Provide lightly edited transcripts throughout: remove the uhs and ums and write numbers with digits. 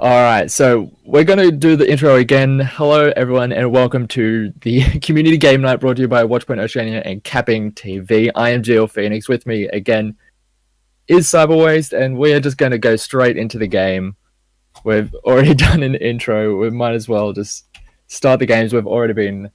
right, so we're going to do the intro again. Hello, everyone, and welcome to the Community Game Night brought to you by Watchpoint Oceania and CappingTV. I am Geo Phoenix. With me again is Cyberwaste, and we are just going to go straight into the game. We've already done an intro. We might as well just start the games. We've already been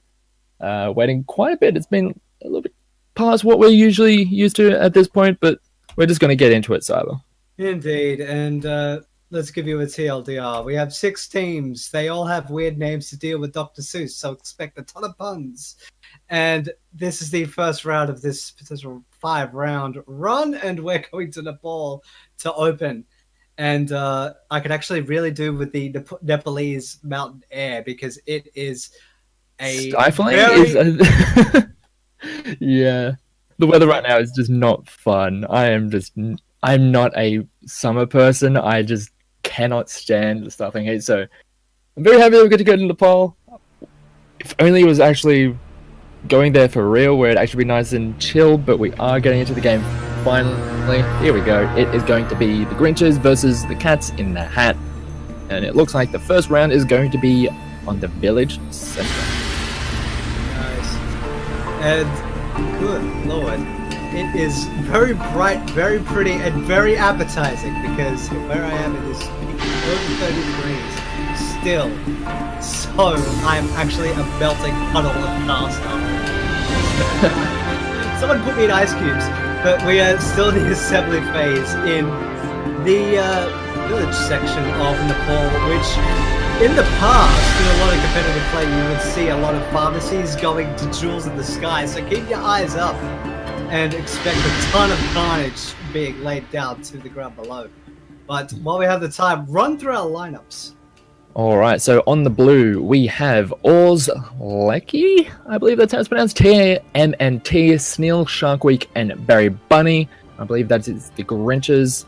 waiting quite a bit. It's been a little bit past what we're usually used to at this point, but we're just going to get into it, Cyber. Indeed, and let's give you a TLDR. We have 6 teams. They all have weird names to deal with Dr. Seuss, so expect a ton of puns. And this is the first round of this potential 5-round run, and we're going to Nepal to open. And I could actually really do with the Nepalese mountain air because it is a stifling. Yeah, the weather right now is just not fun. I'm not a summer person. I just cannot stand the stifling heat. So I'm very happy that we get to go to Nepal. If only it was actually going there for real, where it'd actually be nice and chill. But we are getting into the game finally. Here we go. It is going to be the Grinches versus the Cats in the Hat, and it looks like the first round is going to be on the village center. Nice. And good lord, it is very bright, very pretty, and very appetizing because where I am, it is over 30 degrees still. So I'm actually a melting puddle of pasta. Someone put me in ice cubes, but we are still in the assembly phase in the village section of Nepal, which in the past, in a lot of competitive play, you would see a lot of pharmacies going to jewels in the sky, so keep your eyes up and expect a ton of carnage being laid down to the ground below. But while we have the time, run through our lineups. Alright, so on the blue, we have Orzlecki, I believe that's how it's pronounced, TMNT, Sneal, Sharkweek, and Barry Bunny. I believe that is the Grinches.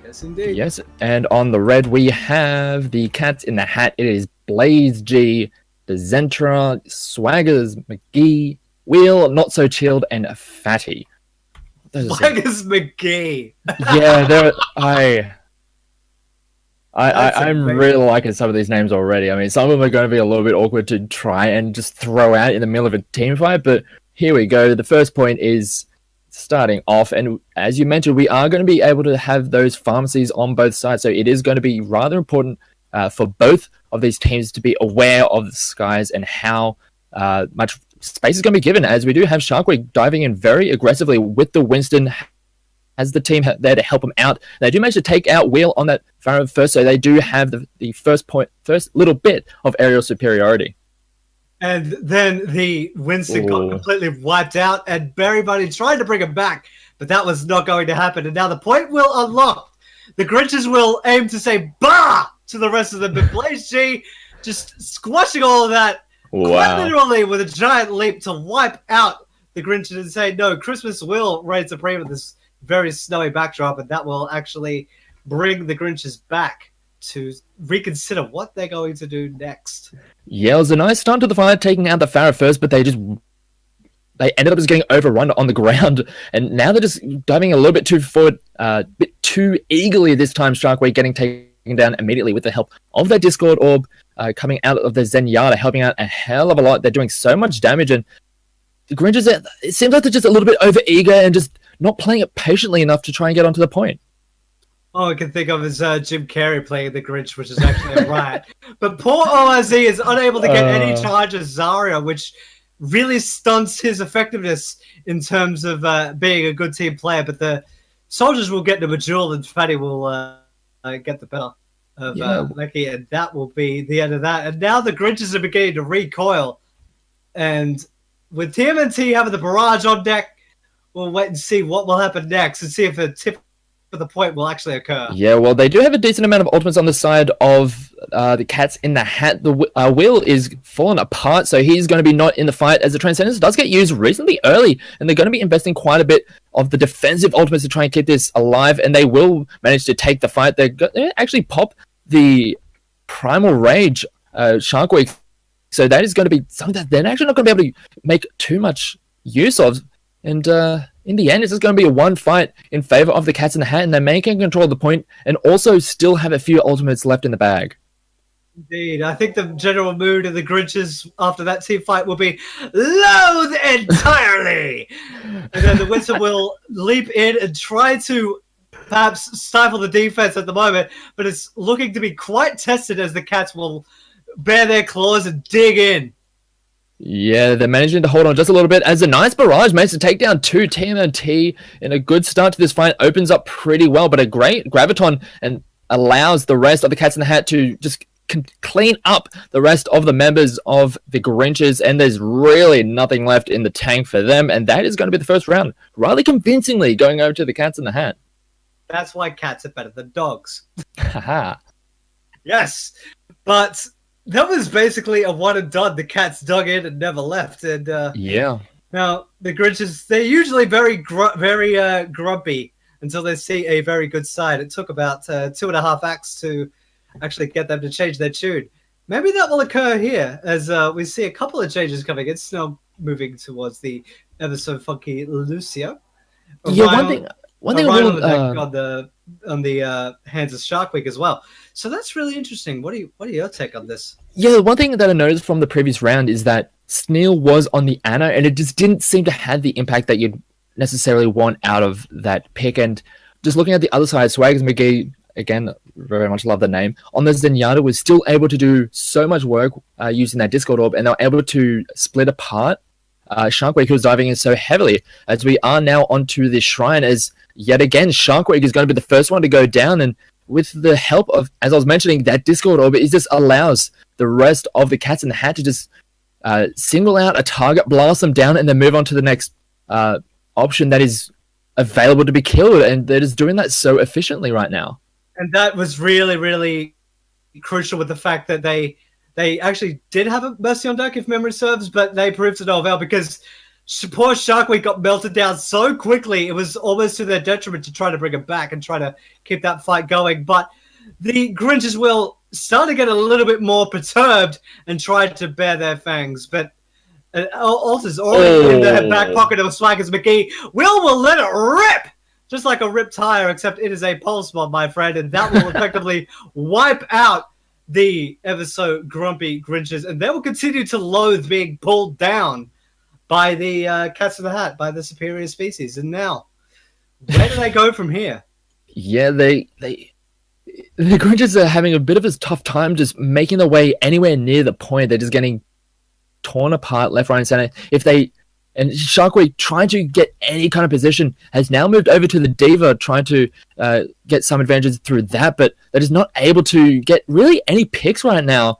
Yes, indeed. Yes, and on the red, we have the Cats in the Hat. It is Blaze G, Dezentra, Swaggers McGee, Wheel, Not So Chilled, and Fatty. Swaggers McGee. Yeah, I'm really liking some of these names already. I mean, some of them are going to be a little bit awkward to try and just throw out in the middle of a team fight, but here we go. The first point is starting off, and as you mentioned, we are going to be able to have those pharmacies on both sides, so it is going to be rather important for both of these teams to be aware of the skies and how much space is going to be given, as we do have Sharkweek diving in very aggressively with the Winston as the team there to help him out. They do manage to take out Wheel on that Pharaoh first, so they do have the first little bit of aerial superiority. And then the Winston got completely wiped out, and Barry Bunny tried to bring him back, but that was not going to happen. And now the point will unlock. The Grinches will aim to say "bah" to the rest of them, but Blaze G just squashing all of that, quite literally with a giant leap to wipe out the Grinches and say, no, Christmas will reign supreme with this very snowy backdrop, and that will actually bring the Grinches back to reconsider what they're going to do next. Yeah, it was a nice start to the fight, taking out the Pharaoh first, but they ended up just getting overrun on the ground, and now they're just diving a little bit too forward, a bit too eagerly this time. Sharkway getting taken down immediately with the help of their Discord Orb coming out of the Zenyatta, helping out a hell of a lot. They're doing so much damage, and the Grinches, it seems like they're just a little bit over eager and just not playing it patiently enough to try and get onto the point. All I can think of is Jim Carrey playing the Grinch, which is actually a riot. But poor ORZ is unable to get any charge of Zarya, which really stunts his effectiveness in terms of being a good team player. But the soldiers will get the Majul, and Fatty will get the better of Lecky, and that will be the end of that. And now the Grinches are beginning to recoil. And with TMNT having the barrage on deck, we'll wait and see what will happen next and see if a tip for the point will actually occur. Yeah, well, they do have a decent amount of ultimates on the side of the Cats in the Hat. The Wheel is falling apart, so he's going to be not in the fight, as the Transcendence does get used reasonably early, and they're going to be investing quite a bit of the defensive ultimates to try and keep this alive, and they will manage to take the fight. They actually pop the Primal Rage Sharkweek, so that is going to be something that they're actually not going to be able to make too much use of. And in the end, it's just going to be a one fight in favor of the Cats in the Hat, and they may can control the point and also still have a few ultimates left in the bag. Indeed. I think the general mood of the Grinches after that team fight will be loathe entirely. And then the Winter will leap in and try to perhaps stifle the defense at the moment, but it's looking to be quite tested as the Cats will bare their claws and dig in. Yeah, they're managing to hold on just a little bit as a nice barrage managed to take down 2 TMNT in a good start to this fight. Opens up pretty well, but a great graviton and allows the rest of the Cats in the Hat to just clean up the rest of the members of the Grinches, and there's really nothing left in the tank for them, and that is going to be the first round, rather convincingly going over to the Cats in the Hat. That's why cats are better than dogs. Haha. Yes, but that was basically a one and done. The Cats dug in and never left, and yeah. Now the Grinches, they're usually very grumpy until they see a very good side. It took about 2.5 acts to actually get them to change their tune. Maybe that will occur here as we see a couple of changes coming. It's now moving towards the ever so funky Lucio. Yeah, one thing on the hands of Sharkweek as well. So that's really interesting. What are your take on this? Yeah, one thing that I noticed from the previous round is that Sneal was on the Anna, and it just didn't seem to have the impact that you'd necessarily want out of that pick. And just looking at the other side, Swaggers McGee, again, very much love the name, on the Zenyatta was still able to do so much work using that Discord Orb, and they were able to split apart Sharkweek, who was diving in so heavily, as we are now onto the Shrine, as yet again, Sharkweek is going to be the first one to go down, and with the help of, as I was mentioning, that Discord Orb, it just allows the rest of the Cats in the Hat to just single out a target, blast them down, and then move on to the next option that is available to be killed, and they're just doing that so efficiently right now. And that was really, really crucial with the fact that they actually did have a Mercy on deck, if memory serves, but they proved to no avail because poor Sharkweek got melted down so quickly, it was almost to their detriment to try to bring him back and try to keep that fight going. But the Grinches will start to get a little bit more perturbed and try to bare their fangs. But Alta's already in the back pocket of Swaggers McGee. Will let it rip! Just like a ripped tire, except it is a pulse bomb, my friend, and that will effectively wipe out the ever so grumpy Grinches, and they will continue to loathe being pulled down by the Cats in the Hat, by the superior species. And now, where do they go from here? Yeah, the Grinches are having a bit of a tough time just making their way anywhere near the point. They're just getting torn apart left, right, and center. And Sharkweek, trying to get any kind of position, has now moved over to the Diva, trying to get some advantages through that, but they're just not able to get really any picks right now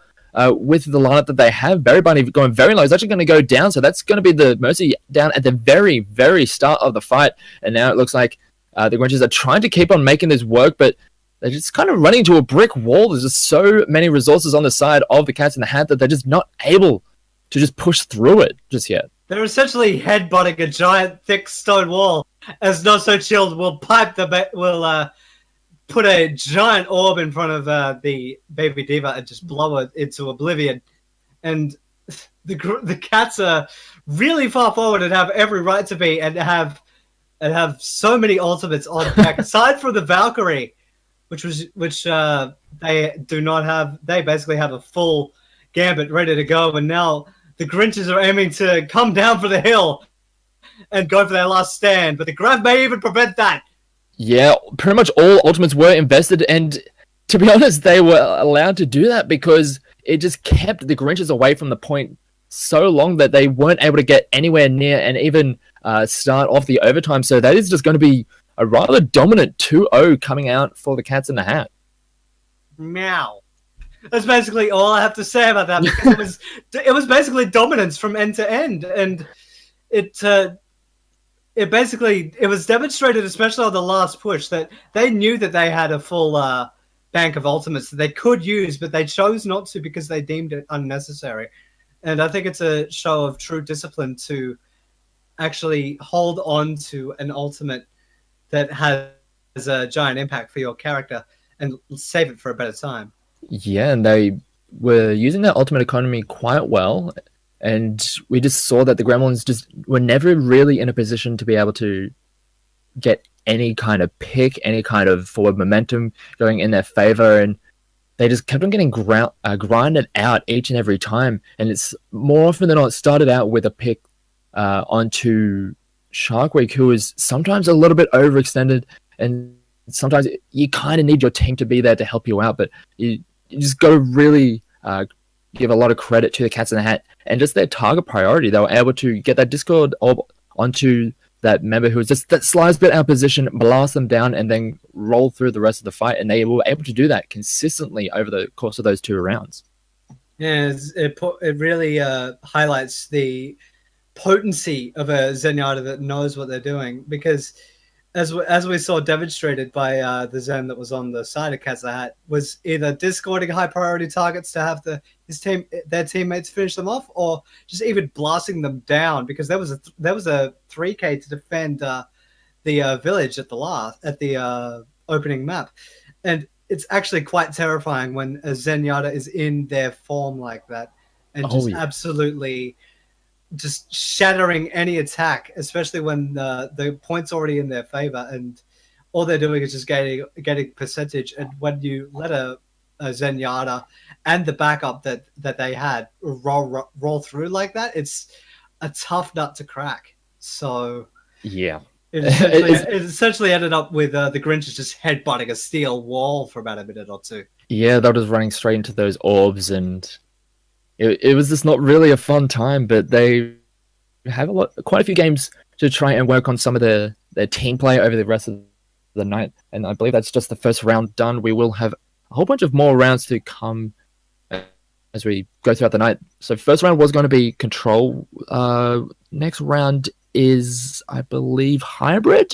with the lineup that they have. Berry Bunny going very low. He's actually going to go down, so that's going to be the Mercy down at the very, very start of the fight. And now it looks like the Grinches are trying to keep on making this work, but they're just kind of running into a brick wall. There's just so many resources on the side of the Cats in the Hat that they're just not able to just push through it just yet. They're essentially headbutting a giant, thick stone wall. As Not So Chilled will put a giant orb in front of the Baby Diva and just blow it into oblivion. And the Cats are really far forward and have every right to be, and have so many ultimates on deck. Aside from the Valkyrie, which they do not have. They basically have a full gambit ready to go, and now the Grinches are aiming to come down for the hill and go for their last stand, but the Grav may even prevent that. Yeah, pretty much all ultimates were invested, and to be honest, they were allowed to do that because it just kept the Grinches away from the point so long that they weren't able to get anywhere near and even start off the overtime. So that is just going to be a rather dominant 2-0 coming out for the Cats in the Hat. Meow. That's basically all I have to say about that, because it was basically dominance from end to end, and it was demonstrated, especially on the last push, that they knew that they had a full bank of ultimates that they could use, but they chose not to because they deemed it unnecessary. And I think it's a show of true discipline to actually hold on to an ultimate that has a giant impact for your character and save it for a better time. Yeah, and they were using that ultimate economy quite well. And we just saw that the Gremlins just were never really in a position to be able to get any kind of pick, any kind of forward momentum going in their favor, and they just kept on getting grinded out each and every time. And it's more often than not started out with a pick onto Sharkweek, who is sometimes a little bit overextended, and sometimes you kind of need your team to be there to help you out, but you just got to really give a lot of credit to the Cats in the Hat and just their target priority. They were able to get that Discord orb onto that member who was just that slightest bit out of position, blast them down, and then roll through the rest of the fight. And they were able to do that consistently over the course of those 2 rounds. Yeah, it really highlights the potency of a Zenyatta that knows what they're doing, because as we saw demonstrated by the Zen that was on the side of Cats in the Hat, was either discording high priority targets to have their teammates finish them off, or just even blasting them down, because there was a 3K to defend the village at the opening map, and it's actually quite terrifying when a Zenyatta is in their form like that and absolutely just shattering any attack, especially when the point's already in their favor and all they're doing is just getting percentage. And when you let a Zenyatta and the backup that they had roll through like that, it's a tough nut to crack. So yeah, it essentially ended up with the Grinches just headbutting a steel wall for about a minute or 2. Yeah, they were just running straight into those orbs, and it was just not really a fun time. But they have quite a few games to try and work on some of their team play over the rest of the night. And I believe that's just the first round done. We will have a whole bunch of more rounds to come as we go throughout the night. So first round was going to be Control. Next round is, I believe, Hybrid?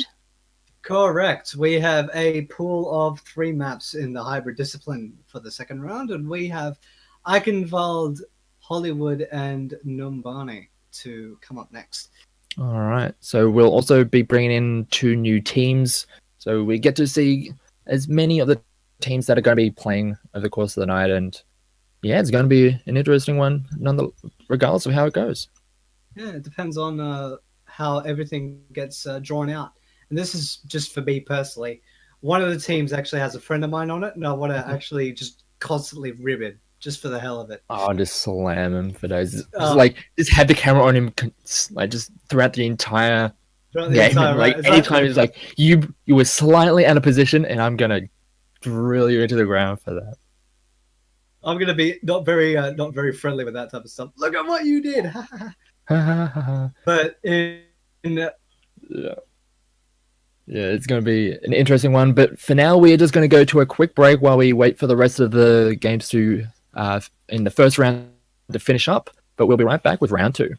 Correct. We have a pool of 3 maps in the Hybrid discipline for the second round, and we have Eichenwald, Hollywood, and Numbani to come up next. All right. So we'll also be bringing in 2 new teams. So we get to see as many of the teams that are going to be playing over the course of the night. And yeah, it's going to be an interesting one, regardless of how it goes. Yeah, it depends on how everything gets drawn out. And this is just for me personally. One of the teams actually has a friend of mine on it, and I want to actually just constantly rib him, just for the hell of it. Oh, just slam him for those. Just had the camera on him, like just throughout the entire game. Like anytime he's like, you were slightly out of position, and I'm gonna drill you into the ground for that. I'm gonna be not very friendly with that type of stuff. Look at what you did. But yeah, it's going to be an interesting one. But for now, we are just going to go to a quick break while we wait for the rest of the games to in the first round to finish up. But we'll be right back with round 2.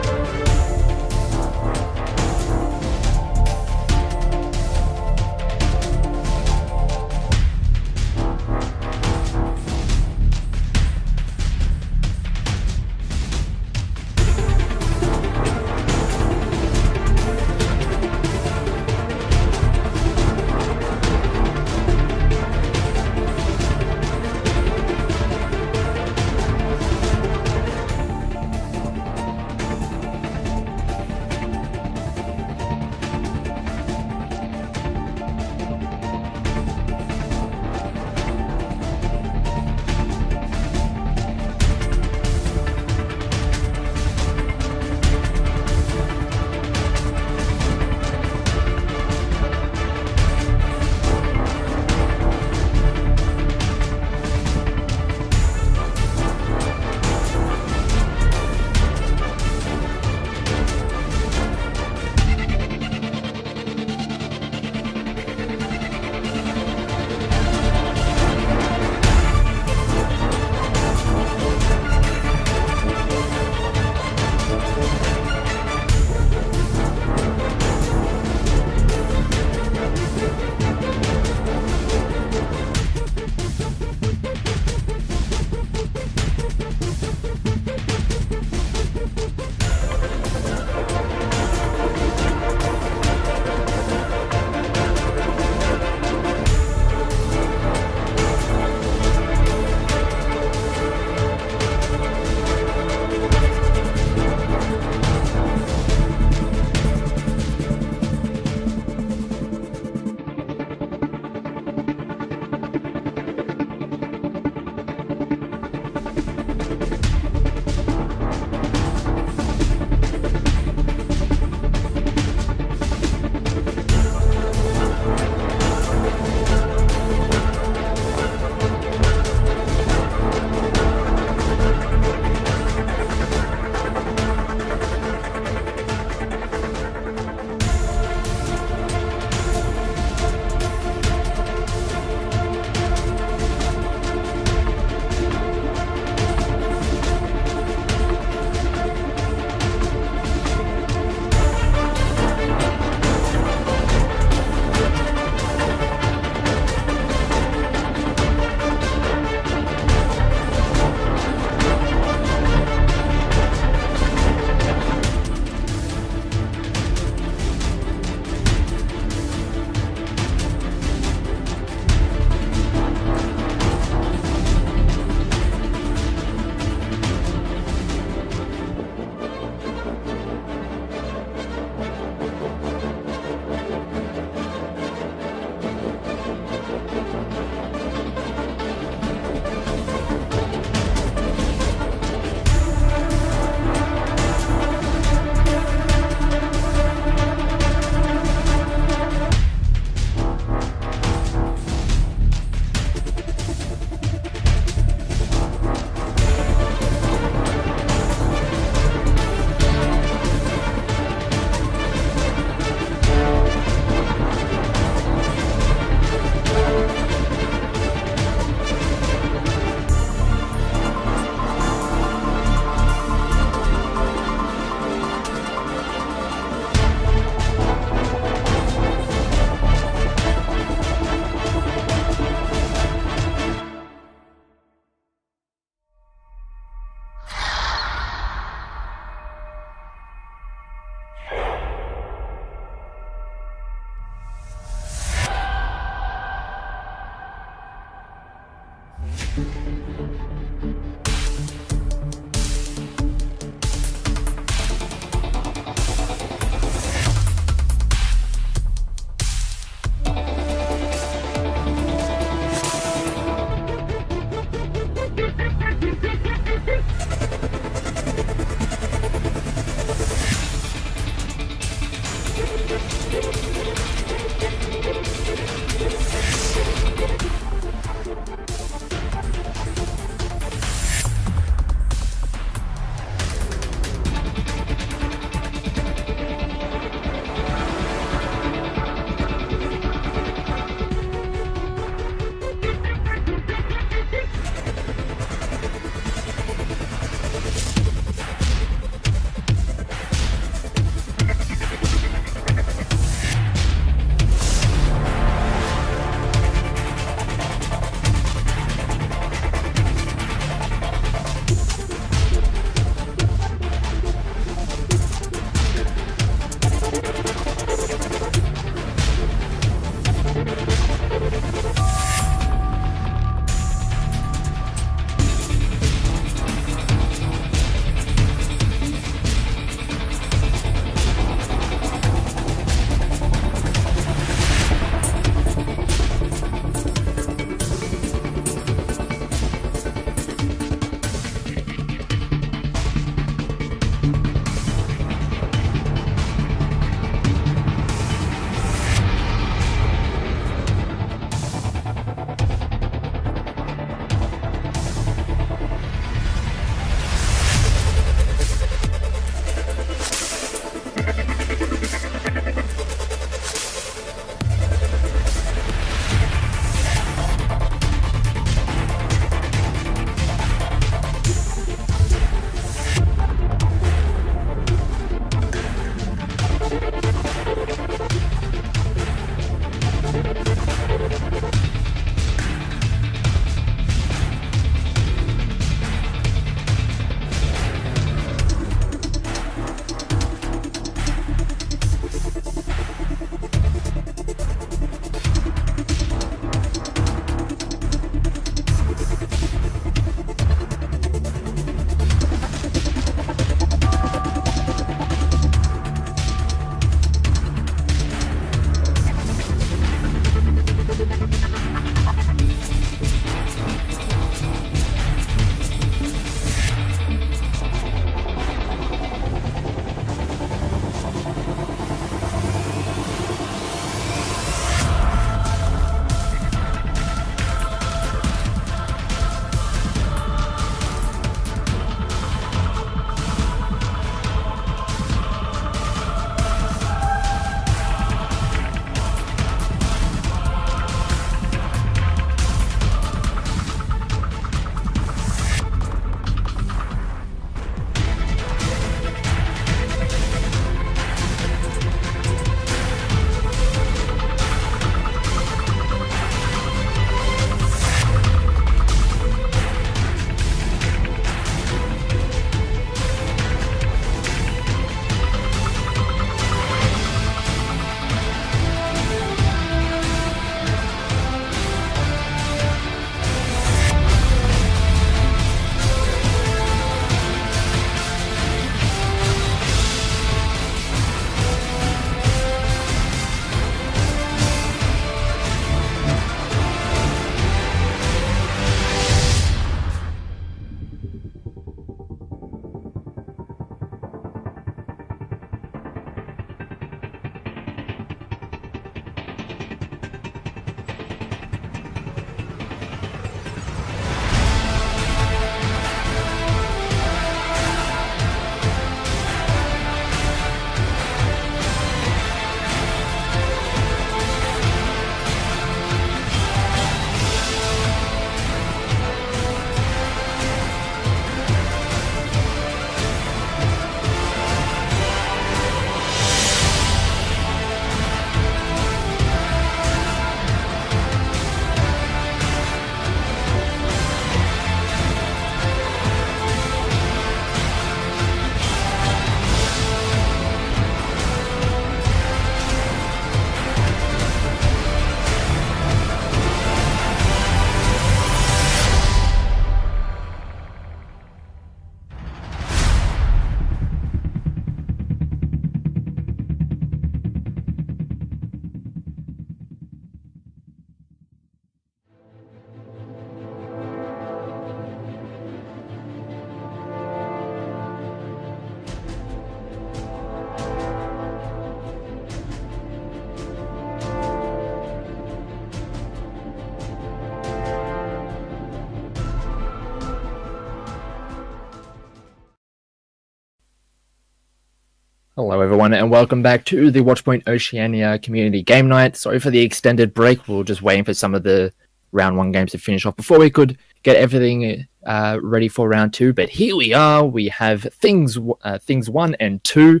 Hello, everyone, and welcome back to the Watchpoint Oceania Community Game Night. Sorry for the extended break. We were just waiting for some of the round one games to finish off before we could get everything ready for round two. But here we are. We have things 1 and 2.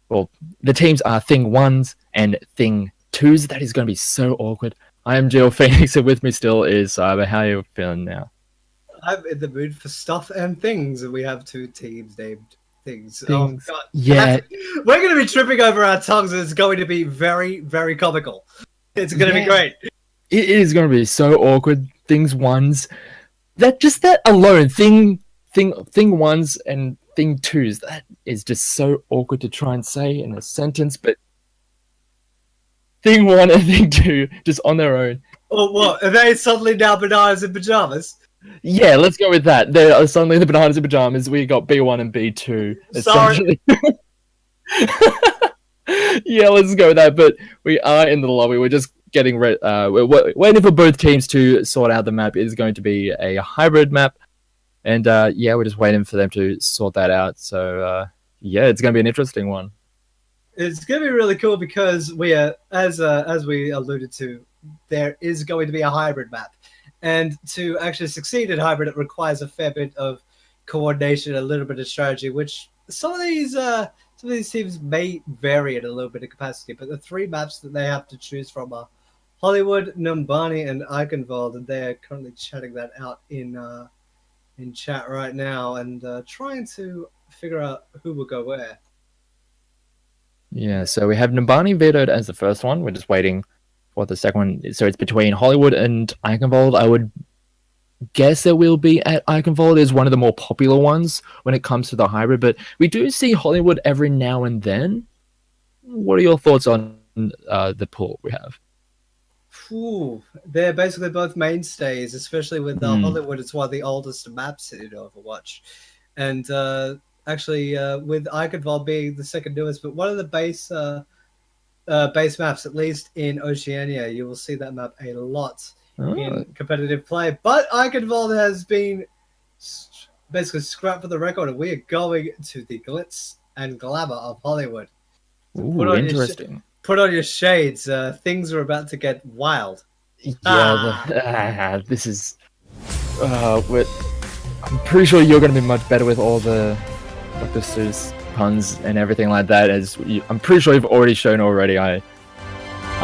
Well, the teams are thing 1s and thing 2s. That is going to be so awkward. I am Jill Phoenix, and with me still is Cyber. How are you feeling now? I'm in the mood for stuff and things, and we have two teams named things. Oh, God. Yeah. We're going to be tripping over our tongues, and it's going to be very, very comical. It's going to be great. It is going to be so awkward. Things 1s. That alone, thing 1s and thing 2s, that is just so awkward to try and say in a sentence, but thing 1 and thing 2 just on their own. Oh, what? Are they suddenly now bananas in pajamas? Yeah, let's go with that. They are suddenly the bananas in pajamas. We got B1 and B2. Sorry. Yeah, let's go with that. But we are in the lobby. We're just getting ready. We're waiting for both teams to sort out the map. It is going to be a hybrid map. And yeah, we're just waiting for them to sort that out. So yeah, it's going to be an interesting one. It's going to be really cool because we are, as we alluded to, there is going to be a hybrid map. And to actually succeed in hybrid, it requires a fair bit of coordination, a little bit of strategy, which some of these teams may vary in a little bit of capacity. But the three maps that they have to choose from are Hollywood, Numbani, and Eichenwald, and they are currently chatting that out in chat right now and trying to figure out who will go where. Yeah, so we have Numbani vetoed as the first one. We're just waiting for the second one. So it's between Hollywood and Eichenwald. I would guess it will be at Eichenwald. It's one of the more popular ones when it comes to the hybrid, but we do see Hollywood every now and then. What are your thoughts on the pool we have? Ooh, they're basically both mainstays, especially with Hollywood. It's one of the oldest maps in Overwatch. And actually, with Eichenwald being the second newest, but one of the base maps, at least in Oceania, you will see that map a lot in competitive play. But Eichenwald has been basically scrapped for the record, and we are going to the glitz and glamour of Hollywood. Ooh, interesting. Put on your shades. Things are about to get wild. Yeah, this is... I'm pretty sure you're going to be much better with all the Dr. Seuss puns and everything like that. I'm pretty sure you've already shown already. I'm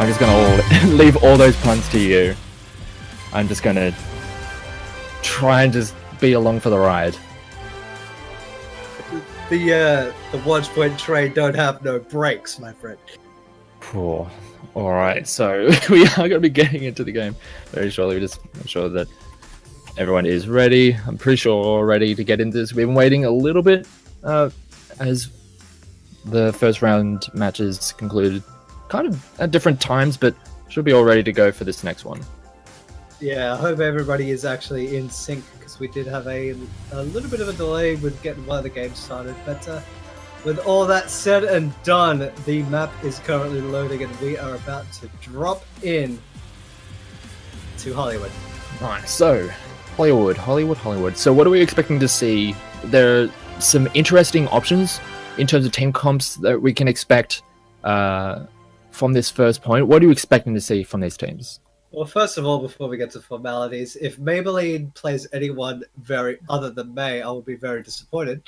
just going to leave all those puns to you. I'm just going to try and just be along for the ride. The Watchpoint train don't have no brakes, my friend. Cool. Alright, so we are going to be getting into the game very shortly. We just make sure that everyone is ready. I'm pretty sure we're ready to get into this. We've been waiting a little bit as the first round matches concluded, kind of at different times, but should be all ready to go for this next one. Yeah, I hope everybody is actually in sync, because we did have a little bit of a delay with getting one of the games started, but with all that said and done, the map is currently loading, and we are about to drop in to Hollywood. Right, so Hollywood. So what are we expecting to see? There are some interesting options in terms of team comps that we can expect from this first point. What are you expecting to see from these teams? Well, first of all, before we get to formalities, if Maybelline plays anyone other than May, I will be very disappointed.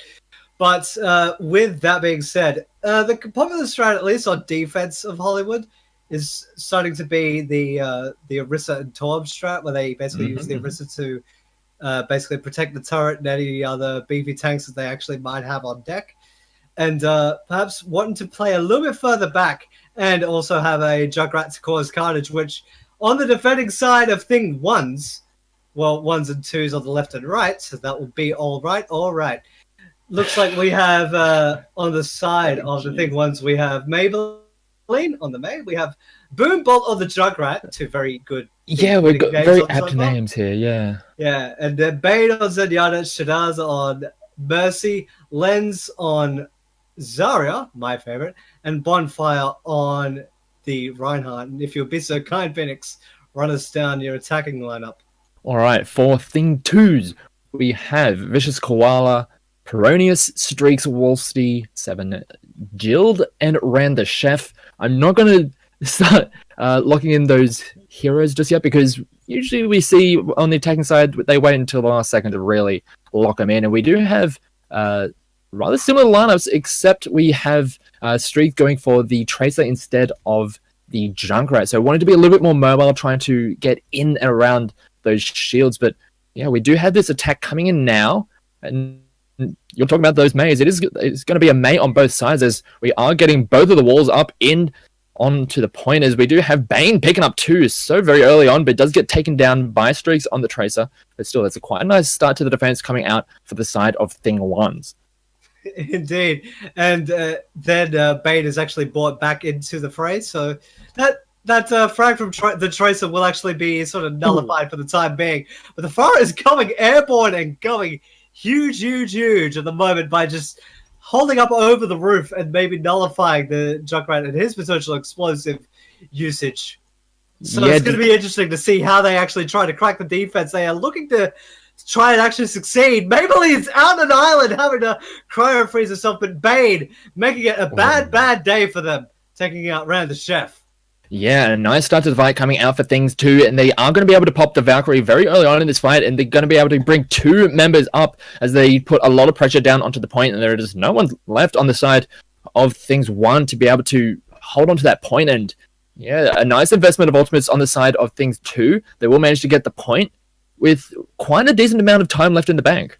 But with that being said, the popular strat, at least on defense of Hollywood, is starting to be the Orisa and Torb strat, where they basically use the Orisa to basically protect the turret and any other beefy tanks that they actually might have on deck. And perhaps wanting to play a little bit further back and also have a Junkrat to cause carnage, which on the defending side of thing 1s, well, 1s and 2s on the left and right, so that will be all right. Looks like we have on the side of the thing 1s, we have Maybelline on the May, we have Boombolt on the Junkrat, two very good. Yeah, we've got very apt names here, yeah. Yeah, and then Bane on Zenyatta, Shadaz on Mercy, Lens on Zarya, my favorite, and Bonfire on the Reinhardt. And if you'll be so kind, Phoenix, run us down your attacking lineup. Alright, for thing 2s, we have Vicious Koala, Peronius, Streaks, Wolsty, 7, Jild, and Rand the Chef. I'm not going to start locking in those heroes just yet because usually we see on the attacking side, they wait until the last second to really lock them in. And we do have rather similar lineups, except we have Streak going for the Tracer instead of the Junkrat. So I wanted to be a little bit more mobile, trying to get in and around those shields. But yeah, we do have this attack coming in now. And you're talking about those Mays. It's going to be a May on both sides as we are getting both of the walls up in onto the point, as we do have Bane picking up 2 so very early on, but does get taken down by Streaks on the Tracer. But still, that's quite a nice start to the defense coming out for the side of Thing 1s. Indeed. And then Bane is actually brought back into the fray. So that frag from the Tracer will actually be sort of nullified for the time being. But the Fire is going airborne and going huge at the moment by just holding up over the roof and maybe nullifying the Junkrat and his potential explosive usage. So it's going to be interesting to see how they actually try to crack the defense. They are looking to try and actually succeed. Maybelline's out on an island having to cryo freeze herself, but Bane making it a bad day for them, taking out Rand the Chef. Yeah, a nice start to the fight coming out for Things 2, and they are going to be able to pop the Valkyrie very early on in this fight, and they're going to be able to bring 2 members up as they put a lot of pressure down onto the point, and there is no one left on the side of Things 1 to be able to hold on to that point. And yeah, a nice investment of ultimates on the side of Things 2. They will manage to get the point with quite a decent amount of time left in the bank.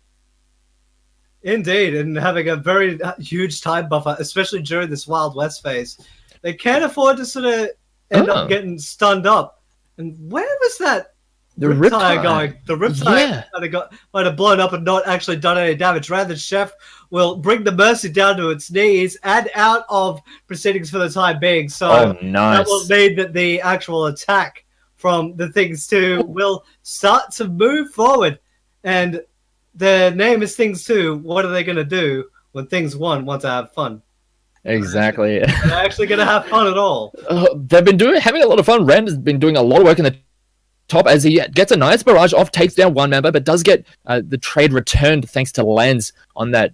Indeed, and having a very huge time buffer, especially during this Wild West phase. They can't afford to sort of end up getting stunned up. And where was that Riptide going? The Riptide might have blown up and not actually done any damage. Rand the Chef will bring the Mercy down to its knees and out of proceedings for the time being. So that will mean that the actual attack from the Things 2 will start to move forward. And their name is Things 2. What are they going to do when Things 1 want to have fun? Exactly. They're actually going to have fun at all. They've been having a lot of fun. Rand has been doing a lot of work in the top as he gets a nice barrage off, takes down one member, but does get the trade returned thanks to Lens on that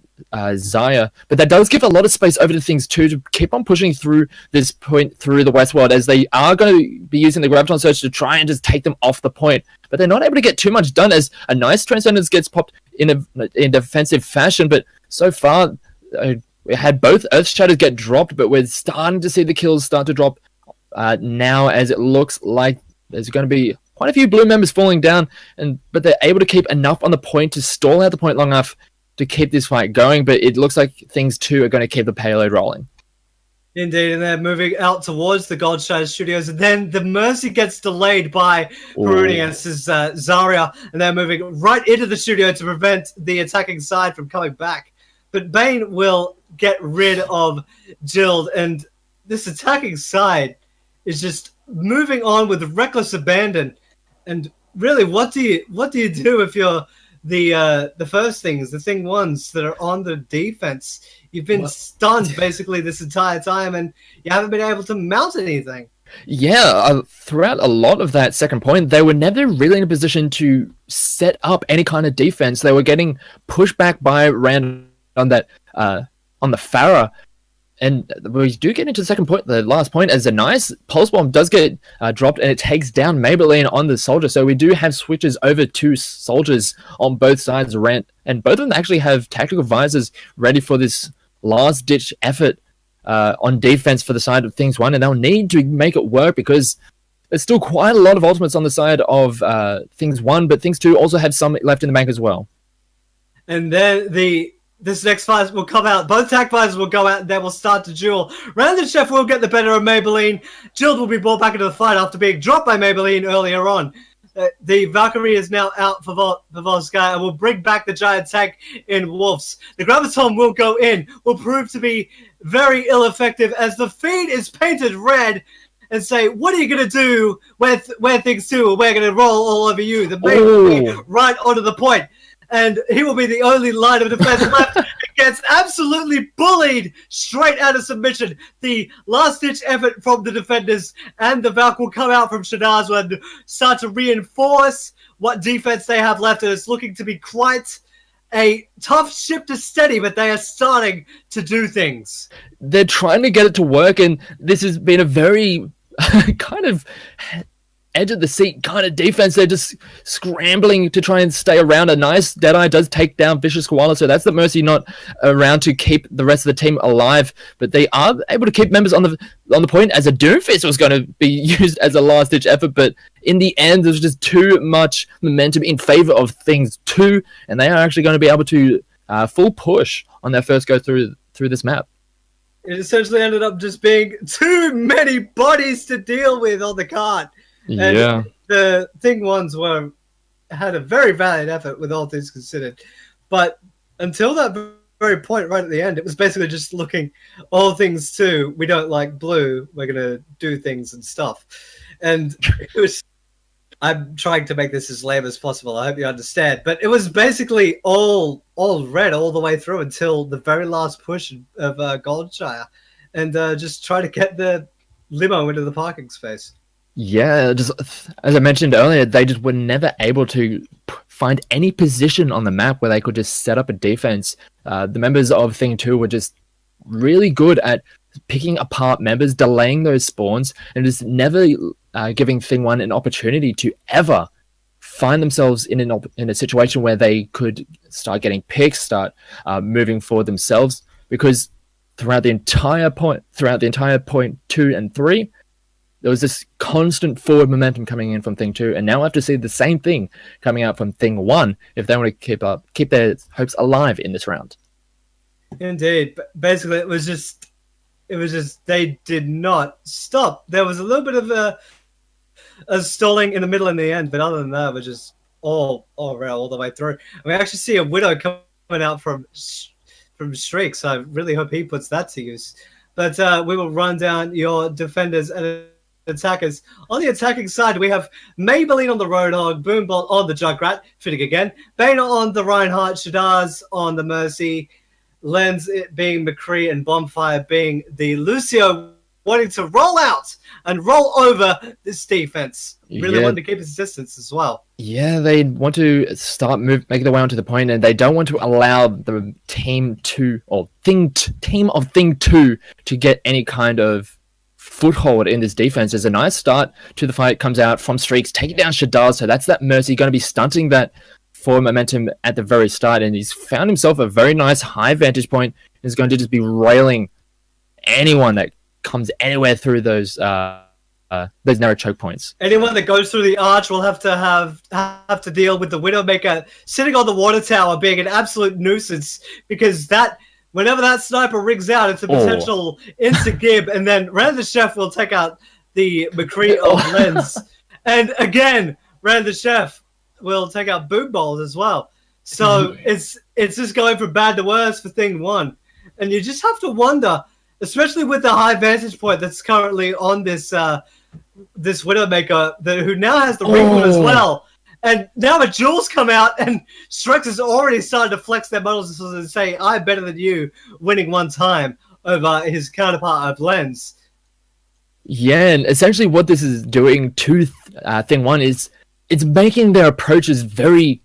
Zaya. But that does give a lot of space over to Things 2 to keep on pushing through this point through the Westworld, as they are going to be using the Graviton Surge to try and just take them off the point. But they're not able to get too much done, as a nice Transcendence gets popped in a defensive fashion. But so far, we had both Earth Shatters get dropped, but we're starting to see the kills start to drop now, as it looks like there's going to be quite a few blue members falling down, but they're able to keep enough on the point to stall out the point long enough to keep this fight going. But it looks like Things 2 are going to keep the payload rolling. Indeed, and they're moving out towards the Gold Shadow Studios, and then the Mercy gets delayed by Perunius' Zarya, and they're moving right into the studio to prevent the attacking side from coming back. But Bane will get rid of Jild, and this attacking side is just moving on with reckless abandon. And really, what do you do if you're the first things, the Thing 1s that are on the defense? You've been stunned basically this entire time, and you haven't been able to mount anything. Yeah, throughout a lot of that second point, they were never really in a position to set up any kind of defense. They were getting pushed back by Rand on that on the Farah. And we do get into the second point, the last point, as a nice pulse bomb does get dropped, and it takes down Maybelline on the soldier. So we do have switches over to soldiers on both sides, and both of them actually have tactical visors ready for this last-ditch effort on defense for the side of Things 1, and they'll need to make it work because there's still quite a lot of ultimates on the side of Things 1, but Things 2 also have some left in the bank as well. And then this next fight will come out. Both attack visors will go out, and then we'll start to duel. Rand the Chef will get the better of Maybelline. Jild will be brought back into the fight after being dropped by Maybelline earlier on. The Valkyrie is now out for Volsky and will bring back the giant tank in Wolves. The Graviton will go in, will prove to be very ill-effective as the feed is painted red and say, what are you going to do where Things 2 are? We're going to roll all over you. The Maybelline right onto the point. And he will be the only line of defense left. Gets absolutely bullied straight out of submission. The last-ditch effort from the defenders, and the Valk will come out from Shadazwa and start to reinforce what defense they have left. And it's looking to be quite a tough ship to steady, but they are starting to do things. They're trying to get it to work, and this has been a very kind of edge of the seat kind of defense. They're just scrambling to try and stay around. A nice Deadeye does take down Vicious Koala, so that's the Mercy not around to keep the rest of the team alive, but they are able to keep members on the point, as a Doomfist was going to be used as a last-ditch effort, but in the end there's just too much momentum in favor of Things 2, and they are actually going to be able to full push on their first go through this map. It essentially ended up just being too many bodies to deal with on the card. And yeah, the Thing ones had a very valiant effort with all things considered, but until that very point right at the end, it was basically just looking all things too. We don't like blue. We're gonna do things and stuff, and it was. I'm trying to make this as lame as possible. I hope you understand, but it was basically all red all the way through until the very last push of Goldshire, and just try to get the limo into the parking space. Yeah, just as I mentioned earlier, they just were never able to find any position on the map where they could just set up a defense. The members of Thing 2 were just really good at picking apart members, delaying those spawns, and just never giving Thing 1 an opportunity to ever find themselves in a situation where they could start getting picks, start moving forward themselves, because throughout the entire point 2 and 3, there was this constant forward momentum coming in from Thing 2, and now I have to see the same thing coming out from Thing 1 if they want to keep their hopes alive in this round. Indeed. Basically, it was just they did not stop. There was a little bit of a stalling in the middle and the end, but other than that, it was just all around all the way through. And we actually see a Widow coming out from Streak, so I really hope he puts that to use. But we will run down your defenders and attackers. On the attacking side, we have Maybelline on the Roadhog, Boombolt on the Jugrat, fitting again, Bana on the Reinhardt, Shadaz on the Mercy, Lens being McCree, and Bonfire being the Lucio, wanting to roll out and roll over this defense. Really wanting to keep his distance as well. Yeah, they want to start making their way onto the point, and they don't want to allow the team of Thing 2 to get any kind of foothold in this defense. There's a nice start to the fight, comes out from Streaks, taking down Shadaz, so that's that Mercy going to be stunting that forward momentum at the very start, and he's found himself a very nice high vantage point, and is going to just be railing anyone that comes anywhere through those narrow choke points. Anyone that goes through the arch will have to deal with the Widowmaker sitting on the water tower being an absolute nuisance, because whenever that sniper rigs out, it's a potential insta-gib, and then Rand the Chef will take out the McCree of Lens. And again, Rand the Chef will take out Boombolt as well. So it's just going from bad to worse for Thing 1. And you just have to wonder, especially with the high vantage point that's currently on this Widowmaker, who now has the ring as well. And now the Jules come out, and Strex has already started to flex their models and say, I'm better than you, winning one time over his counterpart of Lens. Yeah, and essentially what this is doing to Thing 1 is it's making their approaches very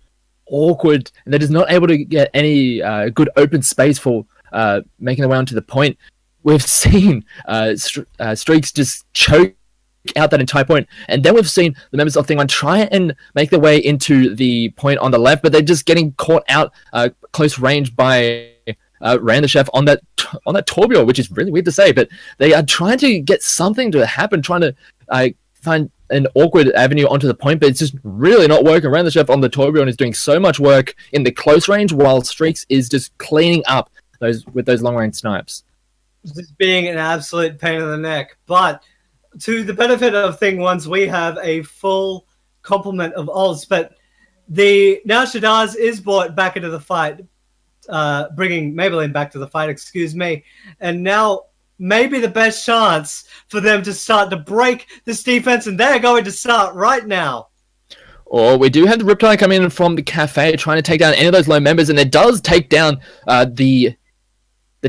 awkward, and they're just not able to get any good open space for making their way onto the point. We've seen Streaks just choke out that entire point, and then we've seen the members of Thing 1 try and make their way into the point on the left, but they're just getting caught out close range by Rand the Chef on that Torbjorn, which is really weird to say, but they are trying to get something to happen, trying to find an awkward avenue onto the point, but it's just really not working. Rand the Chef on the Torbjorn is doing so much work in the close range, while Streaks is just cleaning up with those long range snipes. Just being an absolute pain in the neck. But to the benefit of Thing 1s, we have a full complement of ults, but now Shadaz is brought back into the fight, bringing Maybelline back to the fight, excuse me, and now maybe the best chance for them to start to break this defense, and they're going to start right now. Or we do have the Riptide coming in from the cafe, trying to take down any of those low members, and it does take down the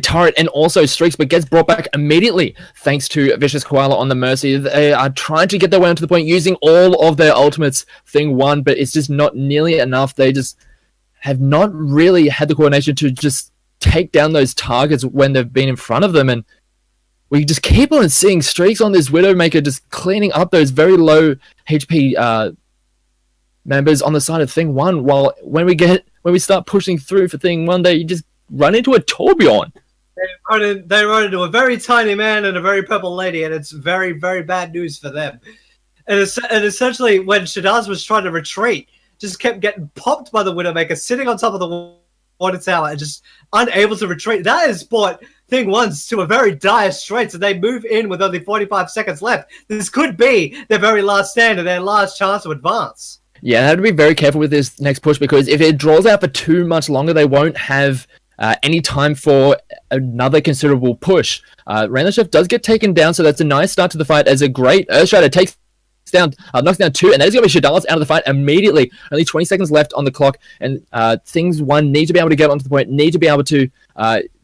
turret and also Streaks, but gets brought back immediately thanks to Vicious Koala on the Mercy. They are trying to get their way onto the point using all of their ultimates, Thing 1, but it's just not nearly enough. They just have not really had the coordination to just take down those targets when they've been in front of them. And we just keep on seeing streaks on this Widowmaker just cleaning up those very low HP members on the side of Thing 1, while when we start pushing through for Thing 1, they just run into a Torbjorn. They run into a very tiny man and a very purple lady, and it's very, very bad news for them. And essentially, when Shadaz was trying to retreat, just kept getting popped by the Widowmaker, sitting on top of the water tower and just unable to retreat. That has brought Thing 1 to a very dire straits, and they move in with only 45 seconds left. This could be their very last stand and their last chance to advance. Yeah, they have to be very careful with this next push, because if it draws out for too much longer, they won't have any time for another considerable push. Rainless Chef does get taken down, so that's a nice start to the fight as a great Earthstrider knocks down 2, and that is going to be Shadaz out of the fight immediately. Only 20 seconds left on the clock, and Things 1 need to be able to get onto the point, need to be able to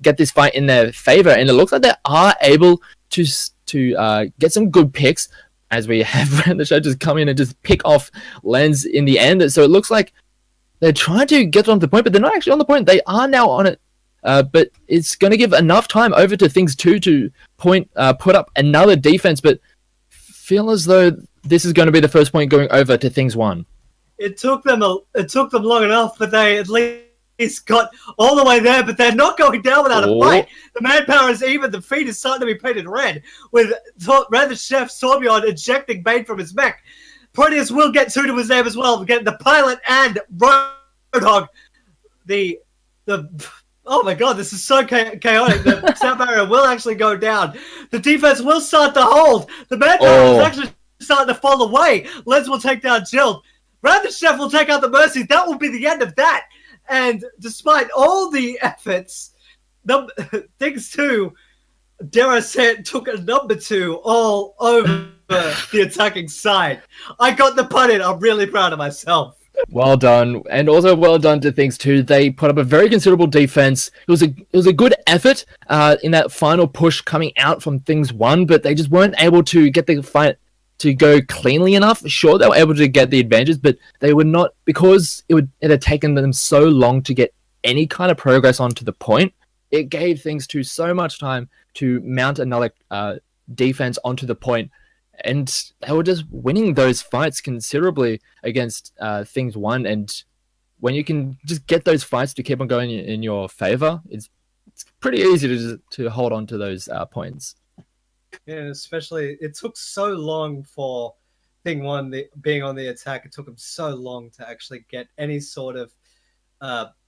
get this fight in their favor, and it looks like they are able to get some good picks, as we have Rainless Chef just come in and just pick off Lens in the end. So it looks like they're trying to get onto the point, but they're not actually on the point. They are now on it. But it's going to give enough time over to Things 2 to put up another defense, but feel as though this is going to be the first point going over to Things 1. It took them long enough, but they at least got all the way there, but they're not going down without a fight. The manpower is even. The feet is starting to be painted red, with Rather Chef Torbjorn ejecting Bane from his mech. Proteus will get 2 to his name as well, getting the pilot and Roadhog. Oh my god, this is so chaotic. The sound barrier will actually go down. The defense will start to hold. The manpower is actually starting to fall away. Lens will take down Jill. Rather Chef will take out the Mercy. That will be the end of that. And despite all the efforts, Things 2, dare I say it, took a number 2 all over the attacking side. I got the pun in. I'm really proud of myself. Well done, and also well done to Things 2. They put up a very considerable defense. It was a good effort in that final push coming out from Things 1, but they just weren't able to get the fight to go cleanly enough. Sure, they were able to get the advantage, but they were not, because it had taken them so long to get any kind of progress onto the point. It gave Things 2 so much time to mount another defense onto the point, and they were just winning those fights considerably against Things 1. And when you can just get those fights to keep on going in your favor, it's pretty easy to hold on to those points. Yeah, especially it took so long for Thing 1 being on the attack. It took them so long to actually get any sort of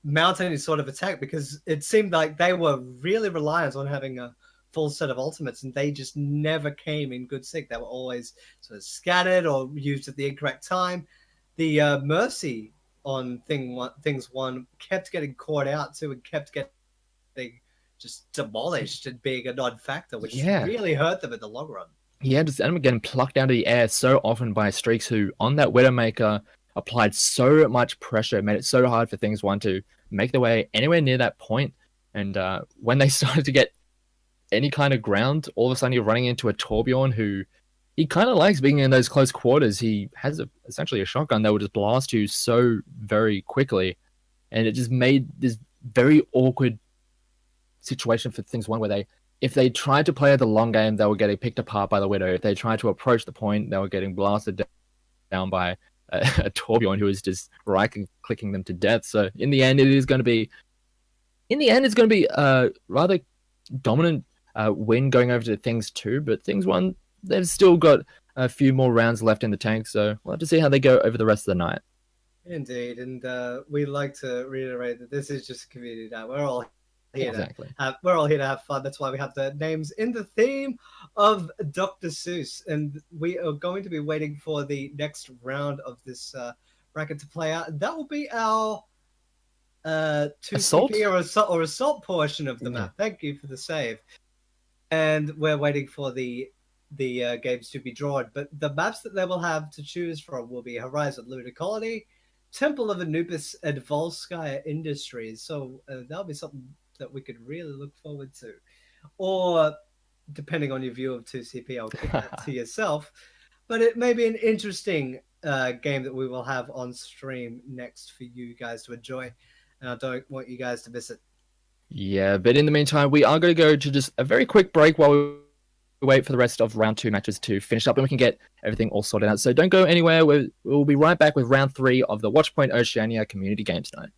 mount any sort of attack, because it seemed like they were really reliant on having a full set of ultimates, and they just never came in good sync. They were always sort of scattered or used at the incorrect time. The Mercy on Things 1 kept getting caught out too, and kept getting just demolished and being a non-factor, which really hurt them in the long run. Yeah, just ended up getting plucked out of the air so often by Streaks, who on that Widowmaker applied so much pressure, made it so hard for Things 1 to make their way anywhere near that point. And when they started to get any kind of ground, all of a sudden you're running into a Torbjorn who he kind of likes being in those close quarters. He has essentially a shotgun that will just blast you so very quickly, and it just made this very awkward situation for Things 1, where if they tried to play the long game, they were getting picked apart by the Widow. If they tried to approach the point, they were getting blasted down by a Torbjorn who is just right-clicking them to death. So in the end, it's going to be a rather dominant win going over to Things 2, but Things 1, they've still got a few more rounds left in the tank, so we'll have to see how they go over the rest of the night. Indeed, and we like to reiterate that this is just a community night. We're all here to have fun. That's why we have the names in the theme of Dr. Seuss, and we are going to be waiting for the next round of this bracket to play out. That will be our 2CP or assault portion of the map. Thank you for the save. And we're waiting for the games to be drawn. But the maps that they will have to choose from will be Horizon Lunar Colony, Temple of Anubis, and Volskaya Industries. So that'll be something that we could really look forward to. Or, depending on your view of 2CP, I'll kick that to yourself. But it may be an interesting game that we will have on stream next for you guys to enjoy. and I don't want you guys to miss it. Yeah, but in the meantime, we are going to go to just a very quick break while we wait for the rest of round 2 matches to finish up, and we can get everything all sorted out. So don't go anywhere. We'll be right back with round 3 of the Watchpoint Oceania Community Games Night.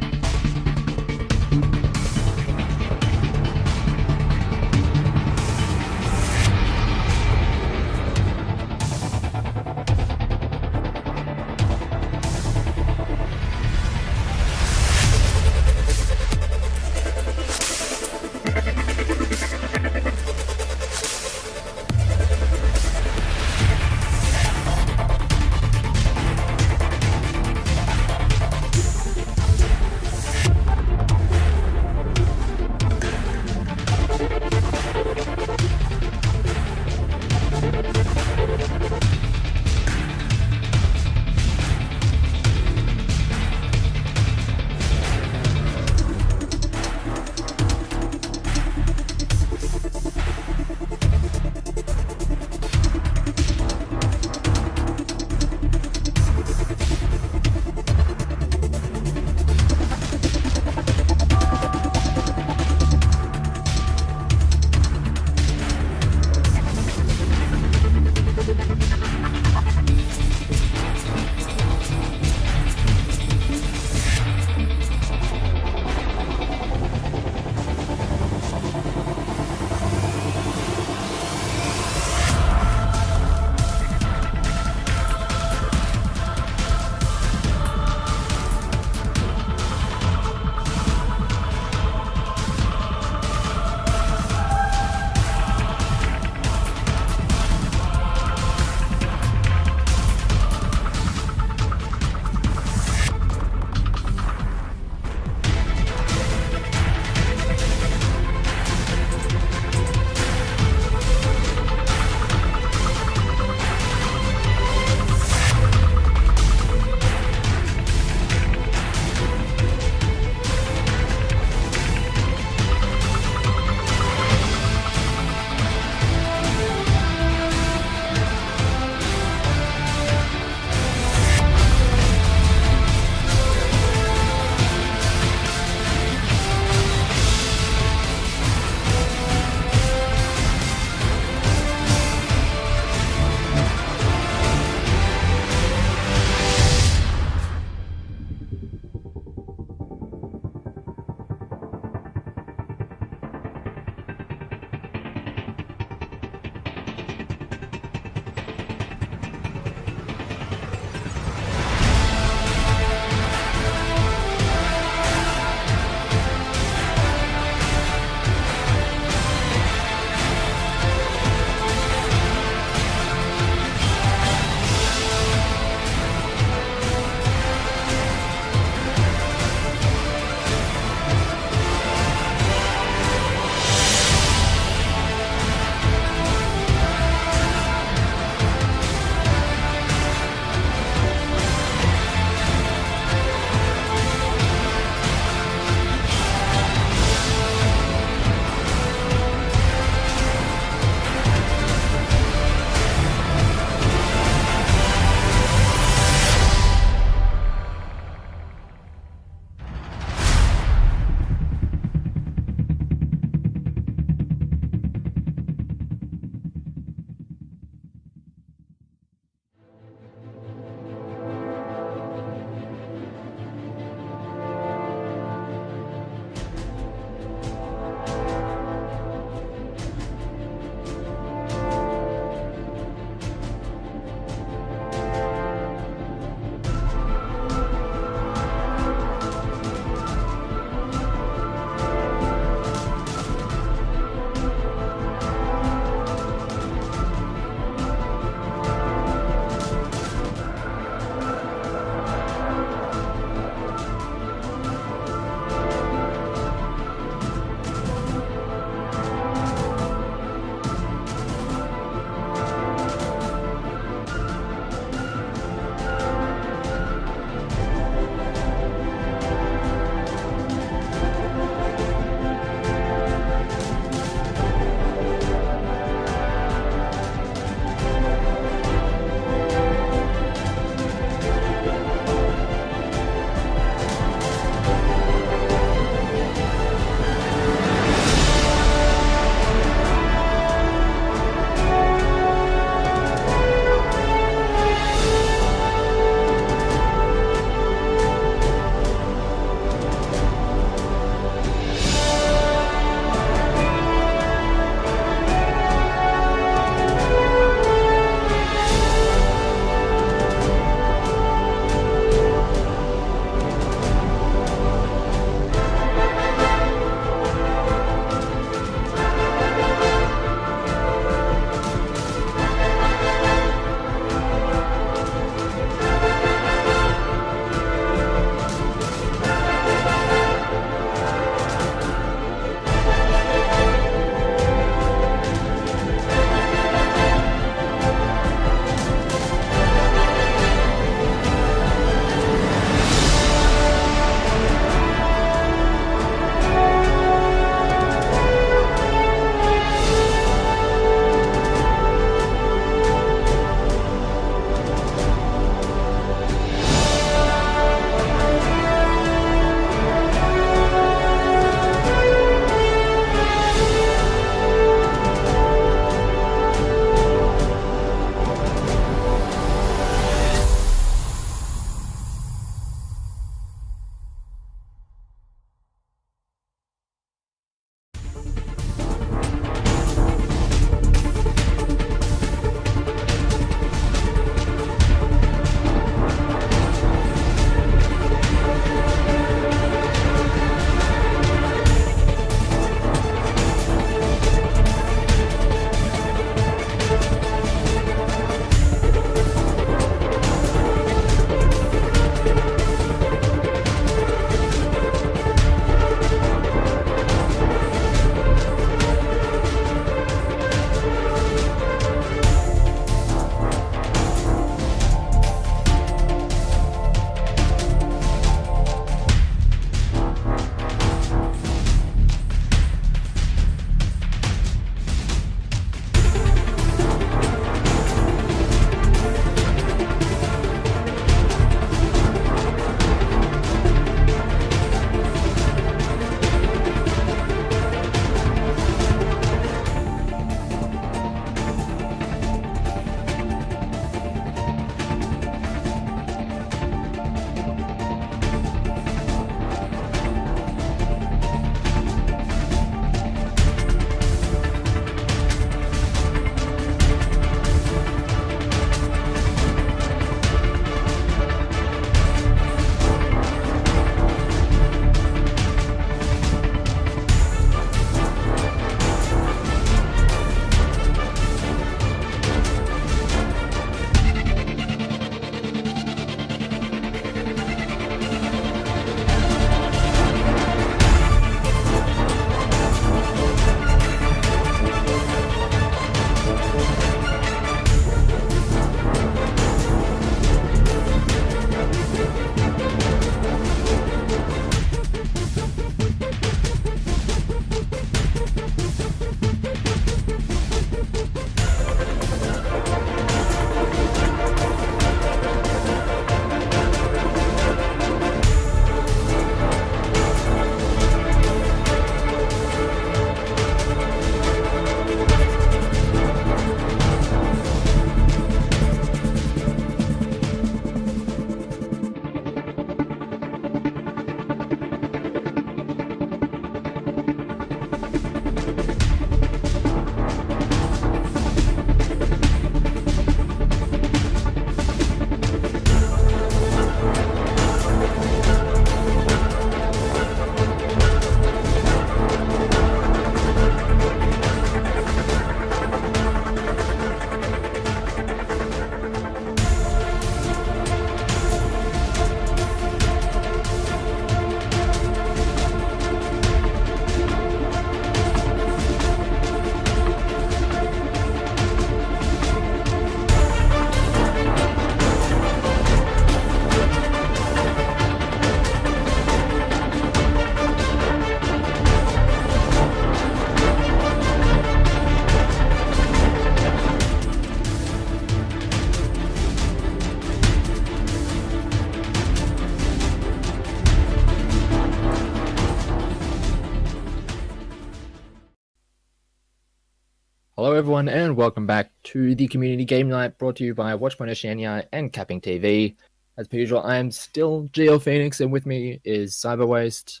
Hello, everyone, and welcome back to the Community Game Night brought to you by Watchpoint Oceania and CappingTV. As per usual, I am still Geo Phoenix, and with me is Cyberwaste.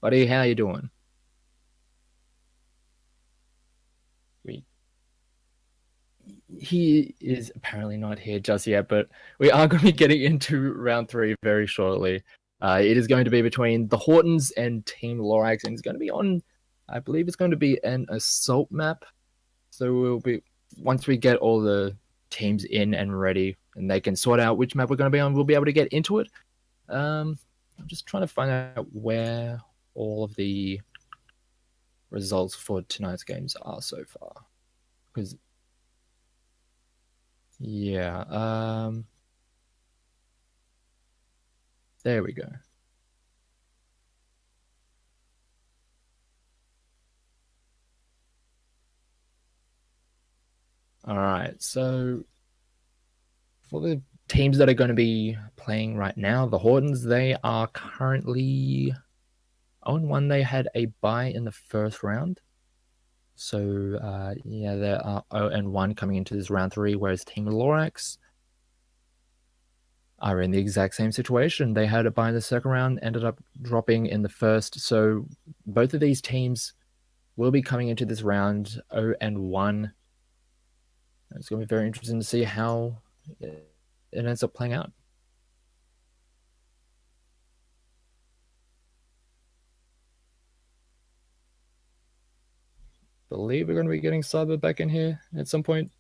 Buddy, how you doing? He is apparently not here just yet, but we are going to be getting into round 3 very shortly. It is going to be between the Hortons and Team Lorax, and it's going to be on, I believe it's going to be an assault map. So we'll be, once we get all the teams in and ready, and they can sort out which map we're going to be on, we'll be able to get into it. I'm just trying to find out where all of the results for tonight's games are so far. Because, yeah, there we go. Alright, so for the teams that are going to be playing right now, the Hortons, they are currently 0-1. They had a bye in the first round. So, yeah, they are 0-1 coming into this round 3, whereas Team Lorax are in the exact same situation. They had a bye in the second round, ended up dropping in the first. So both of these teams will be coming into this round 0-1. It's going to be very interesting to see how it ends up playing out. I believe we're going to be getting Cyber back in here at some point.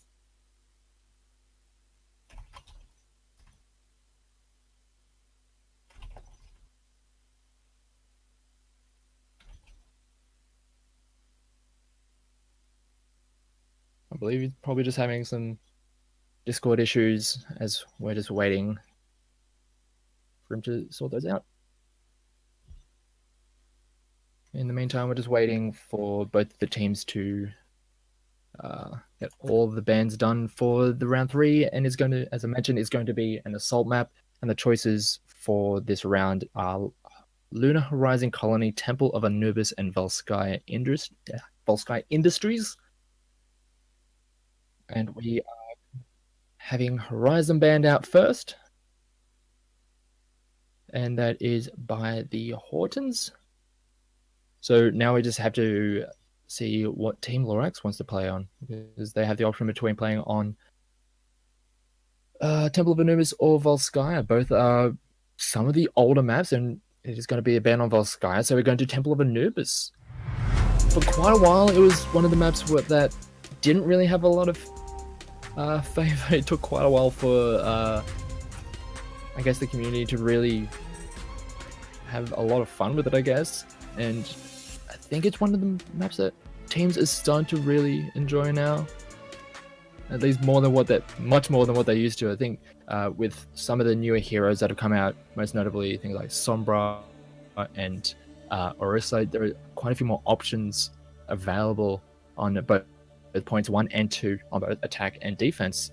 I believe he's probably just having some Discord issues as we're just waiting for him to sort those out. In the meantime, we're just waiting for both the teams to get all the bans done for the round 3, and is going to, as I mentioned, is going to be an assault map. And the choices for this round are Lunar Horizon Colony, Temple of Anubis, and Volskaya Industries. And we are having Horizon banned out first, and that is by the Hortons. So now we just have to see what Team Lorax wants to play on, because they have the option between playing on Temple of Anubis or Volskaya. Both are some of the older maps, and it is going to be a ban on Volskaya, so we're going to Temple of Anubis. For quite a while, it was one of the maps that didn't really have a lot of favor. It took quite a while for, I guess, the community to really have a lot of fun with it, I guess. And I think it's one of the maps that teams are starting to really enjoy now. At least much more than what they used to. I think with some of the newer heroes that have come out, most notably things like Sombra and Orisa, there are quite a few more options available on both points 1 and 2 on both attack and defense,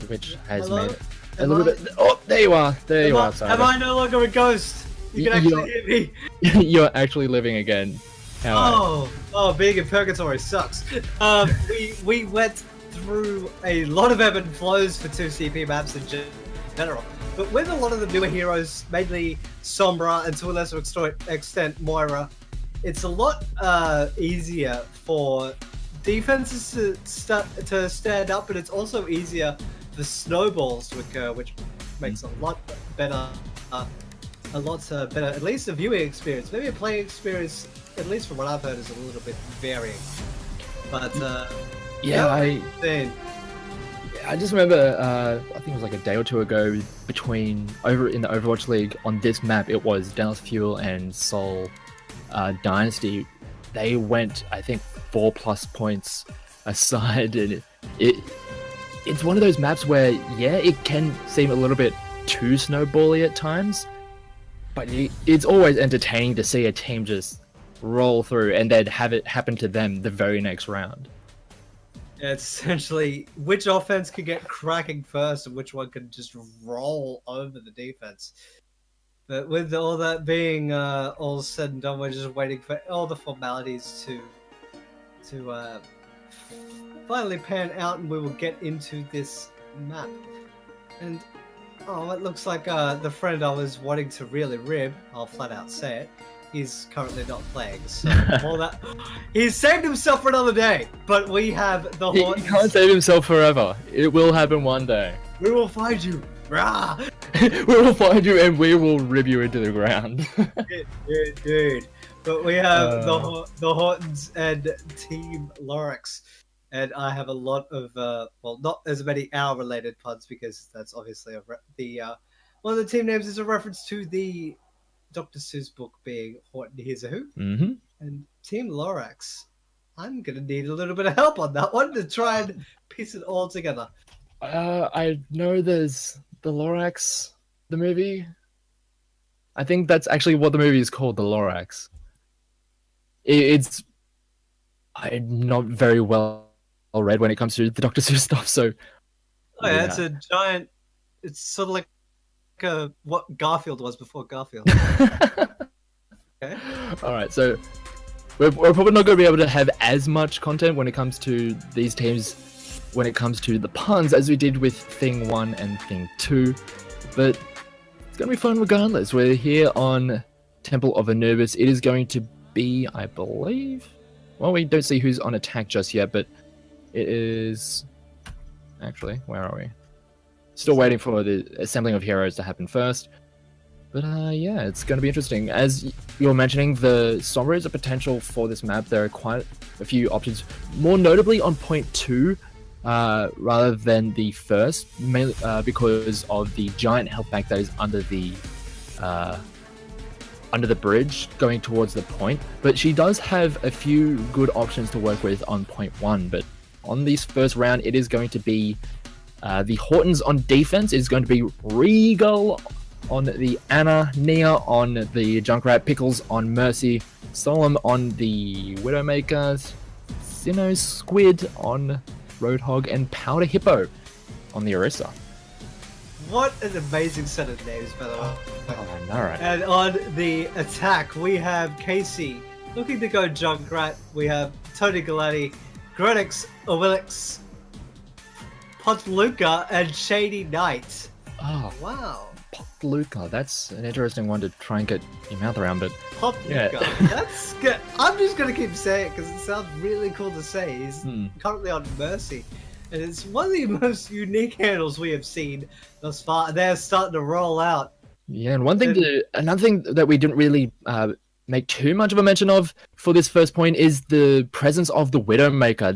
which has made it a little bit. Oh, there you are. There you are. Am I no longer a ghost? You can actually hear me. You're actually living again. Being in purgatory sucks. We went through a lot of ebb and flows for 2 CP maps in general, but with a lot of the newer heroes, mainly Sombra and to a lesser extent Moira, it's a lot easier for defenses to stand up, but it's also easier for snowballs to occur, which makes a lot better. At least a viewing experience. Maybe a playing experience, at least from what I've heard, is a little bit varying. But yeah, I just remember, I think it was like a day or two ago, over in the Overwatch League on this map, it was Dallas Fuel and Seoul Dynasty. They went, I think, 4+ points aside, and it's one of those maps where, yeah, it can seem a little bit too snowbally at times, but it's always entertaining to see a team just roll through and then have it happen to them the very next round. Yeah, it's essentially which offense could get cracking first and which one could just roll over the defense. But with all that being all said and done, we're just waiting for all the formalities to to finally pan out, and we will get into this map. And it looks like the friend I was wanting to really rib, I'll flat out say it, he's currently not playing. So all that, he's saved himself for another day. But we have the Hortons. He can't save himself forever. It will happen one day. We will find you. Rah! We will find you and we will rib you into the ground. Dude. But we have the Hortons and Team Lorax. And I have a lot of, well, not as many owl-related puns because that's obviously one of the team names is a reference to the Dr. Seuss book being Horton Hears a Who. Mm-hmm. And Team Lorax, I'm going to need a little bit of help on that one to try and piece it all together. I know there's the Lorax, the movie. I think that's actually what the movie is called, the Lorax. It's... I'm not very well read when it comes to the Dr. Seuss stuff, so... Oh yeah, it's a giant... It's sort of like what Garfield was before Garfield. Okay. Alright, so we're probably not going to be able to have as much content when it comes to these teams, when it comes to the puns, as we did with Thing 1 and Thing 2, but it's going to be fun regardless. We're here on Temple of Anubis. It is going to be, I believe... Well, we don't see who's on attack just yet, but it is... Actually, where are we? Still waiting for the assembling of heroes to happen first. But yeah, it's going to be interesting. As you were mentioning, the Sombra is a potential for this map. There are quite a few options, more notably on point 2, rather than the first, mainly because of the giant health pack that is under the bridge going towards the point. But she does have a few good options to work with on point 1. But on this first round, it is going to be the Hortons on defense. It's going to be Regal on the Anna, Nia on the Junkrat, Pickles on Mercy, Solemn on the Widowmaker, Sinnoh Squid on Roadhog, and Powder Hippo on the Orisa. What an amazing set of names, by the way. Oh, I know, right? And on the attack, we have Casey looking to go Junkrat. We have Tony Galati, Grenix, Owilix, Potluka, and Shady Knight. Oh, wow. Potluka, that's an interesting one to try and get your mouth around, but... Potluka, yeah. That's good. I'm just going to keep saying it because it sounds really cool to say. He's currently on Mercy. And it's one of the most unique handles we have seen thus far. They're starting to roll out. Yeah, and another thing that we didn't really make too much of a mention of for this first point is the presence of the Widowmaker.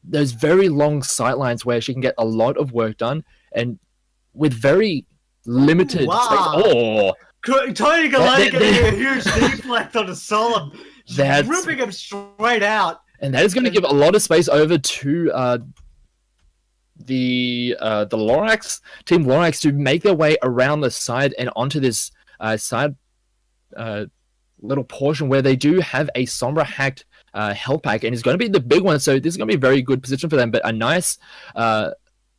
There's very long sightlines where she can get a lot of work done, and with very limited space. Oh! Tony Galati getting a huge deflect on a Solemn. Just ripping him straight out. And that is going to give a lot of space over to the Lorax, Team Lorax, to make their way around the side and onto this side little portion where they do have a Sombra hacked health pack, and it's going to be the big one, so this is going to be a very good position for them. But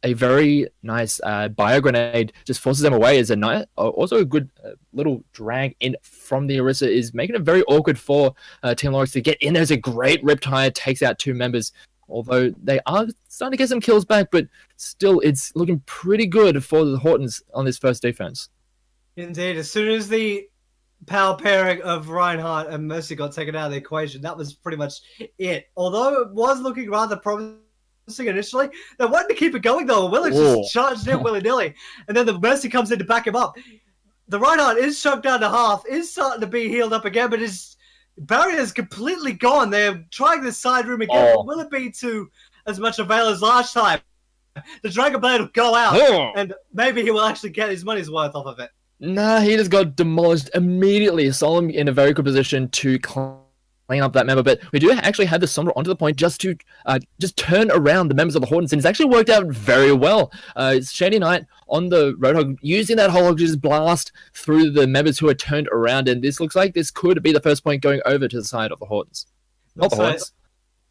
a very nice bio grenade just forces them away. Is also a good little drag in from the Orisa, is making it very awkward for Team Lorax to get in. There's a great Riptide, takes out 2 members. Although they are starting to get some kills back, but still, it's looking pretty good for the Hortons on this first defense. Indeed. As soon as the power pairing of Reinhardt and Mercy got taken out of the equation, that was pretty much it. Although it was looking rather promising initially, they wanted to keep it going, though. Willis just charged in willy-nilly, and then the Mercy comes in to back him up. The Reinhardt is shoved down to half, is starting to be healed up again, but his barrier is completely gone. They're trying the side room again. But will it be to as much avail as last time? The Dragon Blade will go out, and maybe he will actually get his money's worth off of it. Nah, he just got demolished immediately. Solemn in a very good position to clean up that member, but we do actually have the Sombra onto the point just to turn around the members of the Hortons, and it's actually worked out very well. It's Shady Knight on the Roadhog, using that Holog to just blast through the members who are turned around, and this looks like this could be the first point going over to the side of the Hortons. Not the Hortons,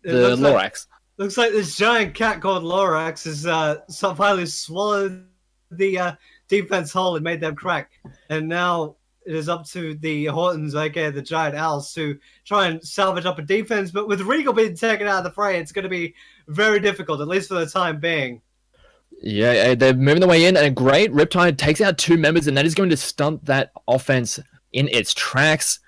the Lorax. Looks like this giant cat called Lorax has finally swallowed the defense hole and made them crack, and now it is up to the Hortons, aka the Giant Owls, to try and salvage up a defense. But with Regal being taken out of the fray, it's going to be very difficult, at least for the time being. Yeah, they're moving the way in, and a great Riptide takes out 2 members, and that is going to stunt that offense in its tracks.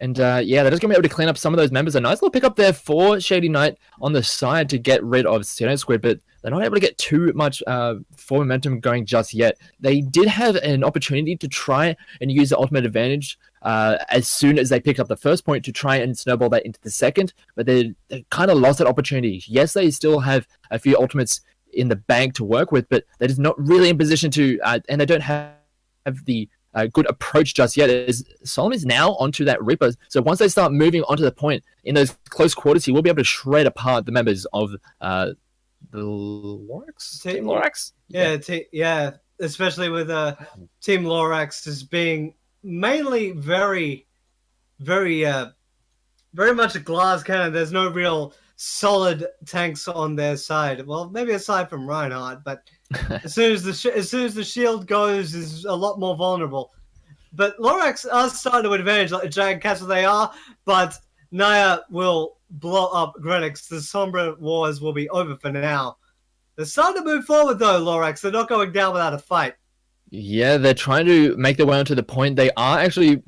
And yeah, they're just going to be able to clean up some of those members. A nice little pickup there for Shady Knight on the side to get rid of Sinnoh Squid, but they're not able to get too much forward momentum going just yet. They did have an opportunity to try and use the ultimate advantage as soon as they picked up the first point to try and snowball that into the second, but they kind of lost that opportunity. Yes, they still have a few ultimates in the bank to work with, but they're just not really in position to, and they don't have the good approach just yet. As Solomon is now onto that Reaper, so once they start moving onto the point in those close quarters, he will be able to shred apart the members of the Lorax? Team Lorax? Yeah, especially with Team Lorax as being mainly very much a glass cannon. There's no real solid tanks on their side. Well, maybe aside from Reinhardt, but as soon as the shield goes, is a lot more vulnerable. But Lorax are starting to advantage like the giant castle they are, but Naya will blow up Grenix. The Sombra Wars will be over for now. They're starting to move forward though, Lorax. They're not going down without a fight. Yeah, they're trying to make their way onto the point. They are actually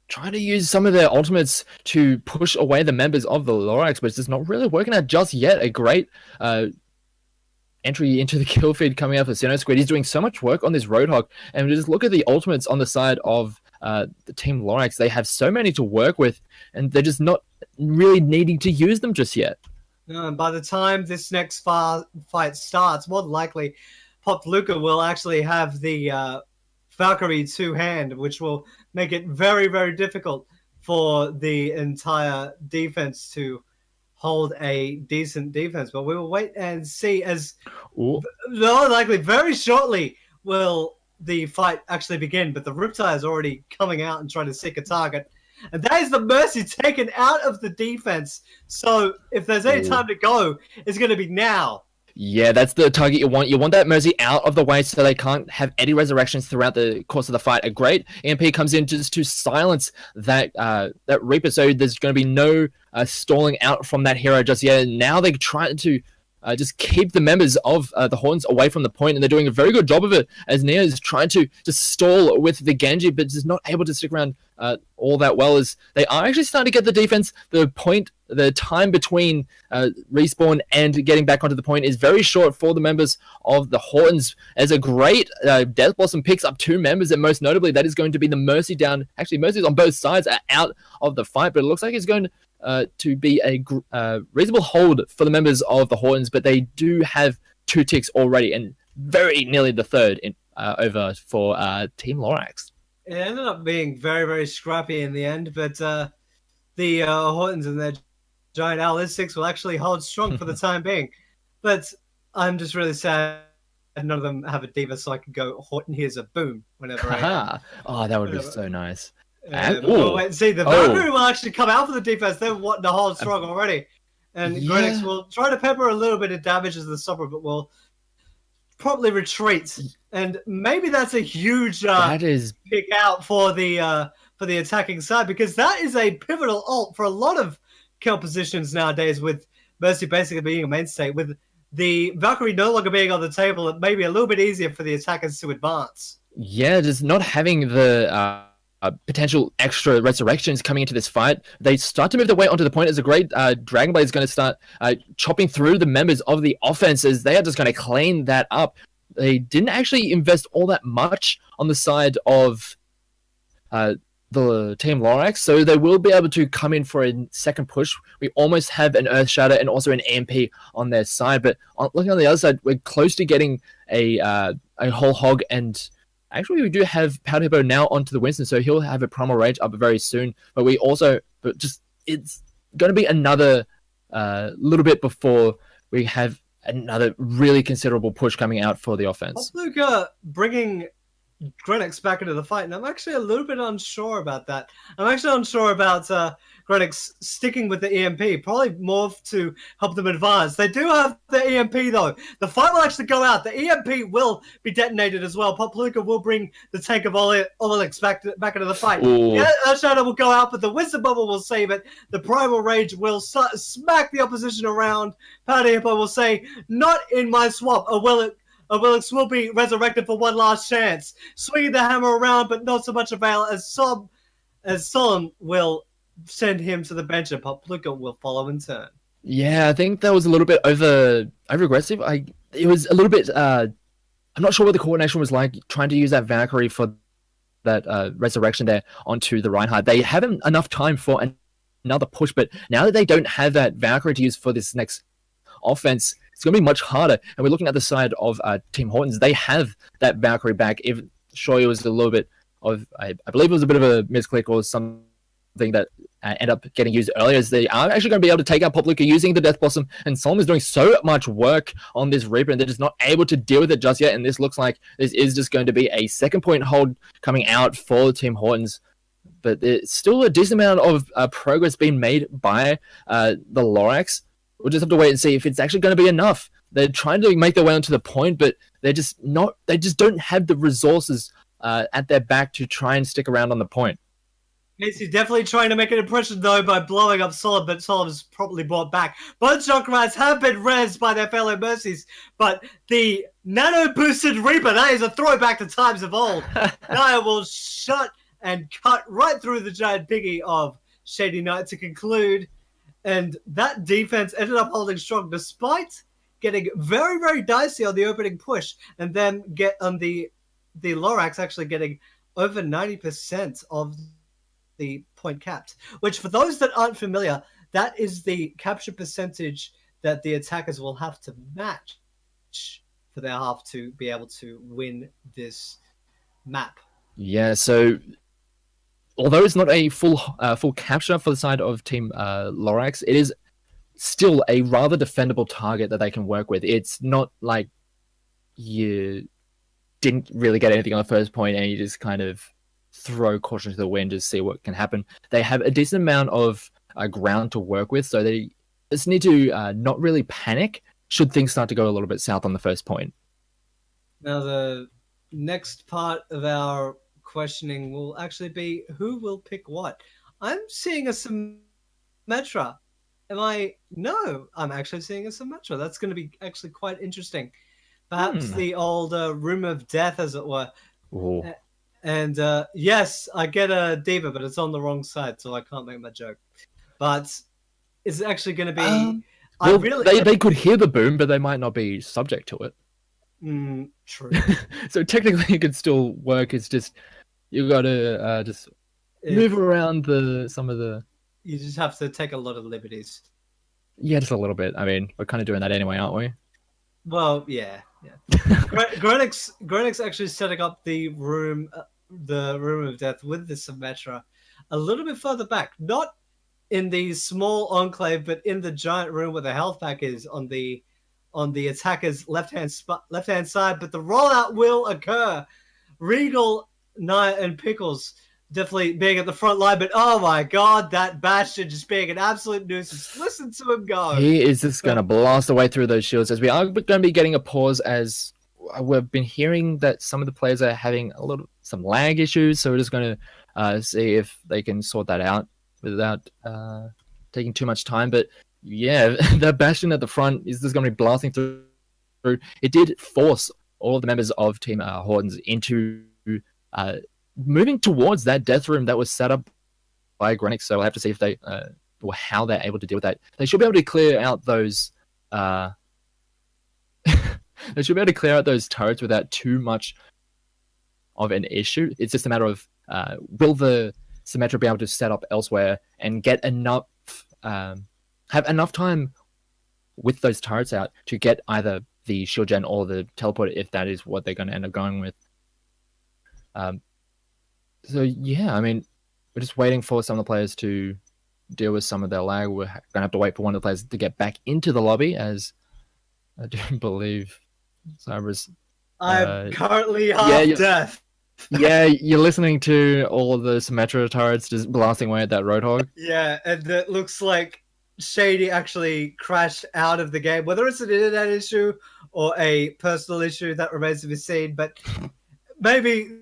trying to use some of their ultimates to push away the members of the Lorax, but it's just not really working out just yet. A great entry into the kill feed coming out for Sinnoh Squid. He's doing so much work on this Roadhog, and just look at the ultimates on the side of the Team Lorax. They have so many to work with, and they're just not really needing to use them just yet. No, and by the time this next fight starts, more than likely, Pop Luca will actually have the Valkyrie 2-hand, which will make it very, very difficult for the entire defense to hold a decent defense. But we will wait and see, as more likely very shortly will the fight actually begin. But the Riptide is already coming out and trying to seek a target. And that is the Mercy taken out of the defense. So if there's any time to go, it's going to be now. Yeah, that's the target you want. You want that Mercy out of the way so they can't have any resurrections throughout the course of the fight. A great EMP comes in just to silence that that Reaper, so there's going to be no stalling out from that hero just yet. Now they're trying to just keep the members of the Horns away from the point, and they're doing a very good job of it, as Nia is trying to just stall with the Genji, but just not able to stick around all that well, as they are actually starting to get the defense. The time between respawn and getting back onto the point is very short for the members of the Hortons, as a great Death Blossom picks up 2 members, and most notably that is going to be the Mercy down. Actually, Mercy's on both sides are out of the fight, but it looks like it's going to be a reasonable hold for the members of the Hortons, but they do have 2 ticks already, and very nearly the third over for Team Lorax. It ended up being very, very scrappy in the end, but the Hortons and their Giant Owl S6 will actually hold strong for the time being. But I'm just really sad none of them have a diva, so I can go Horton, here's a boom whenever Oh, that would be so nice. We'll wait and see. The Valkyrie will actually come out for the defense. They're wanting to hold strong already. And Grenix will try to pepper a little bit of damage as the Sombra, but will probably retreat. And maybe that's a huge pick out for the attacking side, because that is a pivotal ult for a lot of kill positions nowadays, with Mercy basically being a mainstay. With the Valkyrie no longer being on the table, it may be a little bit easier for the attackers to advance. Yeah, just not having the potential extra resurrections coming into this fight, they start to move their way onto the point, as a great Dragon Blade is going to start chopping through the members of the offenses. They are just going to clean that up. They didn't actually invest all that much on the side of the Team Lorax, so they will be able to come in for a second push. We almost have an Earth Shatter and also an EMP on their side, but looking on the other side, we're close to getting a whole hog, and actually we do have Powder Hippo now onto the Winston, so he'll have a Primal Rage up very soon. But it's going to be another little bit before we have another really considerable push coming out for the offense. Luca bringing Grenix back into the fight, and I'm actually a little bit unsure about that. I'm actually unsure about Grenix sticking with the EMP, probably more to help them advance. They do have the EMP though. The fight will actually go out. The EMP will be detonated as well. Popluka will bring the tank of Olix back into the fight. Ooh. Yeah, Earthshadow will go out, but the Wisdom Bubble will save it. The Primal Rage will smack the opposition around. Powder Hippo will say, "Not in my swamp." Willix will be resurrected for one last chance, swinging the hammer around, but not so much avail as Solon will send him to the bench, and Popluka will follow in turn. Yeah, I think that was a little bit over aggressive. It was a little bit. I'm not sure what the coordination was like trying to use that Valkyrie for that resurrection there onto the Reinhardt. They haven't enough time for another push, but now that they don't have that Valkyrie to use for this next offense, it's going to be much harder. And we're looking at the side of Team Hortons. They have that Valkyrie back. If sure, it was a little bit of, I believe it was a bit of a misclick or something that ended up getting used earlier, as they are actually going to be able to take out Popluka using the Death Blossom. And Solomon is doing so much work on this Reaper, and they're just not able to deal with it just yet. And this looks like this is just going to be a second point hold coming out for Team Hortons. But there's still a decent amount of progress being made by the Lorax. We'll just have to wait and see if it's actually going to be enough. They're trying to make their way onto the point, but they're just not. They just don't have the resources at their back to try and stick around on the point. He's definitely trying to make an impression, though, by blowing up Solid, but Solid is probably brought back. Both Junkrat's have been rezzed by their fellow Mercies, but the nano-boosted Reaper, that is a throwback to times of old. Naya will shut and cut right through the giant piggy of Shady Knight to conclude. And that defense ended up holding strong despite getting very, very dicey on the opening push, and then get on the Lorax actually getting over 90% of the point capped. Which, for those that aren't familiar, that is the capture percentage that the attackers will have to match for their half to be able to win this map. Yeah, so although it's not a full capture for the side of Team Lorax, it is still a rather defendable target that they can work with. It's not like you didn't really get anything on the first point and you just kind of throw caution to the wind to see what can happen. They have a decent amount of ground to work with, so they just need to not really panic should things start to go a little bit south on the first point. Now, the next part of our questioning will actually be who will pick what. I'm seeing a Symmetra. No, I'm actually seeing a Symmetra. That's going to be actually quite interesting. Perhaps the old Room of Death, as it were. Ooh. And yes, I get a Diva, but it's on the wrong side, so I can't make my joke. But it's actually going to be... they could hear the boom, but they might not be subject to it. True. So technically it could still work. It's just you got to just move around some of the... You just have to take a lot of liberties. Yeah, just a little bit. I mean, we're kind of doing that anyway, aren't we? Well, yeah. Grenix actually setting up the room of death with the Symmetra a little bit further back, not in the small enclave, but in the giant room where the health pack is on the attacker's left hand side. But the rollout will occur. Regal, Naya, and Pickles definitely being at the front line, but oh my god, that Bastion just being an absolute nuisance. Listen to him go. He is just going to blast away through those shields, as we are going to be getting a pause, as we've been hearing that some of the players are having some lag issues, so we're just going to see if they can sort that out without taking too much time. But yeah, that Bastion at the front is just going to be blasting through. It did force all of the members of Team Hortons into moving towards that death room that was set up by Grenix, so we'll have to see if they or how they're able to deal with that. They should be able to clear out those they should be able to clear out those turrets without too much of an issue. It's just a matter of will the Symmetra be able to set up elsewhere and get enough have enough time with those turrets out to get either the shield gen or the teleporter, if that is what they're going to end up going with. So yeah, I mean, we're just waiting for some of the players to deal with some of their lag. We're going to have to wait for one of the players to get back into the lobby, as I do believe Cyber's... I'm currently half death. Yeah, you're listening to all of the Symmetra turrets just blasting away at that Roadhog. Yeah, and it looks like Shady actually crashed out of the game. Whether it's an internet issue or a personal issue, that remains to be seen. But maybe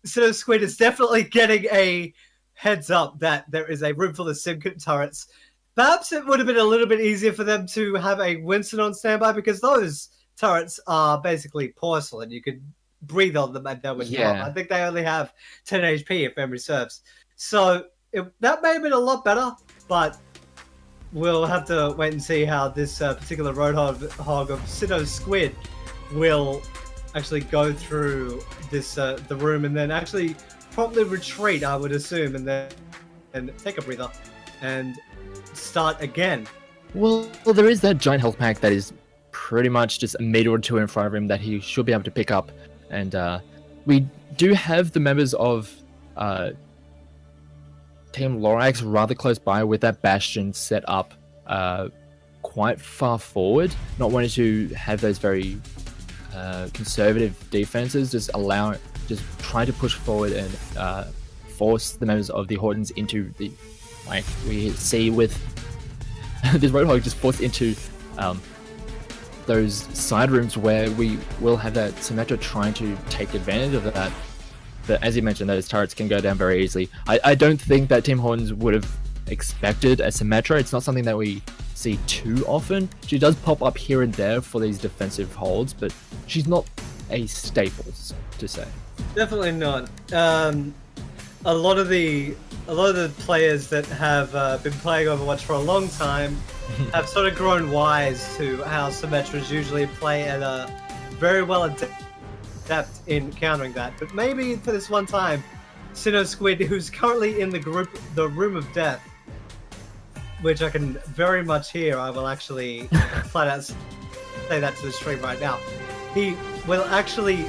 Sinnoh Squid is definitely getting a heads up that there is a room full of Simkit turrets. Perhaps it would have been a little bit easier for them to have a Winston on standby, because those turrets are basically porcelain. You could breathe on them and they would drop. I think they only have 10 HP if memory serves. So that may have been a lot better, but we'll have to wait and see how this particular Roadhog of Sinnoh Squid will actually go through this the room and then actually promptly retreat, I would assume, and then take a breather and start again. Well, there is that giant health pack that is pretty much just a meter or two in front of him that he should be able to pick up. And we do have the members of Team Lorax rather close by with that Bastion set up quite far forward, not wanting to have those very conservative defenses, just trying to push forward and force the members of the Hortons into the, like we see with this Roadhog, just forced into those side rooms where we will have that Symmetra trying to take advantage of that. But as you mentioned, those turrets can go down very easily. I don't think that Team Hortons would have expected a Symmetra. It's not something that we see too often. She does pop up here and there for these defensive holds, but she's not a staple, to say. Definitely not. A lot of the players that have been playing Overwatch for a long time have sort of grown wise to how Symmetras usually play and are very well adept in countering that. But maybe for this one time, Sinnoh Squid, who's currently in the Room of Death, which I can very much hear, I will actually flat out say that to the stream right now. He will actually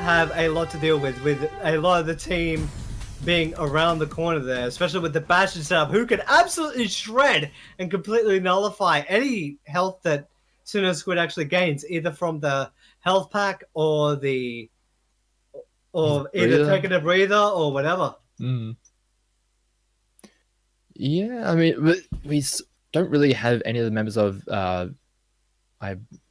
have a lot to deal with a lot of the team being around the corner there, especially with the Bastion setup, who can absolutely shred and completely nullify any health that Sinnoh Squid actually gains, either from the health pack or either taking a breather or whatever. Mm. Yeah, I mean, we don't really have any of the members of.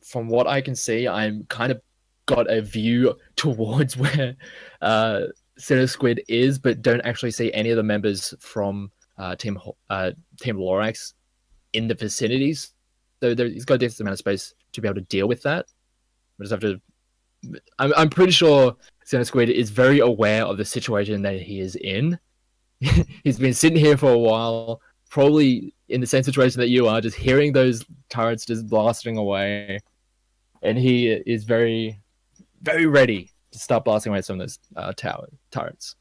From what I can see, I'm kind of got a view towards where Sinnoh Squid is, but don't actually see any of the members from Team Lorax in the vicinities. So he's got a decent amount of space to be able to deal with that. We just have to. I'm pretty sure Sinnoh Squid is very aware of the situation that he is in. He's been sitting here for a while, probably in the same situation that you are, just hearing those turrets just blasting away, and he is very, very ready to start blasting away some of those turrets.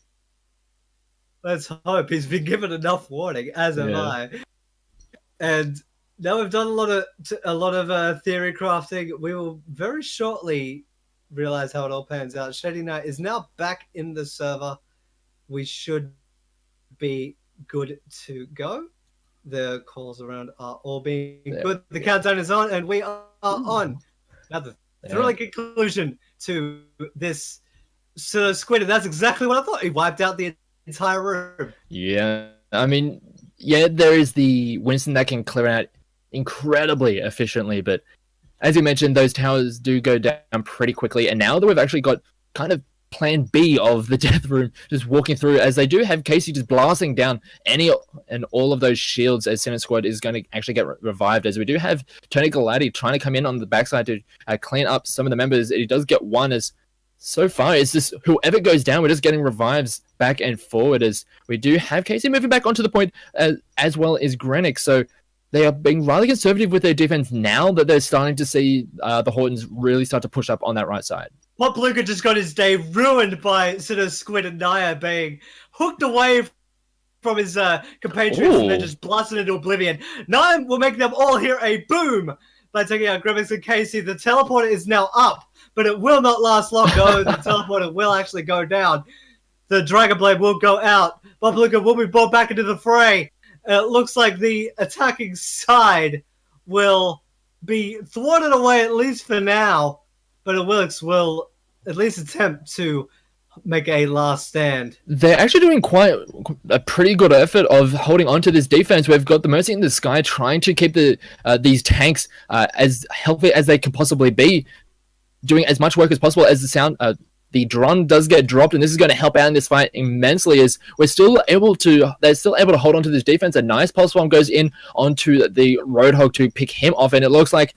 Let's hope. He's been given enough warning, as am I. And now we've done a lot of theory crafting. We will very shortly realize how it all pans out. Shady Knight is now back in the server. We should be good to go. The calls around are all being good. The countdown is on, and we are on. Now the thrilling conclusion to this Squid, and that's exactly what I thought. He wiped out the entire room. Yeah, I mean, there is the Winston that can clear out incredibly efficiently, but as you mentioned, those towers do go down pretty quickly, and now that we've actually got kind of plan B of the death room just walking through, as they do have Casey just blasting down any and all of those shields, as Sinnoh Squad is going to actually get revived, as we do have Tony Galati trying to come in on the backside to clean up some of the members. He does get one, as so far it's just whoever goes down, we're just getting revives back and forward, as we do have Casey moving back onto the point as well as Grenick. So they are being rather conservative with their defense now that they're starting to see the Hortons really start to push up on that right side. Pop Luca just got his day ruined by Sinnoh Squid and Naya being hooked away from his compatriots and then just blasted into oblivion. Naya will make them all hear a boom by taking out Grimmix and Casey. The teleporter is now up, but it will not last long. No, the teleporter will actually go down. The Dragon Blade will go out. Pop Luca will be brought back into the fray. It looks like the attacking side will be thwarted away, at least for now. But Willix will at least attempt to make a last stand. They're actually doing quite a pretty good effort of holding on to this defense. We've got the Mercy in the sky trying to keep these tanks as healthy as they can possibly be, doing as much work as possible as the drone does get dropped, and this is going to help out in this fight immensely. As they're still able to hold on to this defense. A nice pulse bomb goes in onto the Roadhog to pick him off, and it looks like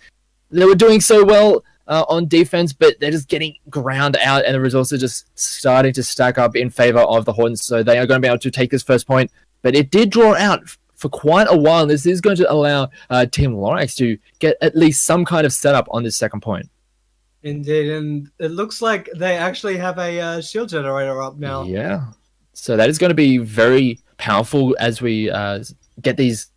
they were doing so well on defense, but they're just getting ground out, and the resources are just starting to stack up in favor of the Hortons. So they are going to be able to take this first point, but it did draw out for quite a while. This is going to allow Team Lorax to get at least some kind of setup on this second point. Indeed, and it looks like they actually have a shield generator up now. Yeah, so that is going to be very powerful as we get these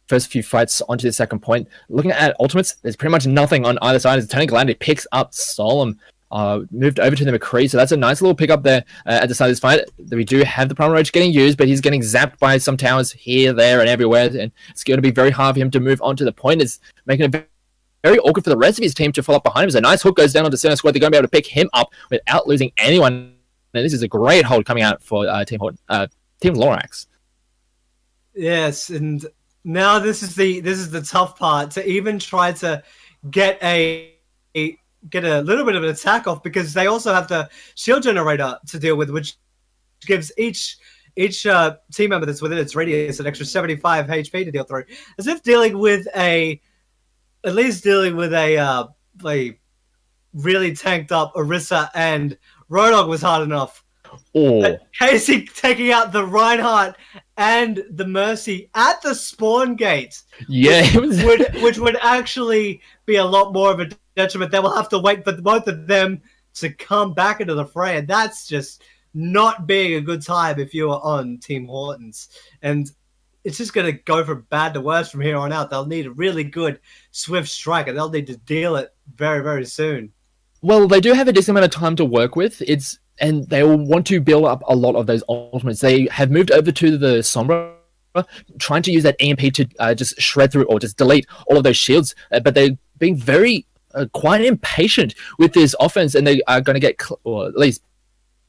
first few fights onto the second point. Looking at ultimates, there's pretty much nothing on either side. As Tony Gladney picks up Solemn, moved over to the McCree, so that's a nice little pickup there at the start of this fight. We do have the Primal Roach getting used, but he's getting zapped by some towers here, there, and everywhere, and it's going to be very hard for him to move on to the point. It's making it very awkward for the rest of his team to follow up behind him. As a nice hook goes down onto center square, they're going to be able to pick him up without losing anyone. And this is a great hold coming out for Team Lorax. Yes, and now this is the tough part, to even try to get a little bit of an attack off, because they also have the shield generator to deal with, which gives each team member that's within its radius an extra 75 HP to deal through, as if dealing with a really tanked up Orisa and Roadhog was hard enough. Casey taking out the Reinhardt and the Mercy at the spawn gate, which would actually be a lot more of a detriment. They will have to wait for both of them to come back into the fray, and that's just not being a good time if you are on Team Hortons. And it's just going to go from bad to worse from here on out. They'll need a really good swift strike, and they'll need to deal it very, very soon. Well, they do have a decent amount of time to work with. And they will want to build up a lot of those ultimates. They have moved over to the Sombra, trying to use that EMP to just shred through or just delete all of those shields. But they're being very quite impatient with this offense, and they are going to get, or at least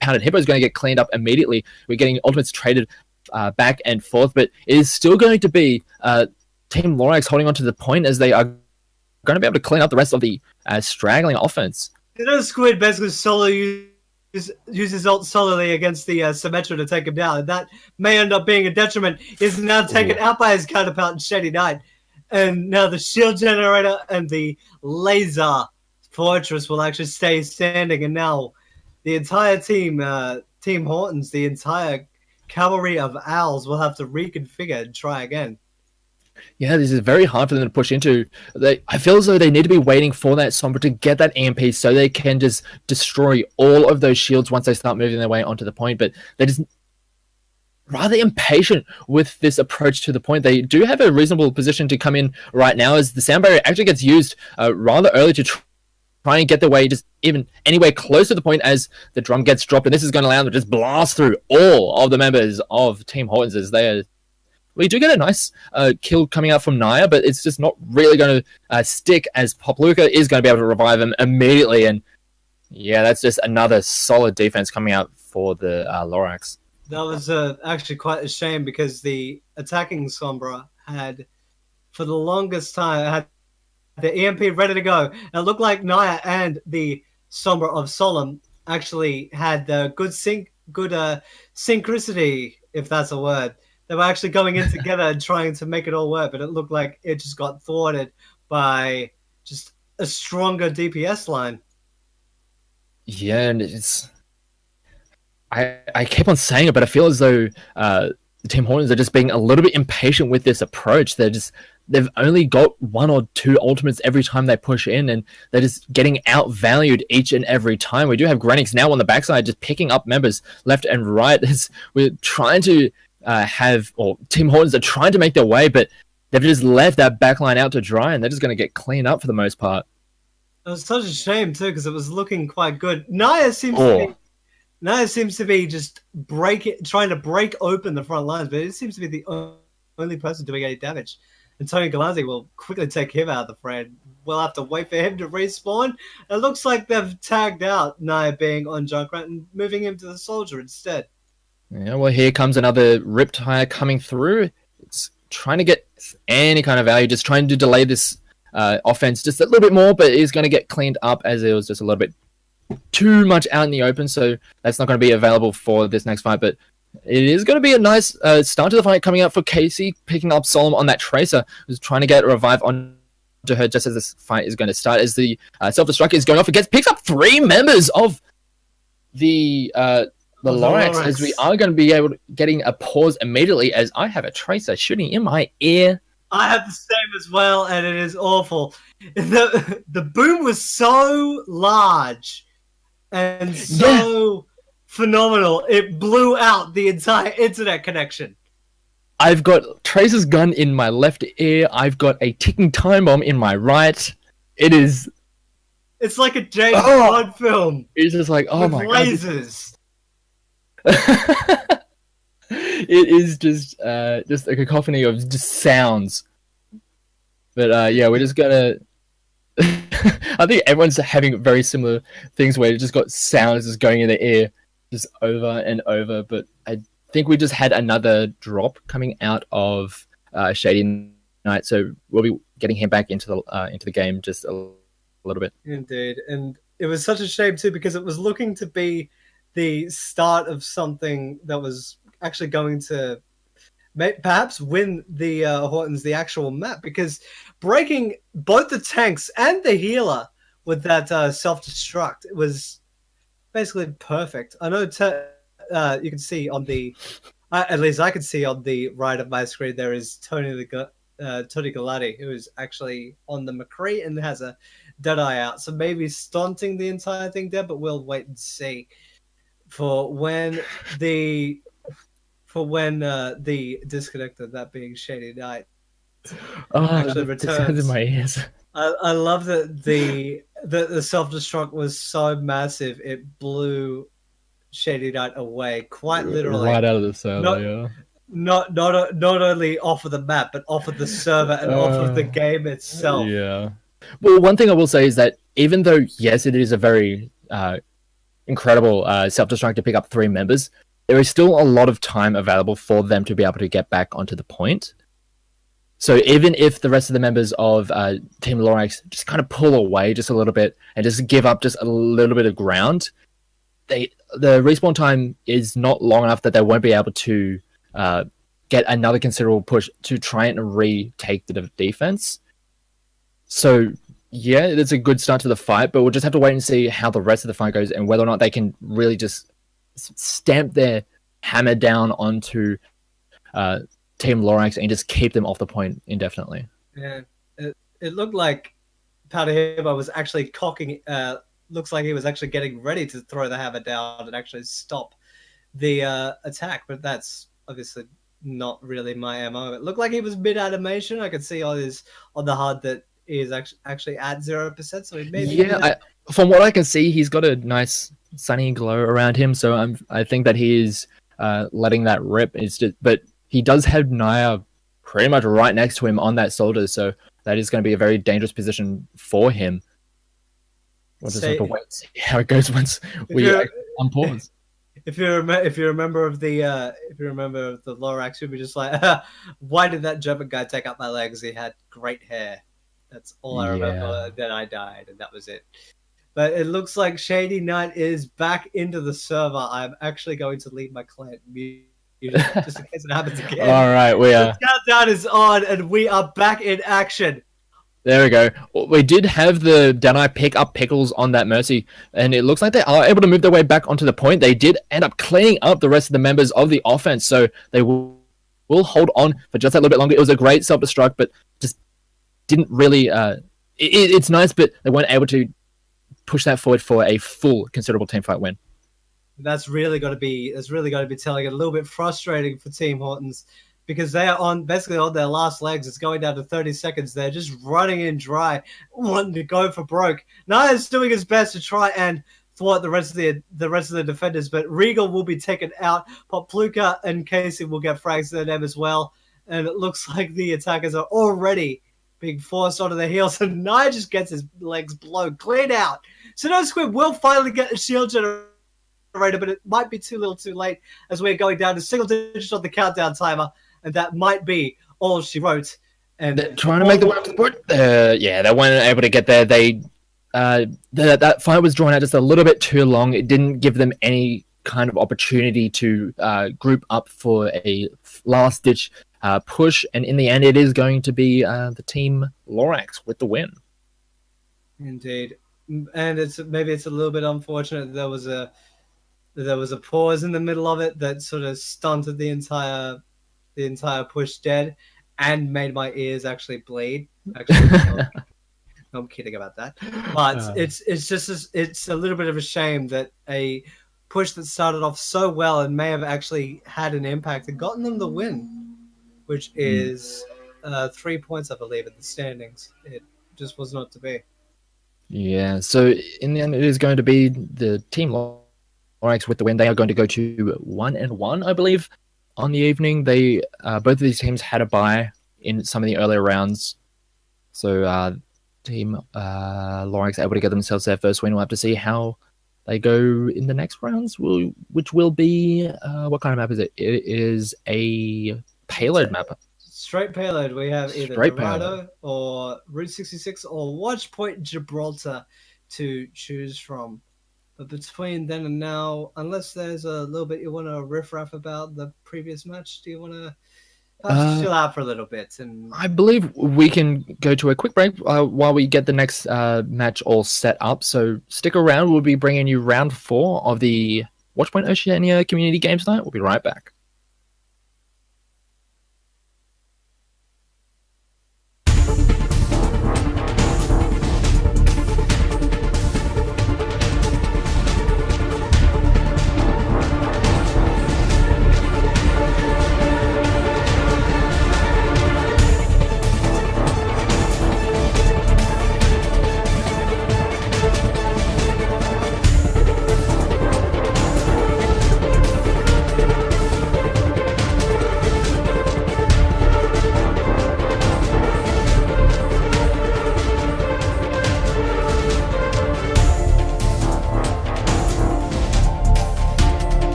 Pounded Hippo is going to get cleaned up immediately. We're getting ultimates traded back and forth, but it is still going to be Team Lorax holding on to the point, as they are going to be able to clean up the rest of the straggling offense. Squid basically solo uses ult solely against the Symmetra to take him down, and that may end up being a detriment. Is now taken out by his counterpart in Shady Knight, and now the shield generator and the laser fortress will actually stay standing, and now the entire team, Team Hortons, the entire cavalry of owls will have to reconfigure and try again. Yeah, this is very hard for them to push into. I feel as though they need to be waiting for that Sombra to get that EMP so they can just destroy all of those shields once they start moving their way onto the point. But they're just rather impatient with this approach to the point. They do have a reasonable position to come in right now, as the sound barrier actually gets used rather early to try and get their way just even anywhere close to the point as the drum gets dropped. And this is going to allow them to just blast through all of the members of Team Hortons, as they are. We do get a nice kill coming out from Naya, but it's just not really going to stick, as Popluca is going to be able to revive him immediately. And yeah, that's just another solid defense coming out for the Lorax. That was actually quite a shame, because the attacking Sombra had, for the longest time, had the EMP ready to go. And it looked like Naya and the Sombra of Solemn actually had good synchronicity, if that's a word. They were actually going in together and trying to make it all work, but it looked like it just got thwarted by just a stronger DPS line. Yeah, and it's... I keep on saying it, but I feel as though the Team Hortons are just being a little bit impatient with this approach. They've only got one or two ultimates every time they push in, and they're just getting outvalued each and every time. We do have Granix now on the backside, just picking up members left and right. We're trying to Team Hortons are trying to make their way, but they've just left that backline out to dry, and they're just going to get cleaned up for the most part. It was such a shame too, because it was looking quite good. Naya seems to be just trying to break open the front lines, but it seems to be the only person doing any damage. and Tony Galante will quickly take him out of the frame. We'll have to wait for him to respawn. It looks like they've tagged out Naya being on Junkrat and moving him to the Soldier instead. Yeah, well, here comes another Riptire coming through. It's trying to get any kind of value, just trying to delay this offense just a little bit more, but it is going to get cleaned up as it was just a little bit too much out in the open, so that's not going to be available for this next fight, but it is going to be a nice start to the fight coming out for Casey, picking up Solom on that Tracer, who's trying to get a revive onto her just as this fight is going to start, as the self-destruct is going off. It picks up 3 members of the Lorax, as we are going to be able to getting a pause immediately, as I have a Tracer shooting in my ear. I have the same as well, and it is awful. The boom was so large and so phenomenal, it blew out the entire internet connection. I've got Tracer's gun in my left ear. I've got a ticking time bomb in my right. It's like a James Bond film. It's just like, oh my lasers. God. It is just a cacophony of just sounds. But yeah, we're just gonna. I think everyone's having very similar things where you just got sounds just going in the ear, just over and over. But I think we just had another drop coming out of Shady Knight, so we'll be getting him back into the game just a little bit. Indeed, and it was such a shame too, because it was looking to be the start of something that was actually going to perhaps win the Hortons the actual map, because breaking both the tanks and the healer with that self-destruct, it was basically perfect. I know you can see on the at least I can see on the right of my screen there is Tony Galati, who is actually on the McCree and has a Deadeye out, so maybe stunting the entire thing there, but we'll wait and see for when the disconnector, that being Shady Knight, actually returns. In my ears. I love that the self-destruct was so massive it blew Shady Knight away, quite literally, right out of the server. Not only off of the map, but off of the server and off of the game itself. Yeah. Well, one thing I will say is that even though, yes, it is a very incredible self-destruct to pick up 3 members, there is still a lot of time available for them to be able to get back onto the point. So even if the rest of the members of Team Lorax just kind of pull away just a little bit and just give up just a little bit of ground, the respawn time is not long enough that they won't be able to get another considerable push to try and retake the defense. So yeah, it's a good start to the fight, but we'll just have to wait and see how the rest of the fight goes and whether or not they can really just stamp their hammer down onto Team Lorax and just keep them off the point indefinitely. Yeah, it looked like Powderheba was actually cocking. Looks like he was actually getting ready to throw the hammer down and actually stop the attack, but that's obviously not really my MO. It looked like he was mid animation. I could see on the HUD that he is actually at 0%. So he maybe from what I can see, he's got a nice sunny glow around him. So I think that he is letting that rip. It's just, but he does have Naya pretty much right next to him on that soldier, so that is going to be a very dangerous position for him. We'll just have to wait and see how it goes once we unpause. If you remember of the Lorax, you'd be just like, why did that German guy take up my legs? He had great hair. That's all I remember. Then I died, and that was it. But it looks like Shady Knight is back into the server. I'm actually going to leave my client mute just in case it happens again. All right, the countdown is on, and we are back in action. There we go. We did have the Danai pick up Pickles on that Mercy, and it looks like they are able to move their way back onto the point. They did end up cleaning up the rest of the members of the offense, so they will hold on for just a little bit longer. It was a great self-destruct, but just didn't really... it's nice, but they weren't able to push that forward for a full considerable teamfight win. That's really got to be telling it a little bit frustrating for Team Hortons, because they are basically on their last legs. It's going down to 30 seconds. They're just running in dry, wanting to go for broke. Naya's doing his best to try and thwart the rest of the defenders, but Regal will be taken out. Popluka and Casey will get frags to their name as well. and it looks like the attackers are already being forced onto their heels, and Nia just gets his legs blown clean out. So no Squid will finally get a shield generator, but it might be too little too late as we're going down to single digits on the countdown timer, and that might be all she wrote. And they're trying to make the way up to the point. Yeah, they weren't able to get there. That fight was drawn out just a little bit too long. It didn't give them any kind of opportunity to group up for a last-ditch push, and in the end, it is going to be the team Lorax with the win. Indeed, and maybe it's a little bit unfortunate there was a pause in the middle of it that sort of stunted the entire push dead and made my ears actually bleed. Actually, I'm kidding about that, but it's a little bit of a shame that a push that started off so well and may have actually had an impact and gotten them the win, which is 3 points, I believe, in the standings. It just was not to be. Yeah, so in the end, it is going to be the team Lorax with the win. They are going to go to 1-1, I believe, on the evening. They both of these teams had a bye in some of the earlier rounds, so team Lorax able to get themselves their first win. We'll have to see how they go in the next rounds, which will be what kind of map is it? It is a payload map. Straight payload. We have either Dorado or Route 66 or Watchpoint Gibraltar to choose from. But between then and now, unless there's a little bit you want to riff-raff about the previous match, do you want to chill out for a little bit? And I believe we can go to a quick break while we get the next match all set up. So stick around. We'll be bringing you round 4 of the Watchpoint Oceania Community Games Night. We'll be right back.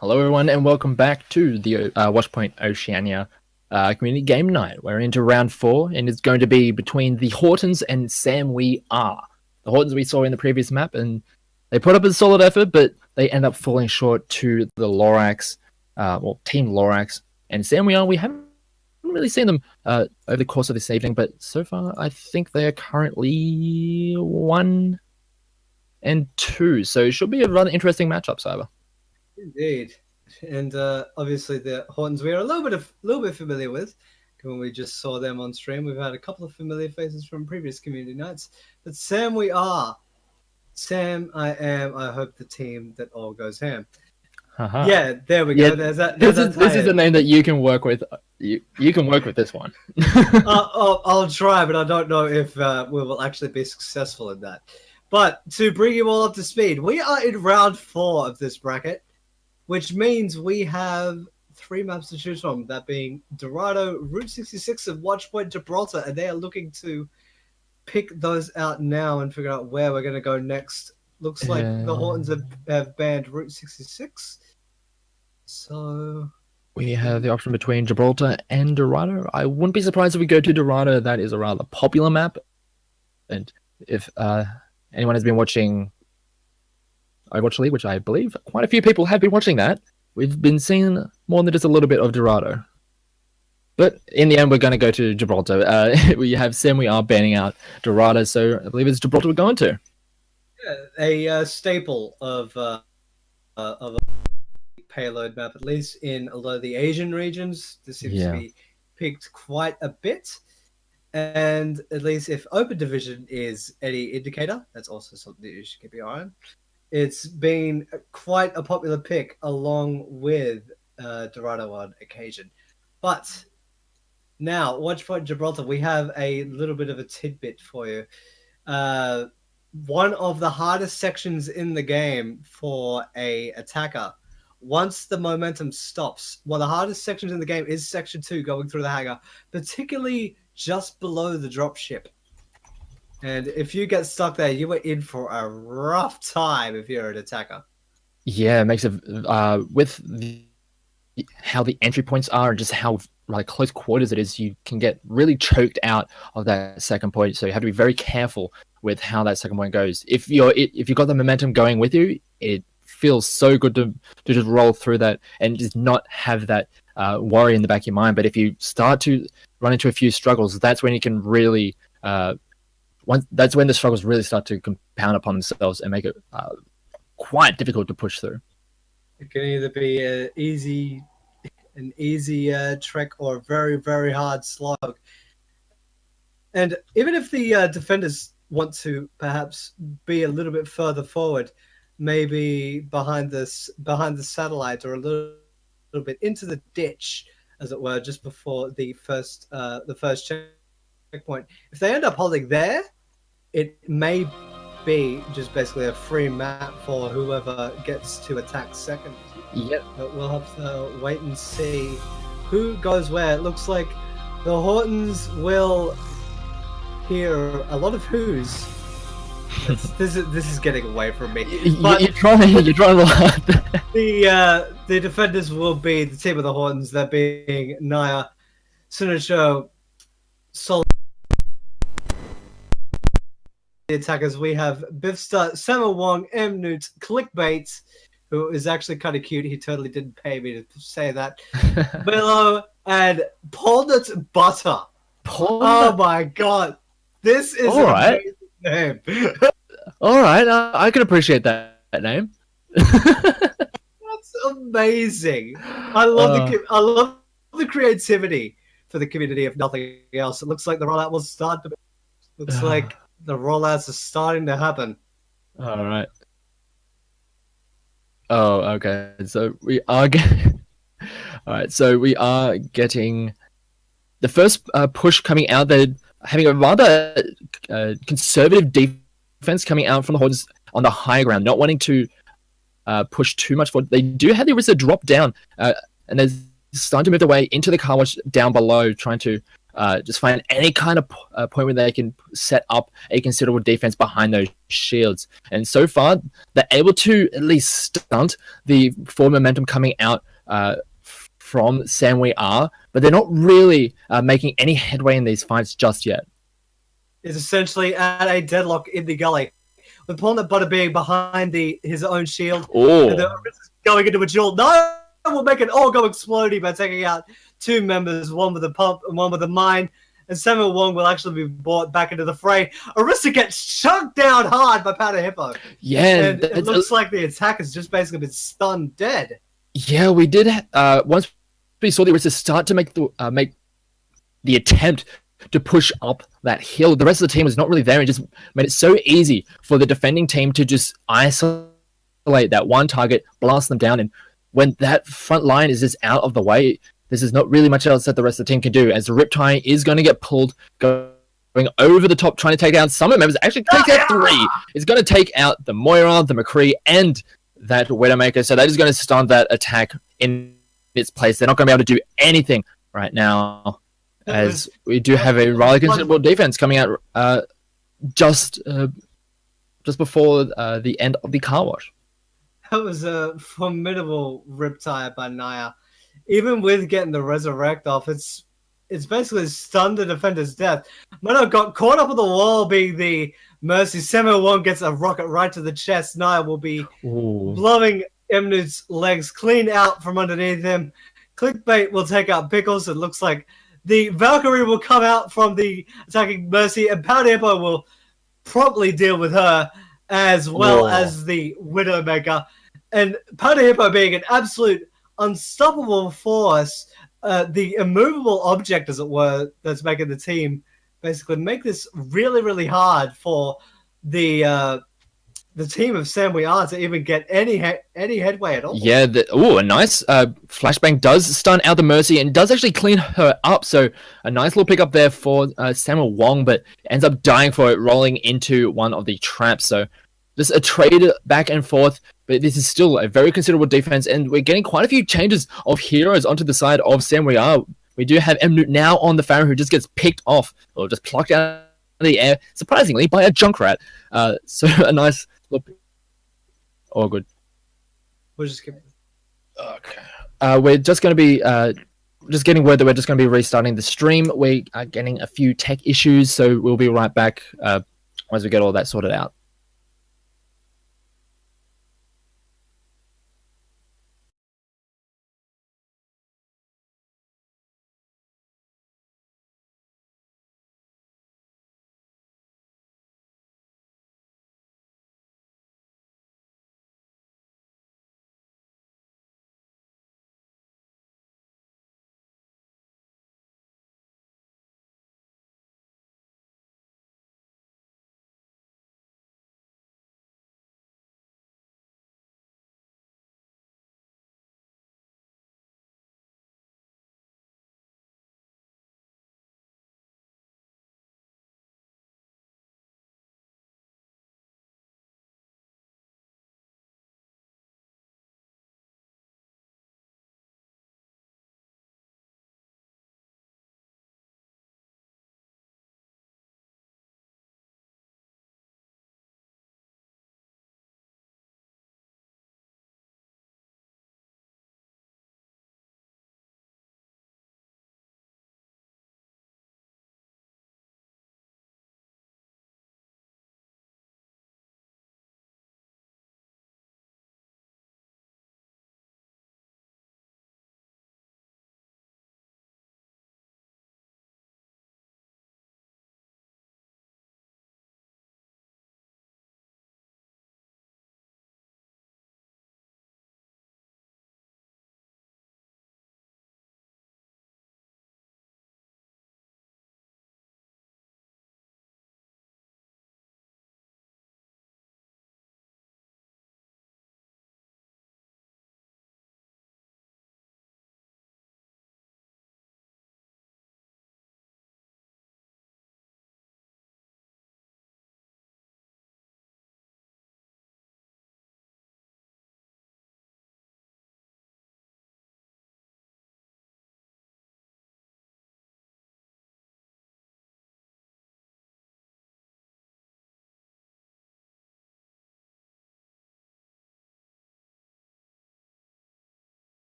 Hello, everyone, and welcome back to the Watchpoint Oceania community game night. We're into round 4, and it's going to be between the Hortons and Sam We Are. The Hortons we saw in the previous map, and they put up a solid effort, but they end up falling short to the Lorax, Team Lorax. And Sam We Are, we haven't really seen them over the course of this evening, but so far I think they are currently 1 and 2. So it should be a rather interesting matchup, Cyber. Indeed, and obviously the Hortons we are a little bit familiar with. When we just saw them on stream, we've had a couple of familiar faces from previous community nights. But Sam, we are Sam. I am. I hope the team that all goes ham. Uh-huh. Yeah, there we go. Yeah, There's that. This is a name that you can work with. You can work with this one. I'll try, but I don't know if we will actually be successful in that. But to bring you all up to speed, we are in round 4 of this bracket, which means we have 3 maps to choose from, that being Dorado, Route 66, and Watchpoint Gibraltar, and they are looking to pick those out now and figure out where we're going to go next. Looks like the Hortons have banned Route 66, so we have the option between Gibraltar and Dorado. I wouldn't be surprised if we go to Dorado. That is a rather popular map, and if anyone has been watching Overwatch League, which I believe quite a few people have been watching that, we've been seeing more than just a little bit of Dorado. But in the end, we're going to go to Gibraltar. We have Sam, we are banning out Dorado, so I believe it's Gibraltar we're going to. Yeah, a staple of a payload map, at least in a lot of the Asian regions. This seems to be picked quite a bit. And at least if Open Division is any indicator, that's also something that you should keep your eye on. It's been quite a popular pick along with Dorado on occasion. But now, Watchpoint Gibraltar, we have a little bit of a tidbit for you. One of the hardest sections in the game for a attacker, once the momentum stops, the hardest sections in the game is Section 2 going through the hangar, particularly just below the dropship. And if you get stuck there, you are in for a rough time if you're an attacker. Yeah, it makes it with how the entry points are and just how close quarters it is, you can get really choked out of that second point. So you have to be very careful with how that second point goes. If you've got the momentum going with you, it feels so good to just roll through that and just not have that worry in the back of your mind. But if you start to run into a few struggles, that's when you can really that's when the struggles really start to compound upon themselves and make it quite difficult to push through. It can either be an easy trek or a very, very hard slog. And even if the defenders want to perhaps be a little bit further forward, maybe behind the satellite or a little bit into the ditch, as it were, just before the first checkpoint, if they end up holding there, it may be just basically a free map for whoever gets to attack second. Yep. But we'll have to wait and see who goes where. It looks like the Hortons will hear a lot of who's. This is getting away from me. But you're trying a lot. The defenders will be the team of the Hortons. That being Naya, Sunacho, Sol. The attackers, we have Bifster, Sama Wong, M Newt, Clickbait, who is actually kind of cute. He totally didn't pay me to say that. Willow and Polnut Butter. Oh my god, this is all right. Name. All right, I can appreciate that name. That's amazing. I love the creativity for the community, if nothing else. It looks like the rollout will start to. Looks like the rollouts are starting to happen. All right. Oh, okay. So we are getting. All right. So we are getting the first push coming out. They're having a rather conservative defense coming out from the Hordes on the high ground, not wanting to push too much forward. They do have the Orisa drop down, and they're starting to move their way into the car wash down below, trying to just find any kind of point where they can set up a considerable defense behind those shields. And so far, they're able to at least stunt the forward momentum coming out from San We Are, but they're not really making any headway in these fights just yet. Is essentially at a deadlock in the gully, with Pawn Butter being behind his own shield. Oh. And the Orisa's going into a duel. No! We'll make it all go explodey by taking out two members, one with a pump and one with a mine. And Samuel Wong will actually be brought back into the fray. Orisa gets chunked down hard by Powder Hippo. Yeah. And it looks like the attack has just basically been stunned dead. Yeah, we did. Once we saw the Orisa start to make the attempt to push up that hill, the rest of the team was not really there and just made it so easy for the defending team to just isolate that one target, blast them down. And when that front line is just out of the way, this is not really much else that the rest of the team can do, as the Riptide is going to get pulled, going over the top, trying to take out some members. Actually, take out three. It's going to take out the Moira, the McCree, and that Widowmaker. So that is going to stun that attack in its place. They're not going to be able to do anything right now, as we do have a rather considerable defense coming out just before the end of the car wash. That was a formidable Riptide by Naya. Even with getting the resurrect off, it's basically stunned the defender's death. Mono got caught up on the wall, being the Mercy. Samuel Wong gets a rocket right to the chest. Naya will be blowing Emnu's legs clean out from underneath him. Clickbait will take out Pickles. It looks like the Valkyrie will come out from the attacking Mercy, and Powder Hippo will promptly deal with her, as well as the Widowmaker. And Powder Hippo being an absolute unstoppable force, the immovable object, as it were, that's making the team basically make this really, really hard for the team of Sam We Are to even get any headway at all. Yeah, a nice flashbang does stun out the Mercy and does actually clean her up. So a nice little pickup there for Samuel Wong, but ends up dying for it, rolling into one of the traps. So just a trade back and forth, but this is still a very considerable defense, and we're getting quite a few changes of heroes onto the side of Sam We Are. We do have Emnut now on the Pharaoh, who just gets picked off, or just plucked out of the air, surprisingly, by a Junkrat. So a nice look. Oh, good. We'll just keep... Okay. We're just going to be just getting word that we're just going to be restarting the stream. We are getting a few tech issues, so we'll be right back once we get all that sorted out.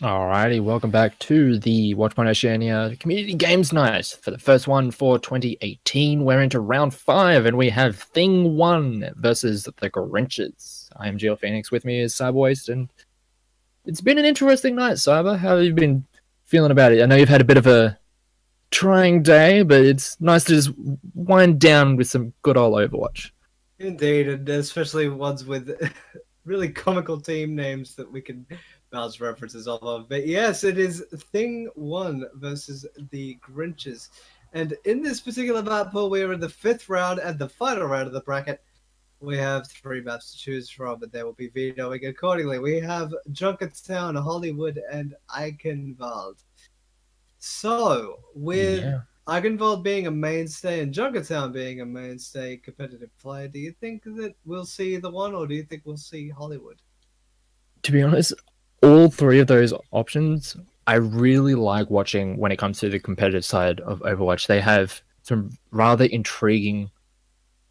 Alrighty, welcome back to the Watchpoint Oceania Community Games Night. For the first one for 2018, we're into round 5, and we have Thing 1 versus the Grinches. I am Geo Phoenix, with me is Cyberwaste, and it's been an interesting night, Cyber. How have you been feeling about it? I know you've had a bit of a trying day, but it's nice to just wind down with some good old Overwatch. Indeed, and especially ones with really comical team names that we can bounce references off of. But yes, it is Thing 1 versus the Grinches. And in this particular map pool, we are in the 5th round and the final round of the bracket. We have 3 maps to choose from, and they will be vetoing accordingly. We have Junkertown, Hollywood, and Eichenwald. So, with Eichenwald being a mainstay and Junkertown being a mainstay competitive player, do you think that we'll see the one, or do you think we'll see Hollywood? To be honest, all 3 of those options I really like watching when it comes to the competitive side of Overwatch. They have some rather intriguing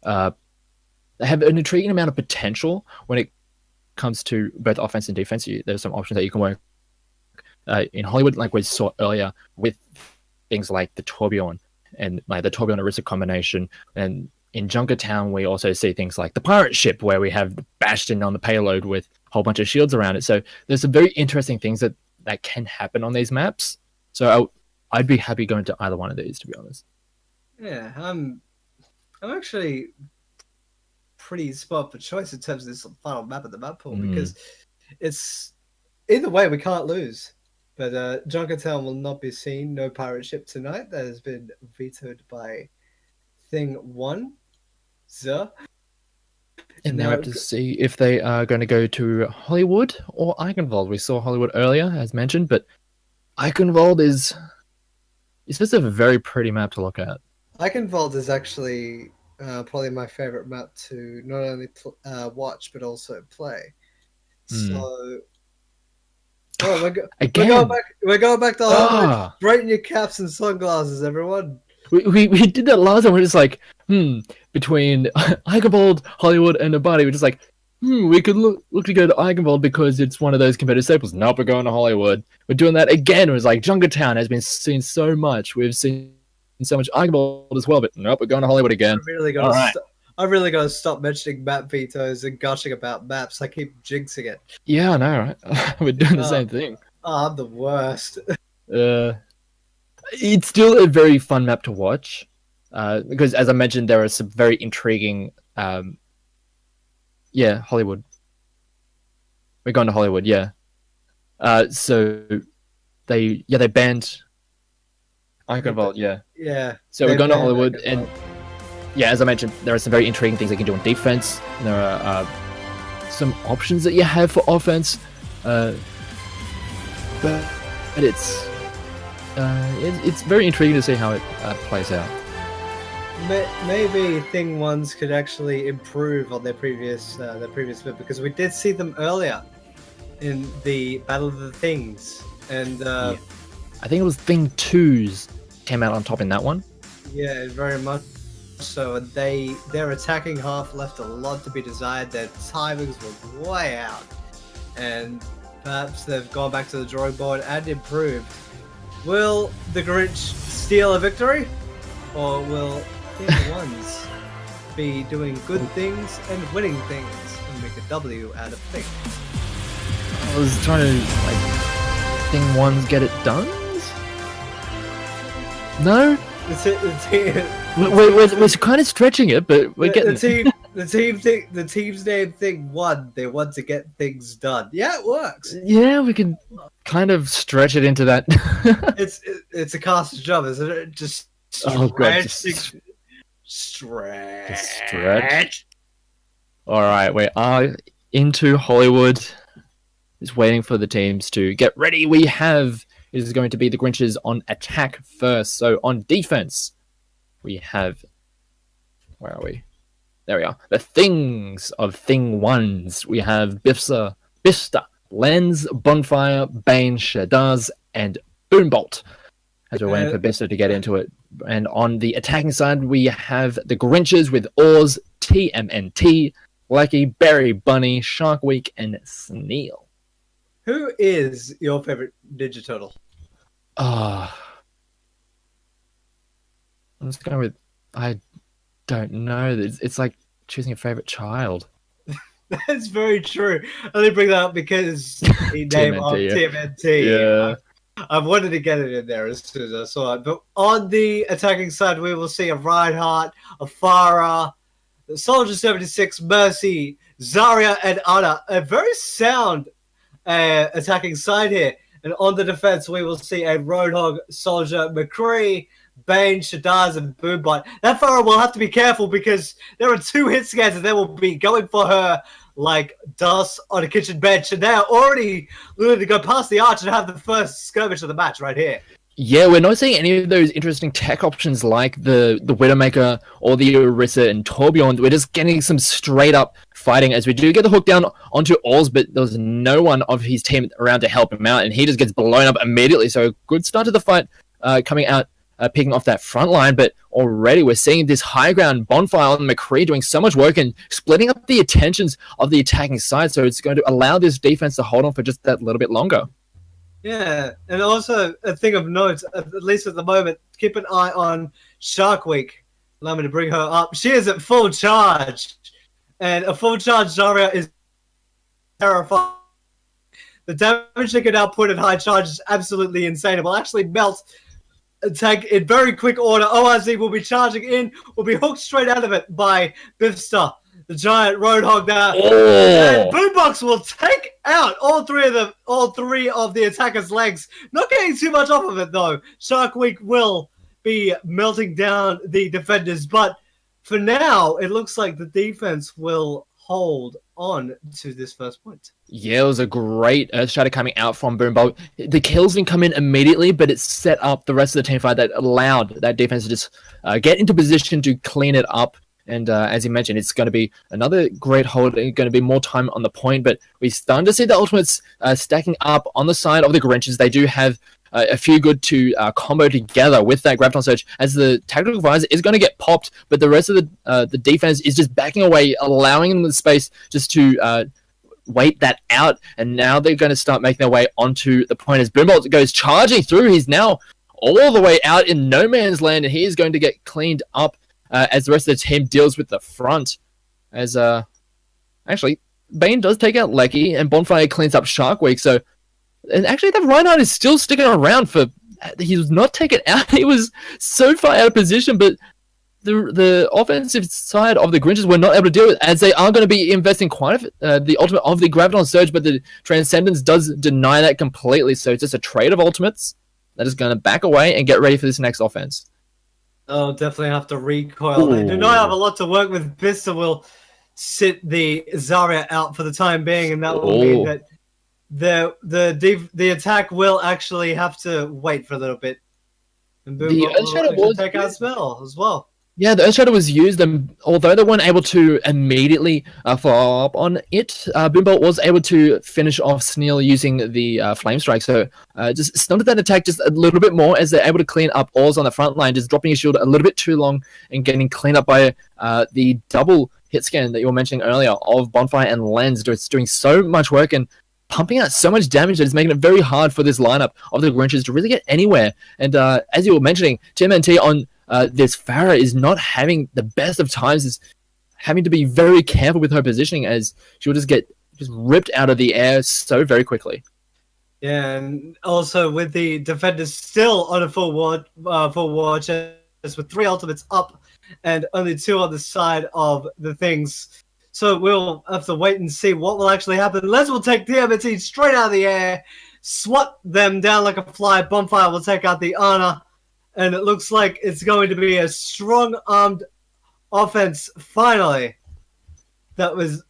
they have an intriguing amount of potential when it comes to both offense and defense. There's some options that you can work in Hollywood, like we saw earlier, with things like the Torbjorn and like the Torbjorn Orisa combination. And in Junkertown, we also see things like the pirate ship, where we have the Bastion on the payload with a whole bunch of shields around it. So there's some very interesting things that can happen on these maps. So I'd be happy going to either one of these, to be honest. Yeah, I'm actually pretty spot for choice in terms of this final map of the map pool, because it's either way we can't lose. But Junkertown will not be seen. No pirate ship tonight. That has been vetoed by Thing 1. And now we have to see if they are going to go to Hollywood or Eichenwald. We saw Hollywood earlier, as mentioned, but Eichenwald is just a very pretty map to look at. Eichenwald is actually probably my favorite map to not only watch but also play. So, we're going back to Hollywood. Brighten your caps and sunglasses, everyone. We did that last time. We're just like, between Eichenwald, Hollywood, and Abadi, we're just like, we could look to go to Eichenwald because it's one of those competitive staples. Nope, we're going to Hollywood. We're doing that again. It was like Junkertown has been seen so much. We've seen so much Eichenwald as well, but nope, we're going to Hollywood again. I really got to stop mentioning map vetoes and gushing about maps. I keep jinxing it. Yeah, I know, right? We're doing the same thing. Oh, I'm the worst. It's still a very fun map to watch, because, as I mentioned, there are some very intriguing. Hollywood. We're going to Hollywood, yeah. So they banned Eichenwald, yeah. Yeah. So we're going to Hollywood, and yeah, as I mentioned, there are some very intriguing things they can do on defense. There are some options that you have for offense, but it's very intriguing to see how it plays out. Maybe Thing 1s could actually improve on their previous bit, because we did see them earlier in the Battle of the Things, and I think it was Thing 2s came out on top in that one. Yeah, very much so. And their attacking half left a lot to be desired. Their timings were way out, and perhaps they've gone back to the drawing board and improved. Will the Grinch steal a victory? or will Thing Ones be doing good things and winning things and make a W out of things? I was trying to like Thing Ones get it done. No, we're kind of stretching it, but we're getting the team's name Thing One. They want to get things done. Yeah, it works. Yeah, we can kind of stretch it into that. it's a cast job, isn't it? Just stretch. All right, we are into Hollywood. Just waiting for the teams to get ready. We have. It is going to be the Grinches on attack first. So on defense, we have. Where are we? There we are. The Things of Thing Ones. We have Bifsta, Lens, Bonfire, Bane, Shadaz, and Boombolt. As we're waiting for Bifsta to get into it. And on the attacking side, we have the Grinches with Oars, TMNT, Lucky, Berry, Bunny, Sharkweek, and Sneal. Who is your favorite Ninja Turtle? I'm just going with. I don't know. It's like choosing a favorite child. That's very true. I only bring that up because the name of TMNT. Yeah. I wanted to get it in there as soon as I saw it. But on the attacking side, we will see a Reinhardt, a Farah, the Soldier 76, Mercy, Zarya, and Ana. A very sound attacking side here. And on the defense, we will see a Roadhog, Soldier, McCree, Bane, Shadaz, and Boombot. That Farah will have to be careful because there are 2 hit scans and they will be going for her like dust on a kitchen bench. And they are already looking to go past the arch and have the first skirmish of the match right here. Yeah, we're not seeing any of those interesting tech options like the Widowmaker or the Orisa and Torbjorn. We're just getting some straight up fighting as we do get the hook down onto Oars, but there's no one of his team around to help him out, and he just gets blown up immediately. So a good start to the fight coming out, picking off that front line, but already we're seeing this high ground Bonfire and McCree doing so much work and splitting up the attentions of the attacking side, so it's going to allow this defense to hold on for just that little bit longer. Yeah, and also a thing of note, at least at the moment, keep an eye on Sharkweek. Allow me to bring her up. She is at full charge, and a full charge Zarya is terrifying. The damage they can output at high charge is absolutely insane. It will actually melt a tank in very quick order. ORZ will be charging in, will be hooked straight out of it by Bifsta, the giant Roadhog there. And Boombox will take out all three of the attacker's legs. Not getting too much off of it though. Sharkweek will be melting down the defenders, but for now it looks like the defense will hold on to this first point. Yeah, it was a great Earth Shatter coming out from Boombolt. The kills didn't come in immediately, but it set up the rest of the team fight that allowed that defense to just get into position to clean it up. And as you mentioned, it's going to be another great hold. It's going to be more time on the point, but we're starting to see the ultimates stacking up on the side of the Grinches. They do have a few good to combo together with that Graviton Surge, as the Tactical Visor is going to get popped, but the rest of the defense is just backing away, allowing them the space just to wait that out. And now they're going to start making their way onto the point as Boombolt goes charging through. He's now all the way out in no man's land, and he is going to get cleaned up as the rest of the team deals with the front. As actually, Bane does take out Lecky, and Bonfire cleans up Sharkweek. So, and actually, that Reinhardt is still sticking around for. He was not taken out. He was so far out of position, but the offensive side of the Grinches were not able to deal with, as they are going to be investing quite the ultimate of the Graviton Surge, but the Transcendence does deny that completely. So it's just a trade of ultimates that is going to back away and get ready for this next offense. Oh, definitely have to recoil. They do not have a lot to work with. Bifsta will sit the Zarya out for the time being, and that will mean that the attack will actually have to wait for a little bit. And Boom will take out spell as well. Yeah, the Earthshadow was used, and although they weren't able to immediately follow up on it, Boombolt was able to finish off Sneal using the Flame Strike. So just stunted that attack just a little bit more, as they're able to clean up Oars on the front line, just dropping his shield a little bit too long and getting cleaned up by the double hit scan that you were mentioning earlier of Bonfire and Lens. It's doing so much work and pumping out so much damage that it's making it very hard for this lineup of the Grinches to really get anywhere. And as you were mentioning, TMNT on this Farah is not having the best of times, is having to be very careful with her positioning, as she'll just get ripped out of the air so very quickly. Yeah, and also with the defenders still on a full war chest with 3 ultimates up and only 2 on the side of the things. So we'll have to wait and see what will actually happen. Les will take TMNT straight out of the air, swat them down like a fly. Bonfire will take out the Ana, and it looks like it's going to be a strong-armed offense finally. That was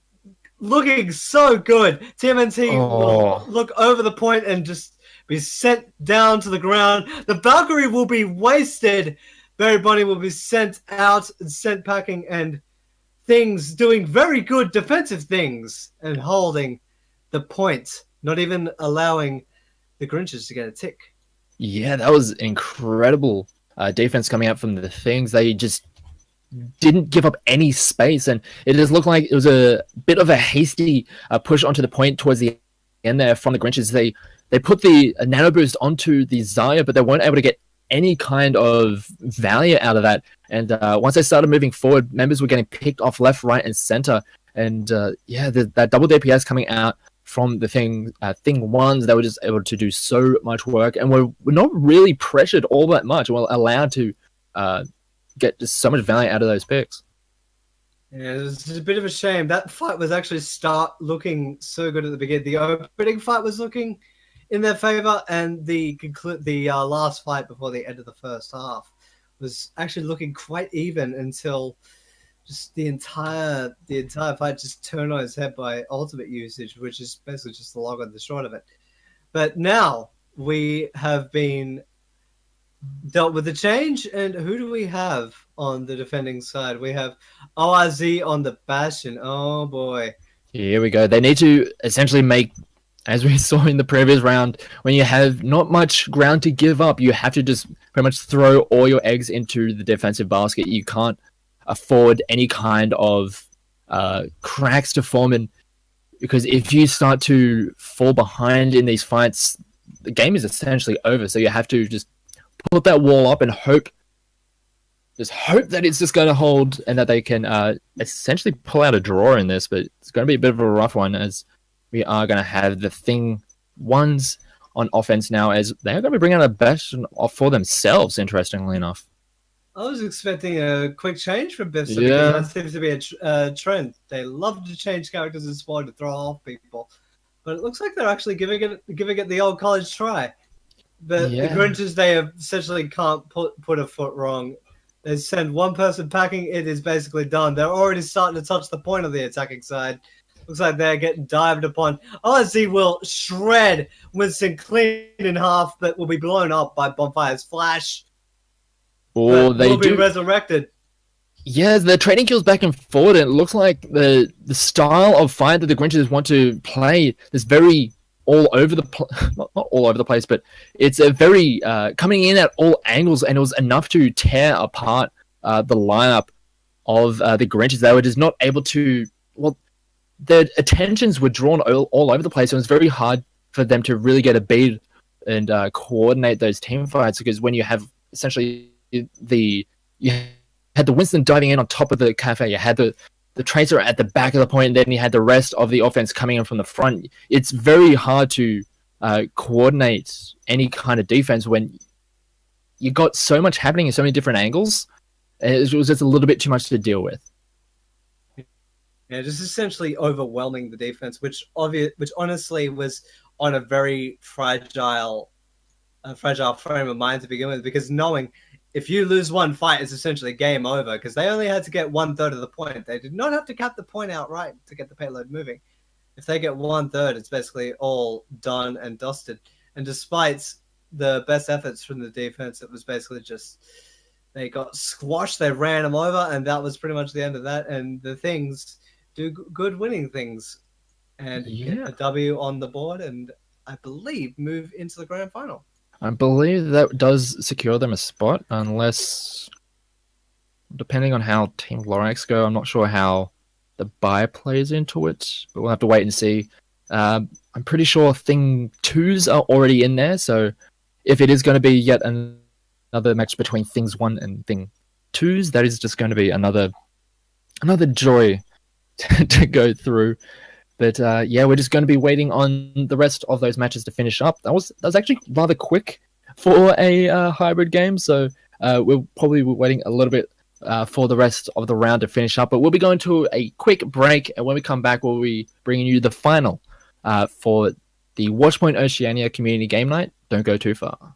looking so good. TMNT will look over the point and just be sent down to the ground. The Valkyrie will be wasted. Barry Bunny will be sent out and sent packing, and things doing very good defensive things and holding the point, not even allowing the Grinches to get a tick. Yeah, that was incredible defense coming out from the things. They just didn't give up any space, and it just looked like it was a bit of a hasty push onto the point towards the end there from the Grinches. They put the nano boost onto the Zarya, but they weren't able to get any kind of value out of that. And once they started moving forward, members were getting picked off left, right, and center. And that double DPS coming out from the thing ones, they were just able to do so much work, and we're not really pressured all that much. We're allowed to get just so much value out of those picks. Yeah, it's a bit of a shame. That fight was actually looking so good at the beginning. The opening fight was looking in their favor, and the last fight before the end of the first half was actually looking quite even until just the entire fight just turned on its head by ultimate usage, which is basically just the long and the short of it. But now we have been dealt with the change, and who do we have on the defending side? We have ORZ on the Bastion. Oh boy. Here we go. They need to essentially make, as we saw in the previous round, when you have not much ground to give up, you have to just pretty much throw all your eggs into the defensive basket. You can't afford any kind of cracks to form in, because if you start to fall behind in these fights, the game is essentially over. So you have to just put that wall up and hope that it's just going to hold and that they can essentially pull out a draw in this. But it's going to be a bit of a rough one, as we are going to have the thing ones on offense now, as they are going to be bringing out a Bastion for themselves, interestingly enough. I was expecting a quick change from Bissa, Yeah, because that seems to be a trend. They love to change characters in Spawn to throw off people, but it looks like they're actually giving it the old college try. But the Grinches, they essentially can't put a foot wrong. They send one person packing, it is basically done. They're already starting to touch the point of the attacking side. Looks like they're getting dived upon. OSZ will shred Winston clean in half, but will be blown up by Bonfire's flash. Or they will be resurrected. Yeah, the trading kills back and forward, and it looks like the style of fight that the Grinches want to play is very all over the not all over the place, but it's a very coming in at all angles, and it was enough to tear apart the lineup of the Grinches. They were just not able to. Well, their attentions were drawn all over the place, and it was very hard for them to really get a beat and coordinate those team fights, because when you have essentially you had the Winston diving in on top of the cafe, you had the Tracer at the back of the point, and then you had the rest of the offense coming in from the front. It's very hard to coordinate any kind of defense when you got so much happening in so many different angles. It was just a little bit too much to deal with. Yeah, just essentially overwhelming the defense, which honestly was on a very fragile frame of mind to begin with, because knowing if you lose one fight, it's essentially game over, because they only had to get 1/3 of the point. They did not have to cap the point outright to get the payload moving. If they get 1/3, it's basically all done and dusted. And despite the best efforts from the defense, it was basically just they got squashed, they ran them over, and that was pretty much the end of that. And the things do good winning things and get a W on the board, and I believe move into the grand final. I believe that does secure them a spot, unless, depending on how Team Lorax go, I'm not sure how the buy plays into it, but we'll have to wait and see. I'm pretty sure Thing 2s are already in there, so if it is going to be yet another match between Things 1 and Thing 2s. That is just going to be another joy to go through. But yeah, we're just going to be waiting on the rest of those matches to finish up. That was actually rather quick for a hybrid game, so we'll probably be waiting a little bit for the rest of the round to finish up. But we'll be going to a quick break, and when we come back, we'll be bringing you the final for the Watchpoint Oceania Community Game Night. Don't go too far.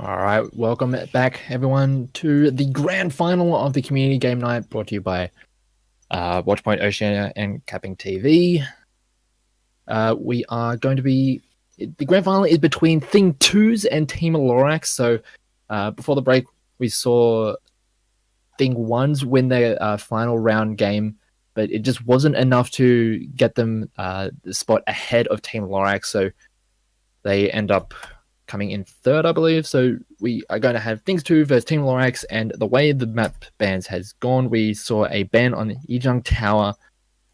All right, welcome back, everyone, to the grand final of the community game night, brought to you by Watchpoint, Oceania, and CappingTV. We are going to be the grand final is between Thing 2s and Team Lorax. So before the break, we saw Thing 1s win their final round game, but it just wasn't enough to get them the spot ahead of Team Lorax. So they end up coming in third, I believe. So we are going to have Things 2 versus Team Lorax, and the way the map bans has gone, we saw a ban on Ejung Tower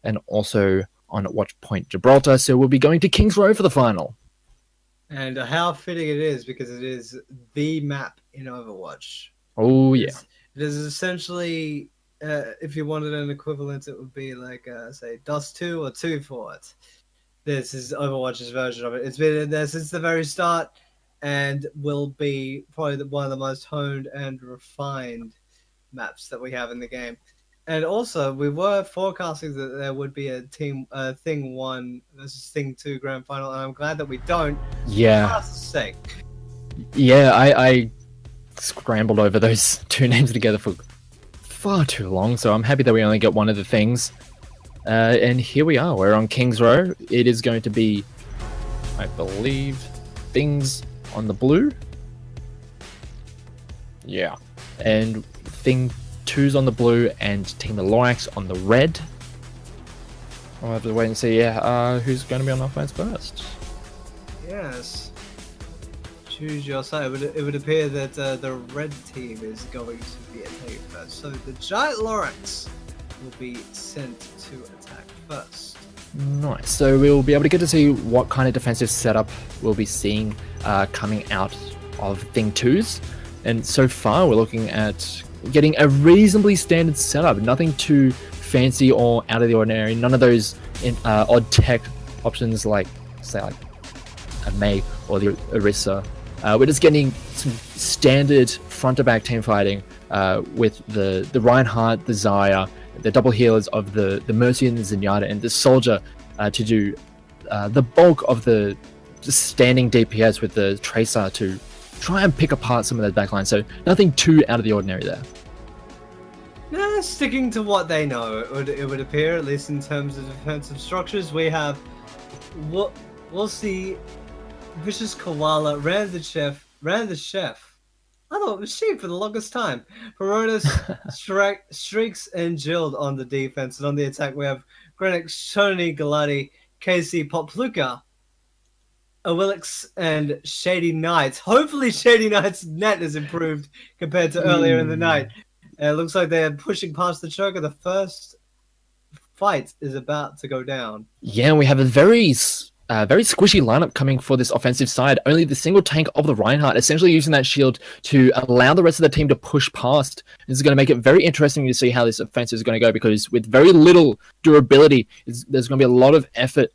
and also on Watchpoint Gibraltar. So we'll be going to Kings Row for the final. And how fitting it is, because it is the map in Overwatch. Oh, yeah. It is essentially, if you wanted an equivalent, it would be like, say, DOS 2 or 2 for it. This is Overwatch's version of it. It's been in there since the very start, and will be probably one of the most honed and refined maps that we have in the game. And also, we were forecasting that there would be a Thing 1 versus Thing 2 grand final, and I'm glad that we don't. Yeah. For us sake. Yeah, I scrambled over those two names together for far too long, so I'm happy that we only get one of the things. And here we are. We're on Kings Row. It is going to be, I believe, Things on the blue. Yeah. And Thing 2's on the blue and Team Lorax on the red. I'll have to wait and see who's going to be on offense first. Yes. Choose your side. It would appear that the red team is going to be attacking first. So the Giant Lorax will be sent to attack first. Nice. So we'll be able to get to see what kind of defensive setup we'll be seeing coming out of Thing 2's. And so far, we're looking at getting a reasonably standard setup. Nothing too fancy or out of the ordinary. None of those odd tech options like, say, like a May or the Orisa. We're just getting some standard front-to-back team fighting with the Reinhardt, the Zarya, the double healers of the Mercy and the Zenyatta, and the Soldier to do the bulk of the just standing DPS with the Tracer to try and pick apart some of those backlines. So nothing too out of the ordinary there. Yeah, sticking to what they know, it would appear, at least in terms of defensive structures. We have, we'll see, Vicious Koala, Rand the Chef. I thought it was sheep for the longest time. Peronis, Streaks, and Jild on the defense. And on the attack, we have Grenick, Shoni, Galati, Casey, Popluka, Awilix, and Shady Knights. Hopefully Shady Knights' net is improved compared to earlier in the night. It looks like they're pushing past the choker. The first fight is about to go down. Yeah, and we have a very squishy lineup coming for this offensive side. Only the single tank of the Reinhardt, essentially using that shield to allow the rest of the team to push past. This is going to make it very interesting to see how this offensive is going to go, because with very little durability, there's going to be a lot of effort,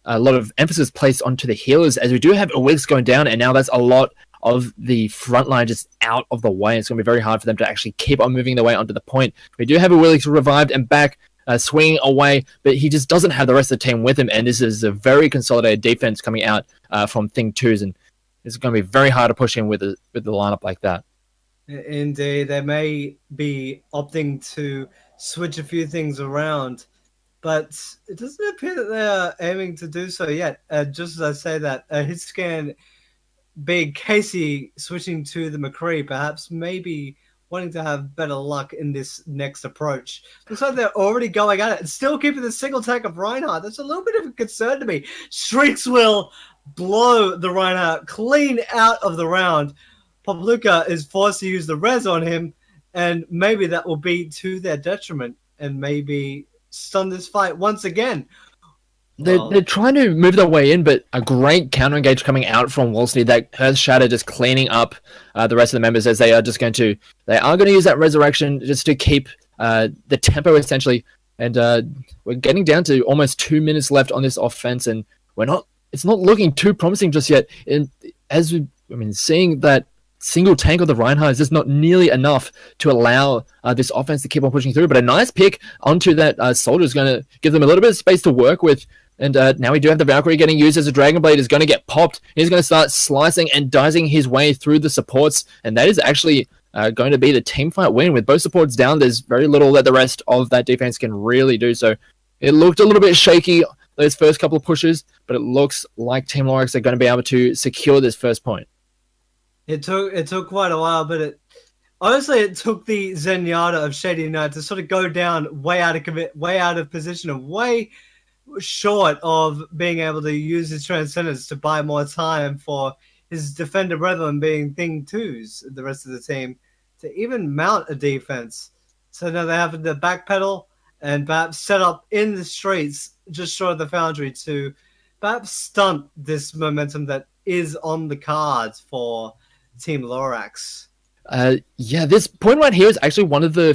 a lot of emphasis placed onto the healers, as we do have Awix going down, and now that's a lot of the front line just out of the way. It's going to be very hard for them to actually keep on moving their way onto the point. We do have Awix revived and back, swinging away, but he just doesn't have the rest of the team with him, and this is a very consolidated defense coming out from Thing 2's, and it's going to be very hard to push in with the lineup like that. Indeed, they may be opting to switch a few things around, but it doesn't appear that they are aiming to do so yet. Just as I say that, hit scan Big Casey switching to the McCree, perhaps maybe wanting to have better luck in this next approach. Looks like they're already going at it and still keeping the single tank of Reinhardt. That's a little bit of a concern to me. Shrieks will blow the Reinhardt clean out of the round. Popluka is forced to use the res on him, and maybe that will be to their detriment and maybe stun this fight once again. They're trying to move their way in, but a great counter engage coming out from Wolseley. That Earth Shatter just cleaning up the rest of the members, as they are going to use that resurrection just to keep the tempo essentially. And we're getting down to almost 2 minutes left on this offense, and it's not looking too promising just yet. And seeing that single tank of the Reinhardt is just not nearly enough to allow this offense to keep on pushing through. But a nice pick onto that Soldier is going to give them a little bit of space to work with. And now we do have the Valkyrie getting used as a Dragon Blade. Is going to get popped. He's going to start slicing and dicing his way through the supports. And that is actually going to be the team fight win. With both supports down, there's very little that the rest of that defense can really do. So it looked a little bit shaky those first couple of pushes, but it looks like Team Lorax are going to be able to secure this first point. It took quite a while, but honestly, it took the Zenyatta of Shady Knight to sort of go down way out of position, and way short of being able to use his Transcendence to buy more time for his defender brethren, being Thing 2s, the rest of the team, to even mount a defense. So now they have to backpedal and perhaps set up in the streets just short of the foundry to perhaps stunt this momentum that is on the cards for Team Lorax. This point right here is actually one of the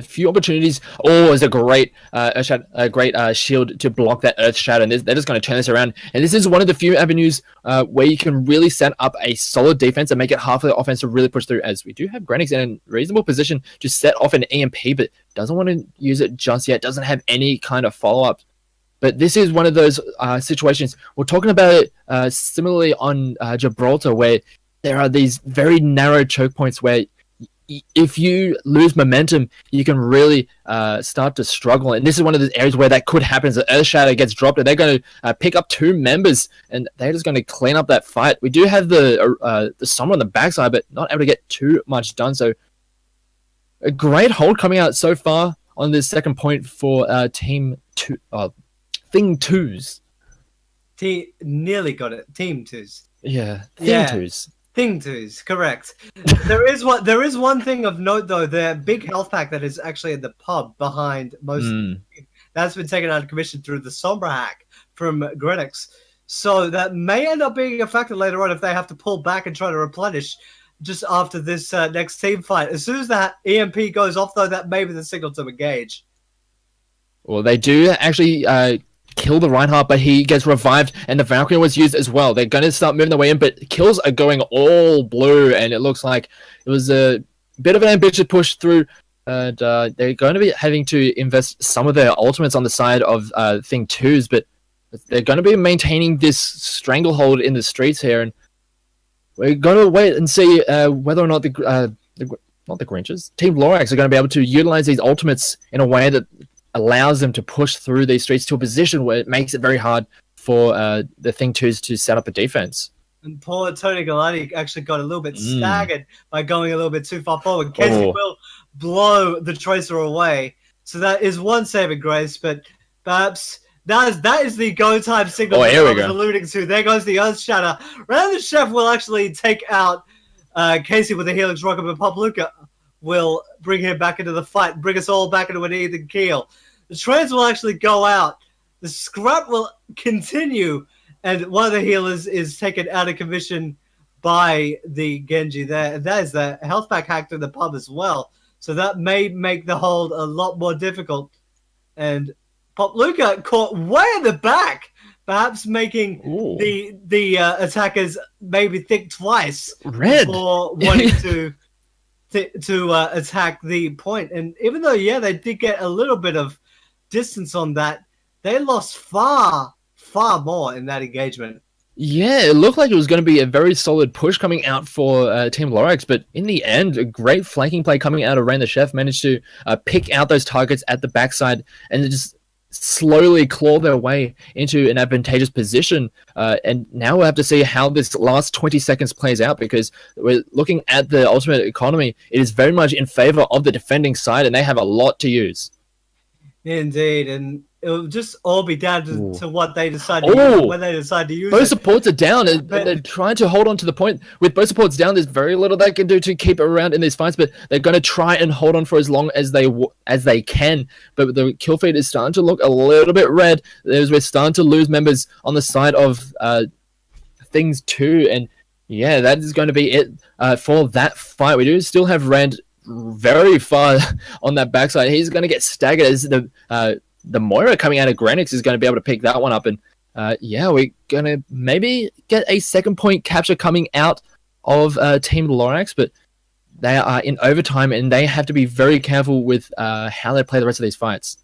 few opportunities. Oh, it's a great shield to block that Earth Shatter, and they're just going to turn this around. And this is one of the few avenues where you can really set up a solid defense and make it hard for the offense to really push through, as we do have Granix in a reasonable position to set off an EMP, but doesn't want to use it just yet, doesn't have any kind of follow-up. But this is one of those situations. We're talking about it similarly on Gibraltar, where there are these very narrow choke points where if you lose momentum, you can really start to struggle. And this is one of the areas where that could happen. The Earth Shatter gets dropped, and they're going to pick up 2 members, and they're just going to clean up that fight. We do have the Summer on the backside, but not able to get too much done. So a great hold coming out so far on this second point for Thing 2s. Nearly got it. Team 2s. Yeah, Thing 2s. Thing 2s, correct. There is one thing of note, though. The big health pack that is actually in the pub behind most that's been taken out of commission through the Sombra hack from Grenix. So that may end up being a factor later on if they have to pull back and try to replenish just after this next team fight. As soon as that EMP goes off, though, that may be the signal to engage. Well, they do actually kill the Reinhardt, but he gets revived, and the Valkyrie was used as well. They're going to start moving their way in, but kills are going all blue, and it looks like it was a bit of an ambitious push through, and they're going to be having to invest some of their ultimates on the side of Thing 2s, but they're going to be maintaining this stranglehold in the streets here, and we're going to wait and see whether or not not the Grinches, Team Lorax are going to be able to utilize these ultimates in a way that allows them to push through these streets to a position where it makes it very hard for the Thing 2s to set up a defense. And poor Tony Galati actually got a little bit staggered by going a little bit too far forward. Kenzie will blow the Tracer away. So that is one saving grace, but perhaps that is the go time signal that I was alluding to. There goes the Earth Shatter. Random Chef will actually take out Casey with the Helix Rocket, but Pop Luca will bring him back into the fight, bring us all back into an even keel. The trades will actually go out. The scrap will continue, and one of the healers is taken out of commission by the Genji there. And that is the health pack hacked in the pub as well. So that may make the hold a lot more difficult. And Pop Luca caught way in the back, perhaps making the attackers maybe think twice before wanting to attack the point. And even though, they did get a little bit of distance on that, they lost far more in that engagement. Yeah, it looked like it was going to be a very solid push coming out for Team Lorax, but in the end, a great flanking play coming out of Rain the Chef managed to pick out those targets at the backside and just slowly claw their way into an advantageous position. And now we'll have to see how this last 20 seconds plays out, because we're looking at the ultimate economy. It is very much in favor of the defending side, and they have a lot to use. Indeed, and it'll just all be down to what they decide to use, when they decide to use both supports are down, and they're trying to hold on to the point. With both supports down, there's very little they can do to keep it around in these fights, but they're going to try and hold on for as long as they can. But the kill feed is starting to look a little bit red. We're starting to lose members on the side of Things 2, and that is going to be it for that fight. We do still have Rand very far on that backside. He's going to get staggered as the Moira coming out of Granix is going to be able to pick that one up. And we're going to maybe get a second point capture coming out of Team Lorax, but they are in overtime and they have to be very careful with how they play the rest of these fights.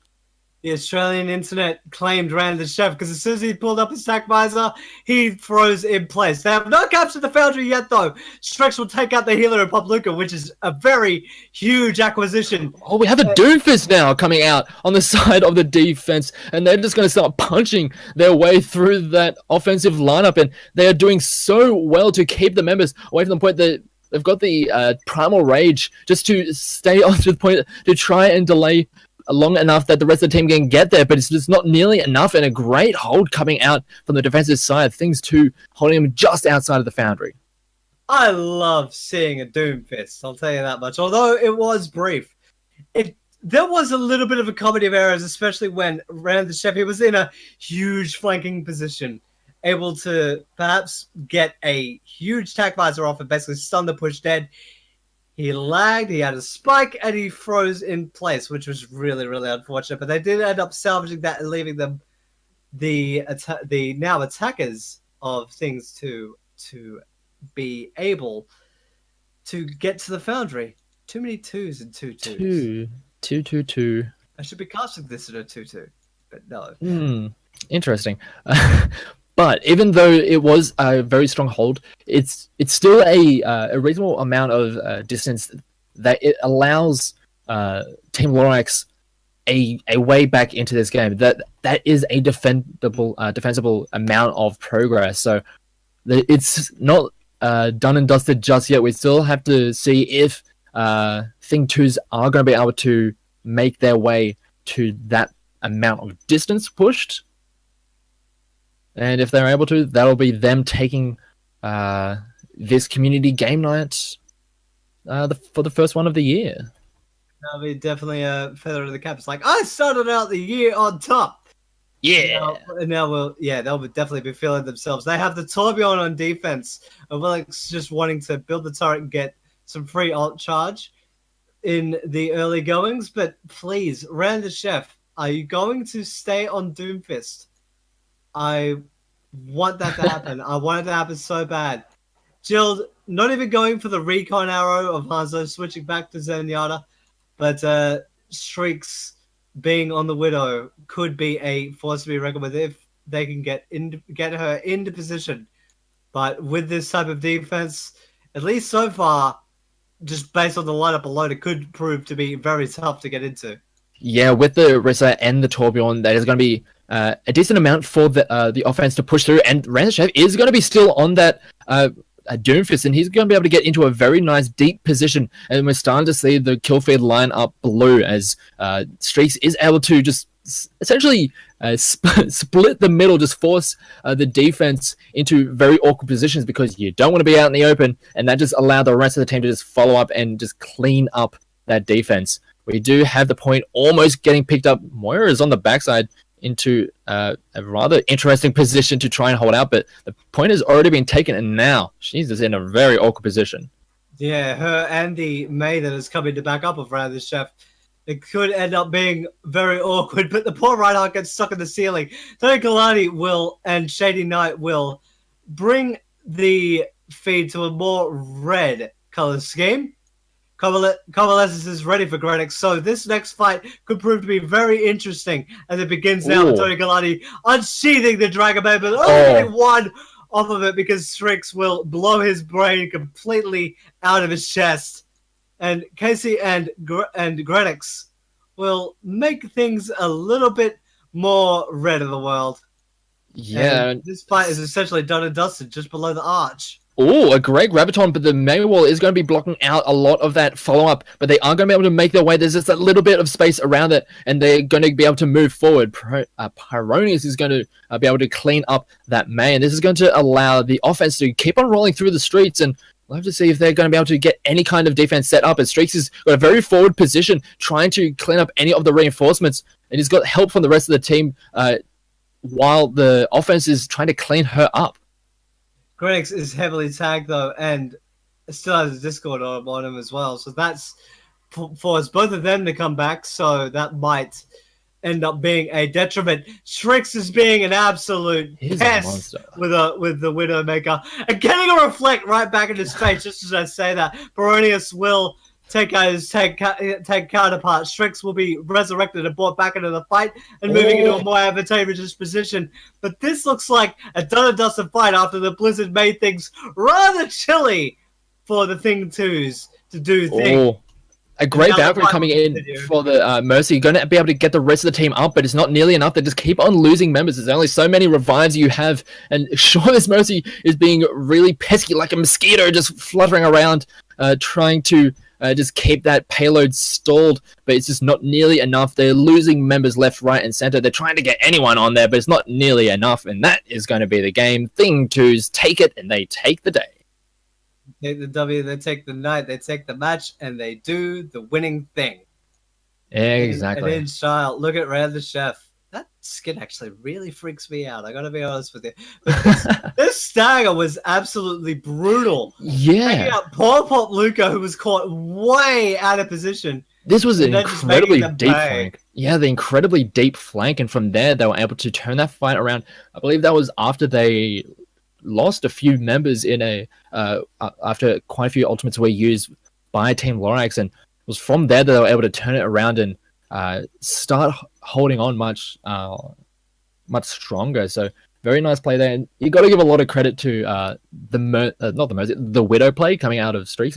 The Australian internet claimed Rand the chef because as soon as he pulled up his stack visor, he froze in place. They have not captured the Foundry yet, though. Strix will take out the healer of Publica, which is a very huge acquisition. Oh, we have a Doomfist now coming out on the side of the defense, and they're just going to start punching their way through that offensive lineup, and they are doing so well to keep the members away from the point that they've got the Primal Rage just to stay on to the point to try and delay long enough that the rest of the team can get there, but it's just not nearly enough, and a great hold coming out from the defensive side. Things too, holding him just outside of the Foundry. I love seeing a Doomfist, I'll tell you that much. Although it was brief. There was a little bit of a comedy of errors, especially when Rand the Chef, he was in a huge flanking position, able to perhaps get a huge tack visor off and basically stun the push dead. He lagged, he had a spike, and he froze in place, which was really, really unfortunate. But they did end up salvaging that and leaving them the now attackers of things to be able to get to the Foundry. Too many twos and two twos. Two. I should be casting this in a 2-2, but no. Interesting. But even though it was a very strong hold, it's still a reasonable amount of distance that it allows Team Lorax a way back into this game. That is a defensible amount of progress. So it's not done and dusted just yet. We still have to see if Thing 2s are going to be able to make their way to that amount of distance pushed. And if they're able to, that'll be them taking this community game night for the first one of the year. That'll be definitely a feather in the cap. It's like, I started out the year on top. Yeah. Now they'll definitely be feeling themselves. They have the Tourbillon on defense. And Willix just wanting to build the turret and get some free alt charge in the early goings. But please, Rand the Chef, are you going to stay on Doomfist? I want that to happen. I want it to happen so bad. Jill, not even going for the recon arrow of Hanzo, switching back to Zenyatta, but Shrieks being on the Widow could be a force to be reckoned with if they can get her into position. But with this type of defense, at least so far, just based on the lineup alone, it could prove to be very tough to get into. Yeah, with the Rissa and the Tourbillon, that is going to be a decent amount for the offense to push through, and Ranchef is going to be still on that Doomfist, and he's going to be able to get into a very nice deep position, and we're starting to see the kill feed line up blue as Streaks is able to just essentially split the middle, just force the defense into very awkward positions because you don't want to be out in the open, and that just allowed the rest of the team to just follow up and just clean up that defense. We do have the point almost getting picked up. Moira is on the backside into a rather interesting position to try and hold out, but the point has already been taken, and now she's just in a very awkward position. Yeah, her and the May that is coming to back up of Rand the Chef. It could end up being very awkward, but the poor Reinhardt gets stuck in the ceiling. Tony Galati and Shady Knight will bring the feed to a more red color scheme. Convalescence is ready for Grenix, so this next fight could prove to be very interesting as it begins now with Tony Galati unsheathing the Dragon Blade, but only getting one off of it because Strix will blow his brain completely out of his chest. And Casey and Grenix will make things a little bit more red in the world. Yeah. And this fight is essentially done and dusted just below the arch. Oh, a great Graviton, but the Mega Wall is going to be blocking out a lot of that follow-up, but they are going to be able to make their way. There's just a little bit of space around it, and they're going to be able to move forward. Pyronius is going to be able to clean up that May, and this is going to allow the offense to keep on rolling through the streets, and we'll have to see if they're going to be able to get any kind of defense set up, as Streaks has got a very forward position, trying to clean up any of the reinforcements, and he's got help from the rest of the team while the offense is trying to clean her up. Grenix is heavily tagged, though, and still has a Discord on him as well. So that's forced both of them to come back, so that might end up being a detriment. Strix is being an absolute pest with the Widowmaker. And getting a reflect right back in his face, just as I say that. Baronius will take out his tag counterpart. Strix will be resurrected and brought back into the fight and moving into a more advantageous position. But this looks like a done and dusted fight after the Blizzard made things rather chilly for the Thing 2s to do things. A great boundary coming in for the Mercy. Going to be able to get the rest of the team up, but it's not nearly enough. They just keep on losing members. There's only so many revives you have. And sure, this Mercy is being really pesky like a mosquito, just fluttering around, trying to just keep that payload stalled. But it's just not nearly enough. They're losing members left, right, and center. They're trying to get anyone on there, but it's not nearly enough. And that is going to be the game. Thing 2s take it, and they take the day. Take the W, they take the night, they take the match, and they do the winning thing. Exactly. And in style, look at Rand the Chef. That skin actually really freaks me out. I gotta be honest with you. But this stagger was absolutely brutal. Yeah. Taking out poor Pop Luca, who was caught way out of position. This was an incredibly deep flank. Yeah, the incredibly deep flank, and from there they were able to turn that fight around. I believe that was after they lost a few members in after quite a few ultimates were used by Team Lorax, and it was from there that they were able to turn it around and start holding on much stronger. So very nice play there, and you got to give a lot of credit to the Widow play coming out of Streaks.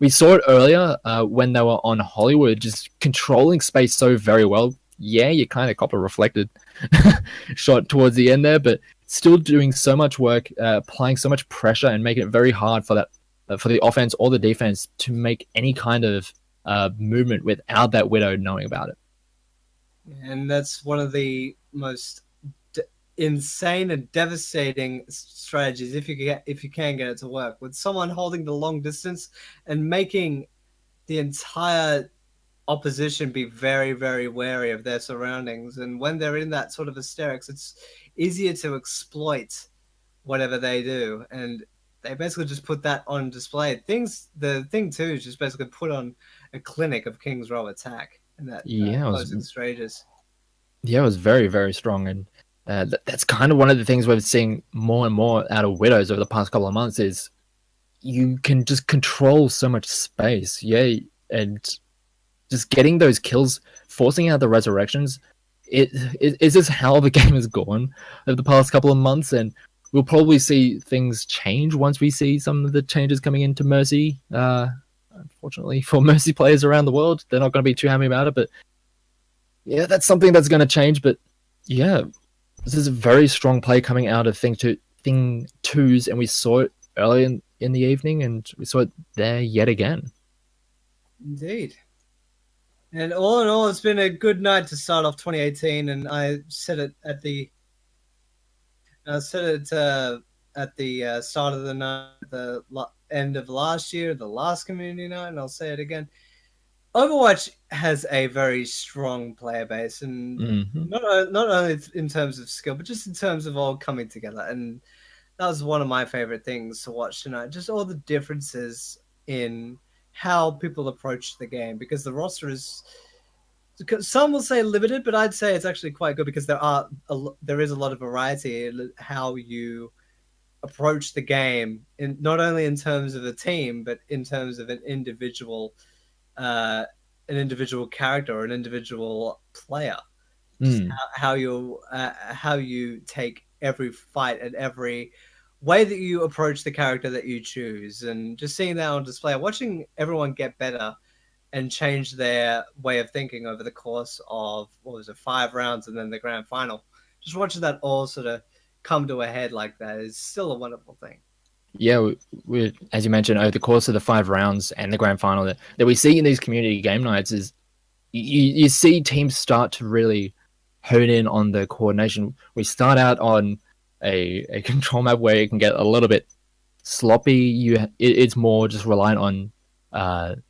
We saw it earlier when they were on Hollywood, just controlling space so very well. Yeah, you kind of cop a reflected shot towards the end there, but still doing so much work, applying so much pressure, and making it very hard for the offense or the defense to make any kind of movement without that Widow knowing about it. And that's one of the most insane and devastating strategies if you can get it to work, with someone holding the long distance and making the entire opposition be very, very wary of their surroundings. And when they're in that sort of hysterics, it's easier to exploit whatever they do, and they basically just put that on display. The Thing 2 just basically put on a clinic of King's Row attack in that closing stages. Yeah, it was very, very strong, and that's kind of one of the things we've seen more and more out of Widows over the past couple of months is you can just control so much space, and just getting those kills, forcing out the resurrections. Is this how the game has gone over the past couple of months? And we'll probably see things change once we see some of the changes coming into Mercy. Unfortunately, for Mercy players around the world, they're not going to be too happy about it. But yeah, that's something that's going to change. But yeah, this is a very strong play coming out of Thing 2s, and we saw it early in the evening, and we saw it there yet again. Indeed. And all in all, it's been a good night to start off 2018. And I said it at the start of the night, the end of last year, the last community night, and I'll say it again. Overwatch has a very strong player base, and not only in terms of skill, but just in terms of all coming together. And that was one of my favorite things to watch tonight. Just all the differences in how people approach the game, because the roster is, some will say limited, but I'd say it's actually quite good, because there is a lot of variety in how you approach the game, in not only in terms of a team, but in terms of an individual character or an individual player. How you take every fight and every way that you approach the character that you choose, and just seeing that on display, watching everyone get better and change their way of thinking over the course of 5 rounds and then the grand final. Just watching that all sort of come to a head like that is still a wonderful thing. Yeah, we as you mentioned, over the course of the 5 rounds and the grand final that we see in these community game nights is you see teams start to really hone in on the coordination. We start out on a control map where it can get a little bit sloppy. It's more just reliant on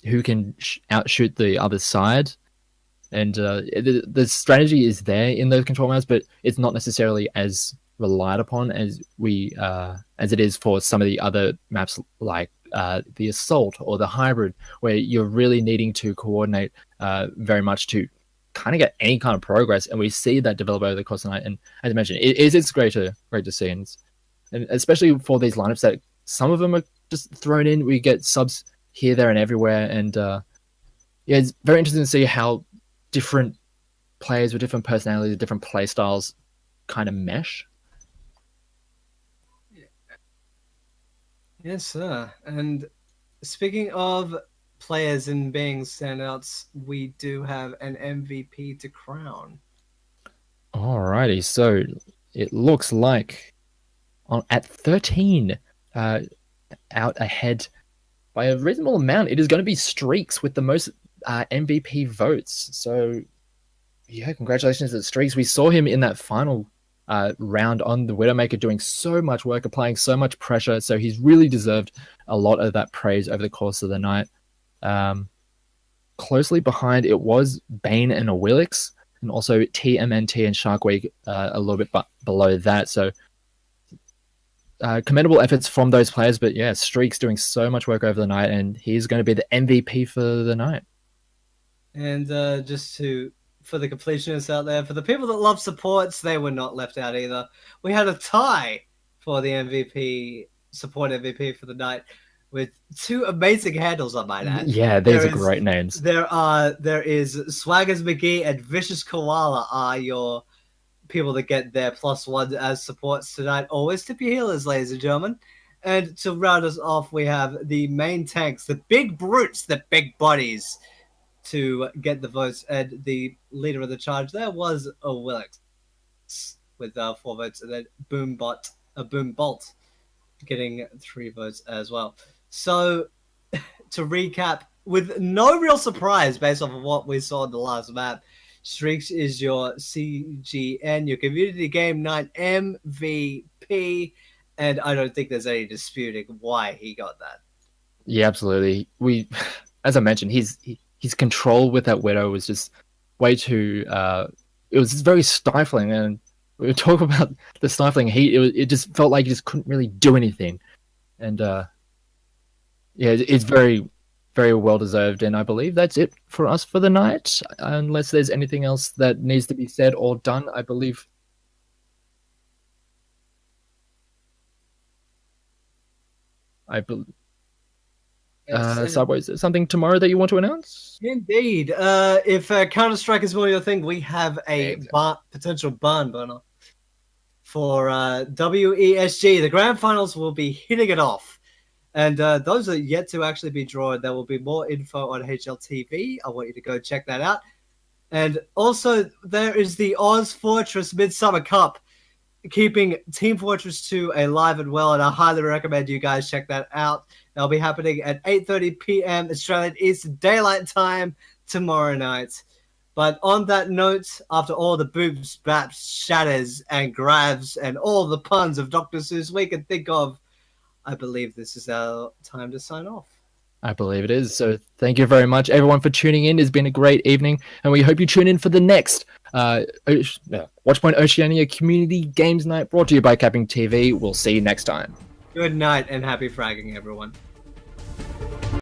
who can outshoot the other side, and the strategy is there in those control maps, but it's not necessarily as relied upon as it is for some of the other maps like the Assault or the Hybrid, where you're really needing to coordinate very much to kind of get any kind of progress, and we see that develop over the course of the night. And as I mentioned, it's great to see, and especially for these lineups that some of them are just thrown in. We get subs here, there, and everywhere. And yeah, it's very interesting to see how different players with different personalities, different play styles, kind of mesh. Yes, sir. And speaking of players and being standouts, we do have an MVP to crown. Alrighty, so it looks like at 13, out ahead by a reasonable amount, it is going to be Streaks with the most MVP votes. So yeah, congratulations to Streaks. We saw him in that final round on the Widowmaker doing so much work, applying so much pressure. So he's really deserved a lot of that praise over the course of the night. Closely behind, it was Bane and Awilix, and also TMNT and Sharkweek a little bit below that. So commendable efforts from those players. But yeah, Streaks doing so much work over the night, and he's going to be the MVP for the night. And for the completionists out there, for the people that love supports, they were not left out either. We had a tie for the support MVP for the night, with two amazing handles, I might add. Yeah, these are great names. There is Swaggers McGee and Vicious Koala are your people that get their +1 as supports tonight. Always tip your healers, ladies and gentlemen. And to round us off, we have the main tanks, the big brutes, the big bodies, to get the votes. And the leader of the charge there was Willix with 4 votes, and then Boom Bolt getting 3 votes as well. So to recap, with no real surprise based off of what we saw in the last map, Streaks is your CGN, your Community Game Night MVP, and I don't think there's any disputing why he got that. Yeah, absolutely. As I mentioned, his control with that Widow was just way too. It was just very stifling, and we were talking about the stifling heat. It just felt like he just couldn't really do anything, and yeah, it's very, very well deserved. And I believe that's it for us for the night, unless there's anything else that needs to be said or done. I believe. Cyberwaste, something tomorrow that you want to announce? Indeed. If Counter-Strike is more your thing, we have a potential barn burner for WESG. The grand finals will be hitting it off. And those are yet to actually be drawn. There will be more info on HLTV. I want you to go check that out. And also, there is the Oz Fortress Midsummer Cup, keeping Team Fortress 2 alive and well, and I highly recommend you guys check that out. That'll be happening at 8:30 p.m. Australian Eastern Daylight Time tomorrow night. But on that note, after all the boops, baps, shatters, and grabs, and all the puns of Dr. Seuss we can think of, I believe this is our time to sign off. I believe it is. So thank you very much, everyone, for tuning in. It's been a great evening, and we hope you tune in for the next Watchpoint Oceania Community Games Night, brought to you by CappingTV. We'll see you next time. Good night and happy fragging, everyone.